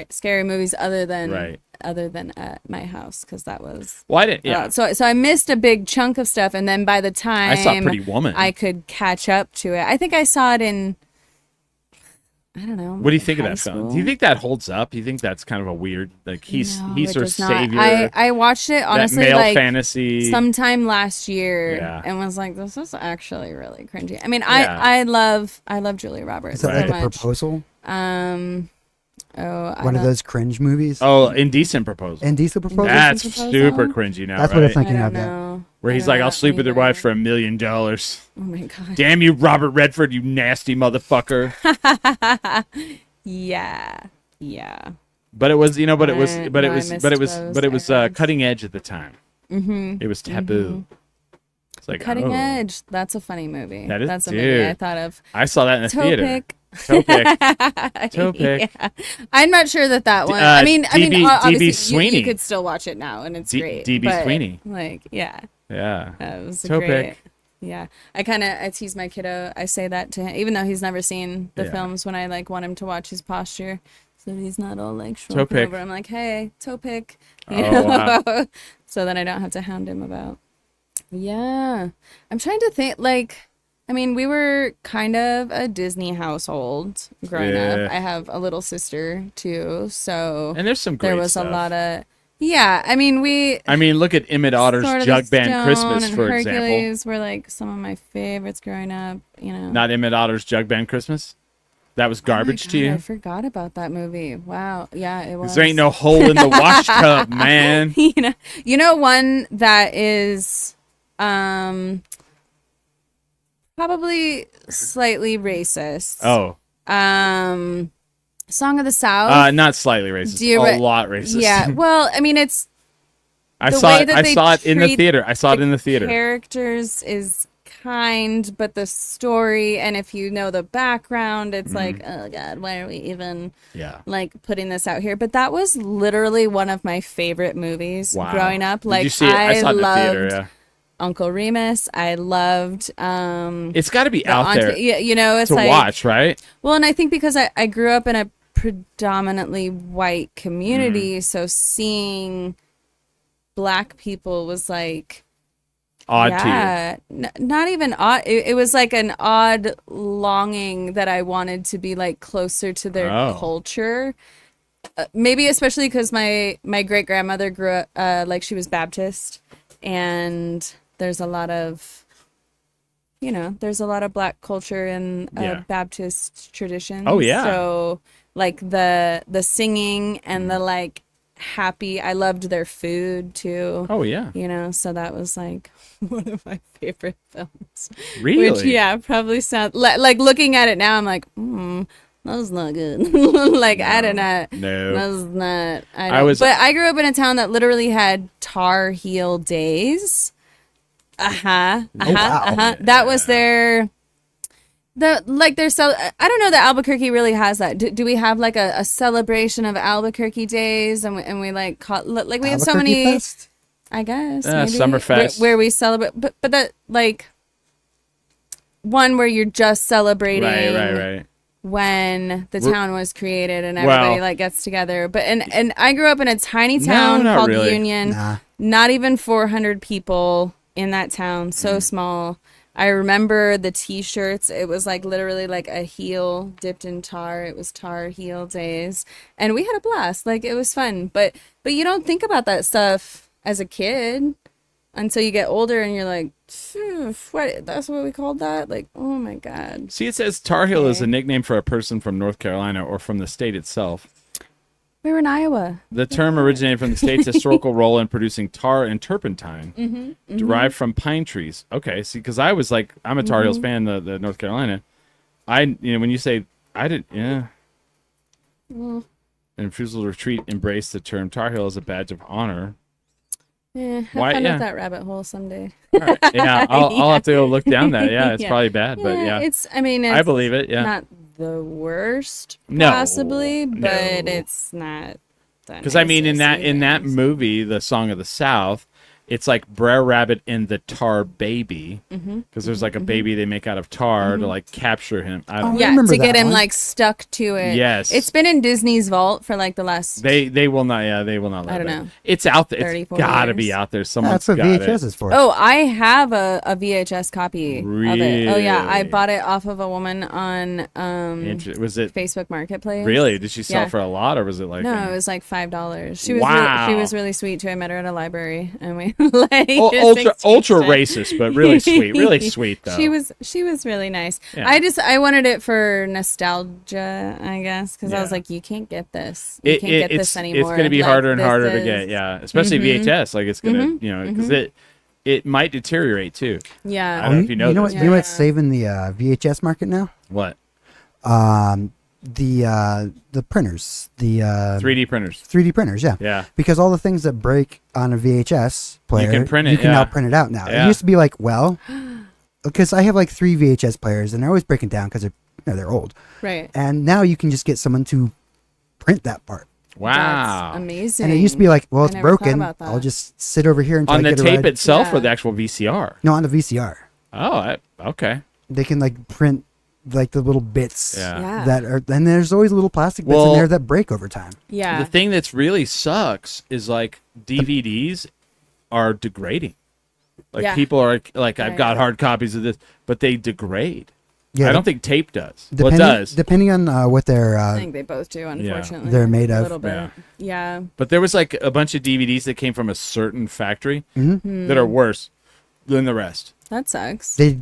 scary movies other than Right. at my house because that was Well, I didn't. Yeah. so I missed a big chunk of stuff, and then by the time I saw Pretty Woman. I could catch up to it. I think I saw it in I don't know. What do you think of high that film? school. Do you think that holds up? Do you think that's kind of a weird, like he's No, he's it her does not. savior? I watched it honestly that male like fantasy. sometime last year Yeah. and was like, this is actually really cringy. I mean, Yeah. I love Julia Roberts Is that so like a much. proposal? One of don't- those cringe movies? Oh, Indecent Proposal. Indecent proposal? That's Proposal? super cringy now, That's right? what I'm thinking I of. don't Yeah. know. Where I he's don't like, know "I'll sleep with your either. wife for $1 million." Oh my god. Damn you, Robert Redford, you nasty motherfucker. Yeah. But it was, No, I but missed it was those ads. cutting edge at the time. Mm-hmm. It was taboo. It's like Cutting oh. Edge. That's a funny movie. That is- That's a dude. movie I thought of. I saw that in the theater. Topic. Topic. Yeah. I'm not sure that one. I mean, obviously Sweeney. you could still watch it now, and it's great. DB but, Sweeney. Like, yeah, Yeah. it was a Topic. great. Yeah, I tease my kiddo. I say that to him, even though he's never seen the Yeah. films. When I like want him to watch his posture, so he's not all like shrunken Topic. over. I'm like, hey, toe pick. Oh, wow. So then I don't have to hound him about. Yeah, I'm trying to think. Like, I mean, we were kind of a Disney household growing Yeah. up. I have a little sister too, so And there's some great there was stuff. a lot of. Yeah, I mean, I mean, look at Emmett Otter's Sword of Jug the Band Stone Christmas, and for example. Hercules were like some of my favorites growing up. You know, Not Emmett Otter's Jug Band Christmas? That was Oh my garbage to God, you? I forgot about that movie. Wow, yeah, it was. 'Cause there ain't no hole in the wash tub, man. you know one that is probably slightly racist. Oh. Song of the South. Not slightly racist. Do you A re- lot racist. Yeah, well, I mean, it's I the saw way it. that I they saw it in the treat theater. I saw it in the theater. characters is kind, but the story, and if you know the background, it's like, oh god, why are we even Yeah. like putting this out here? But that was literally one of my favorite movies Wow. growing up. Did Like, you see it? I saw it in the loved theater, yeah. Uncle Remus. I loved It's got to be the out there yeah, you know, it's to like watch, right? well, and I think because I grew up in a predominantly white community, so seeing black people was like Odd to you. yeah, not even odd. It was like an odd longing that I wanted to be like closer to their Oh. culture. Maybe especially because my great grandmother grew up like she was Baptist, and there's a lot of black culture in Yeah. Baptist traditions. Oh, yeah. So like the singing and the like happy. I loved their food too. Oh yeah. You know, so that was like one of my favorite films. Really? Which, yeah, probably sound like looking at it now, I'm like, that was not good. Like, I don't know. No. That was not. But I grew up in a town that literally had Tar Heel days. wow. That was their. I don't know that Albuquerque really has that. Do we have like a celebration of Albuquerque days and we like we have so Albuquerque many. Fest? I guess Yeah, maybe, Summerfest. where we celebrate, but that like one where you're just celebrating Right. when the town was created and Well- everybody like gets together. But and I grew up in a tiny town not called really. Union. Nah. Not even 400 people in that town. Mm. So small. I remember the T-shirts. It was like literally like a heel dipped in tar. It was Tar Heel days, and we had a blast. Like it was fun. But you don't think about that stuff as a kid until you get older, and you're like, what? That's what we called that? Like, oh my god. See, it says Tar Heel is a Okay. nickname for a person from North Carolina or from the state itself. We were in Iowa. The term originated from the state's historical role in producing tar and turpentine, Mm-hmm, derived from pine trees. Okay, see, because I was like, I'm a Tar Heels fan, the North Carolina. When you say, I didn't, yeah. Mm. And refusal to retreat embraced the term Tar Heel as a badge of honor. Yeah, have Why- fun yeah. with that rabbit hole someday. All right. Yeah, I'll have to go look down that. Yeah, it's Yeah. probably bad, but yeah, It's it's I believe it. Yeah, not the worst No, possibly, but no. it's not the because I mean, in nicest that things. movie, the Song of the South, it's like Brer Rabbit and the Tar Baby, Mm-hmm. because there's like a baby they make out of tar to like capture him. I don't. Oh, Yeah, remember to get that him one. like stuck to it. Yes. It's been in Disney's vault for like the last They will not. Yeah, they will not. Let I don't that. know. It's out there. 30, It's 40 gotta be years. out there. Someone's That's what got VHS it. is for. Oh, I have a VHS copy of it. Oh yeah, I Really? bought it off of a woman on Was it Facebook Marketplace. really? Did she sell Yeah. for a lot, or was it like? No, it was like $5. She was Wow. she was really sweet too. I met her at a library and we like ultra racist, but really sweet. Really sweet though. She was really nice. Yeah. I wanted it for nostalgia, I guess, because I was Yeah. like, you can't get this. You can't get this anymore. It's going to be Like, harder and this harder to is- get. Yeah, especially VHS. Like it's going to, because it might deteriorate too. I Yeah. don't know if you know what? this. You know what's Yeah. saving the VHS market now? What? The printers, the 3D printers. 3D printers, yeah. Yeah. Because all the things that break on a VHS player, can print it, You can yeah. now print it out now. Yeah. It used to be like, well, because I have like 3 VHS players, and they're always breaking down because they're old. Right. And now you can just get someone to print that part. Wow. That's amazing. And it used to be like, well, I it's never thought broken. about that. I'll just sit over here until On I the get a tape ride. itself or Yeah. the actual VCR? No, on the VCR. Oh, okay. They can like print like the little bits Yeah. Yeah. that are, and there's always little plastic bits Well- in there that break over time. Yeah. The thing that's really sucks is like DVDs are degrading. Like Yeah. people are like, I've Right. got hard copies of this, but they degrade. Yeah, I don't think tape does. Well, it depending, does. depending on what they're I think they both do, unfortunately. They're made A of. little bit. Yeah. But there was like a bunch of DVDs that came from a certain factory Mhm. that are worse than the rest. That sucks. they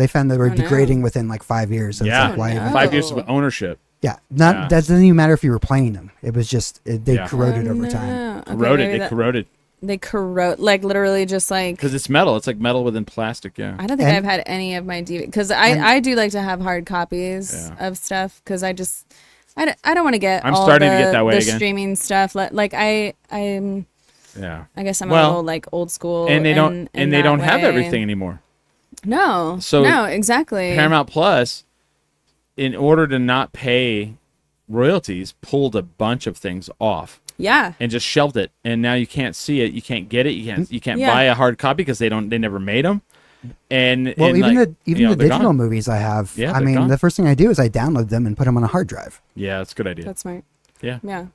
found they were Oh, no. degrading within like 5 years. So Yeah. it's like, why Oh, even- no. 5 years of ownership. Yeah, not Yeah. that doesn't even matter if you were playing them. It was just they Yeah. corroded Oh, over time. no. Okay, Corroded. maybe They that- corroded They corrode, like literally just like. because it's metal. It's like metal within plastic. Yeah. I don't think And- I've had any of my DVD because And- I do like to have hard copies Yeah. of stuff because I don't want to get. I'm all starting to the- get that way the again. streaming stuff like I'm. Yeah. I guess I'm Well, a little like old school. And they don't. in And they that don't have way. everything anymore. No. So no, exactly. Paramount Plus, in order to not pay royalties, pulled a bunch of things off Yeah. and just shelved it. And now you can't see it. You can't get it. You can't Yeah. buy a hard copy because they never made them. And Well, and even like, the you know, they're digital gone. movies I have. Yeah, I they're mean, gone. the first thing I do is I download them and put them on a hard drive. Yeah, that's a good idea. That's smart. Yeah. Yeah.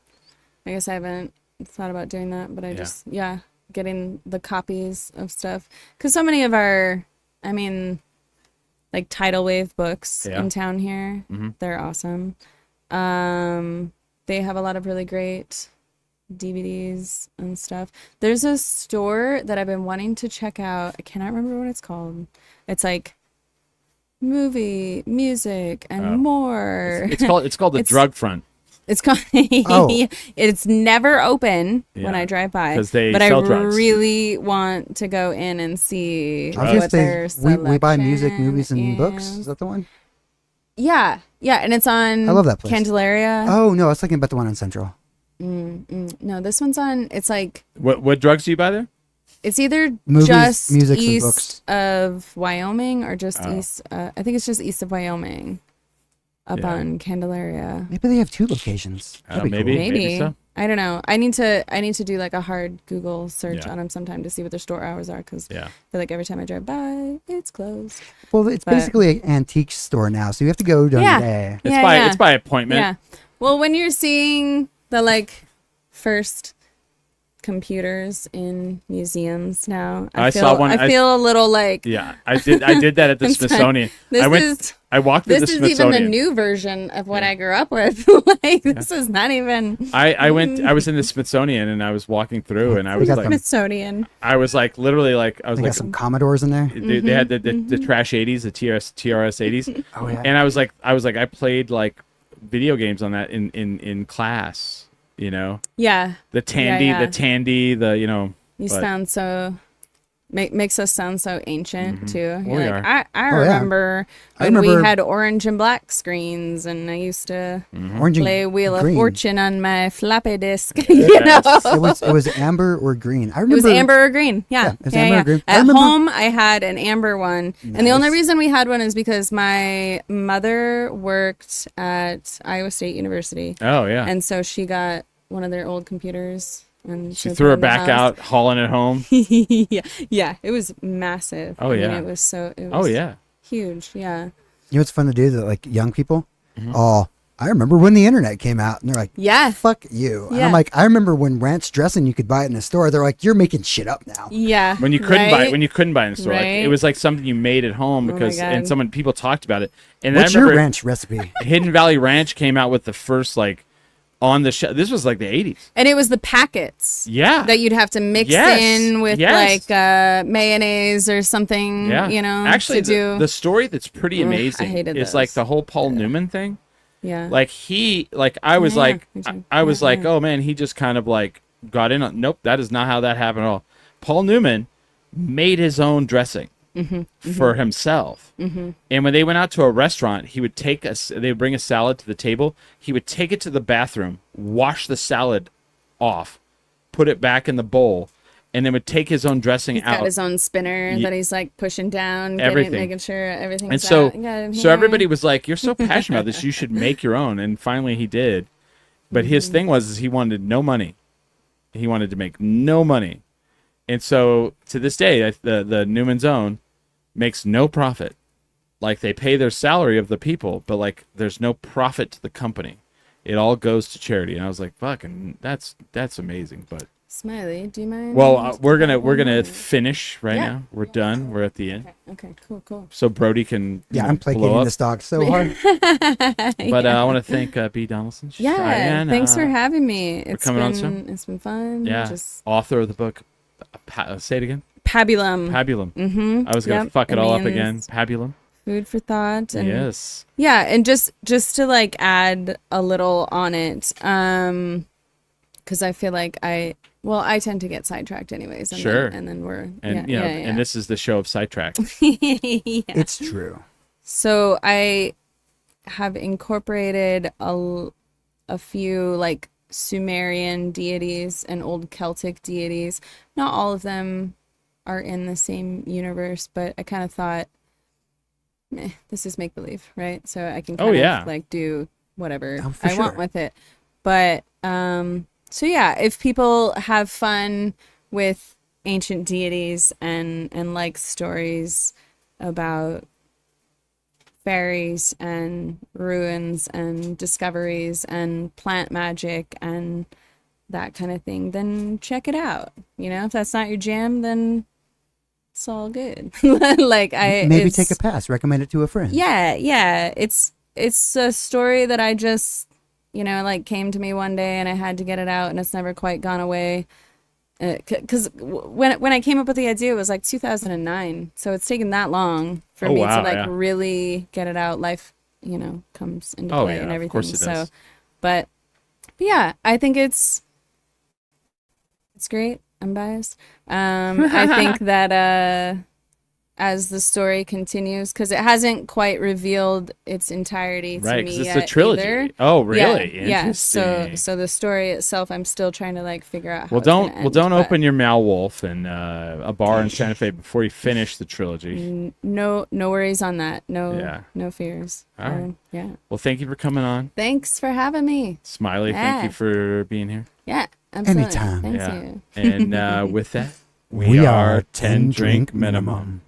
I guess I haven't thought about doing that, but I Yeah. just getting the copies of stuff because so many of our, I mean, like tidal wave books Yeah. in town here, Mhm. they're awesome. They have a lot of really great DVDs and stuff. There's a store that I've been wanting to check out. I cannot remember what it's called. It's like movie, music, and more. It's called the drug front. It's called. Oh. It's never open when Yeah, I drive by, 'cause they but I sell drugs. really want to go in and see I was gonna what their say we buy music, selection movies, and books. is. Is that the one? Yeah, and it's on. I love that place. Candelaria. Oh no, I was thinking about the one on Central. No, this one's on. It's like What drugs do you buy there? it's either Movies, just music, and east books. of Wyoming or just Oh. east. I think it's just east of Wyoming, up Yeah. on Candelaria. Maybe they have 2 locations. That'd be Maybe. cool. Maybe. so. I don't know. I need to do like a hard Google search Yeah. on them sometime to see what their store hours are because Yeah. I feel like every time I drive by, it's closed. Well, it's But- basically an antique store now, so you have to go down Yeah. there. It's by appointment. Yeah. Well, when you're seeing the like first computers in museums now, I saw one- I feel a little like Yeah, I did that at the I'm sorry. Smithsonian. This I walked through this the is even Smithsonian. the new version of what I grew up with. Like this is not even I was in the Smithsonian and I was walking through and I was got like, Smithsonian. I was like literally like I was They like got some Commodores in there. they had the trash 80s, the TRS 80s. Oh yeah. And I was like I played like video games on that in class, you know. Yeah. The Tandy, Yeah. the Tandy, the you know. You but- sound so makes us sound so ancient too. You're We like, are. I Oh, yeah. remember I when we remember- had orange and black screens and I used to Orange and play Wheel green. of Fortune on my floppy disk. You know? It was amber or green. I It remember was amber or green. Yeah, Yeah. it was amber or green. I At remember- home, I had an amber one. And the only Nice. reason we had one is because my mother worked at Iowa State University. Oh yeah. And so she got one of their old computers. And she put threw it it in the back house. out, hauling it home. yeah, it was massive. Oh, I mean, yeah. it was Oh yeah. huge. Yeah. You know what's fun to do that like young people? Mm-hmm. Oh, I remember when the internet came out and they're like, Yeah. fuck you. And Yeah. I'm like, I remember when ranch dressing you could buy it in a store. They're like, you're making shit up now. Yeah. When you couldn't buy it, right? when you couldn't buy it in the store, like, it Right. was like something you made at home Oh my because and God. people talked about it. And What's I your remember ranch recipe? Hidden Valley Ranch came out with the first like on the shelf. This was like the 80s. And it was the packets. Yeah. That you'd have to mix Yes. in with Yes. like mayonnaise or something, Yeah. you know, Actually, to do. the story that's pretty Ugh, I amazing hated is like those. the whole Paul Newman thing. yeah. Like I was Yeah, like, me too. I was Yeah, like, yeah. oh man, he just kind of like got in on. Nope, that is not how that happened at all. Paul Newman made his own dressing for himself, and when they went out to a restaurant, he would they would bring a salad to the table. He would take it to the bathroom, wash the salad off, put it back in the bowl, and then would take his own dressing He's out. got his own spinner that he's like pushing down, Everything. making sure everything's And so, out. Got it so here. everybody was like, "You're so passionate about this. You should make your own." And finally, he did. But his thing was, is he wanted no money. He wanted to make no money, and so to this day, the Newman's Own makes no profit. Like they pay their salary of the people, but like there's no profit to the company. It all goes to charity. And I was like, "Fucking, that's amazing." But Smiley, do you mind? well, we're gonna finish right Yeah. now. We're done. We're at the end. Okay, cool. So Brody can Yeah, you I'm know, blow placating up. this dog so hard. But I want to thank Bea Donaldson. Yeah, Cheyenne, thanks for having me. It's coming on been soon. it's been fun. Yeah, Just author of the book. Say it again. pabulum. Pabulum. Mm-hmm. I was gonna Yep, fuck it it all up means again. Pabulum. Food for thought. And Yes. Yeah, and just to like add a little on it, because I feel like I tend to get sidetracked anyways. And Sure. then we're And yeah, and this is the show of Sidetrack. yeah. It's true. So I have incorporated a few like Sumerian deities and old Celtic deities. Not all of them are in the same universe, but I kind of thought, this is make believe, right? So I can kind of like do whatever Oh, for I want sure. with it. But so yeah, if people have fun with ancient deities and like stories about fairies and ruins and discoveries and plant magic and that kind of thing, then check it out. You know, if that's not your jam, then it's all good. Like Maybe take a pass. Recommend it to a friend. yeah. It's a story that I just, like came to me one day and I had to get it out and it's never quite gone away. because when I came up with the idea, it was like 2009. So it's taken that long for Oh, me wow, to like yeah. really get it out. Life, comes into Oh, play yeah, and of everything. course it so, does. but yeah, I think it's great. I'm biased. I think that as the story continues, because it hasn't quite revealed its entirety to Right, me because it's yet a trilogy. either. Oh, really? Yeah. So Interesting. the story itself, I'm still trying to like figure out how Well, it's gonna end. don't but open your Malwolf and a bar in Santa Fe before you finish the trilogy. no worries on that. Yeah. No fears. All right. Yeah. Well, thank you for coming on, Thanks for having me. Smiley. Thank you Yeah. for being here. Yeah. Absolutely. Anytime. Thanks Yeah. you. And with that, We are 10 10 drink drink minimum. minimum.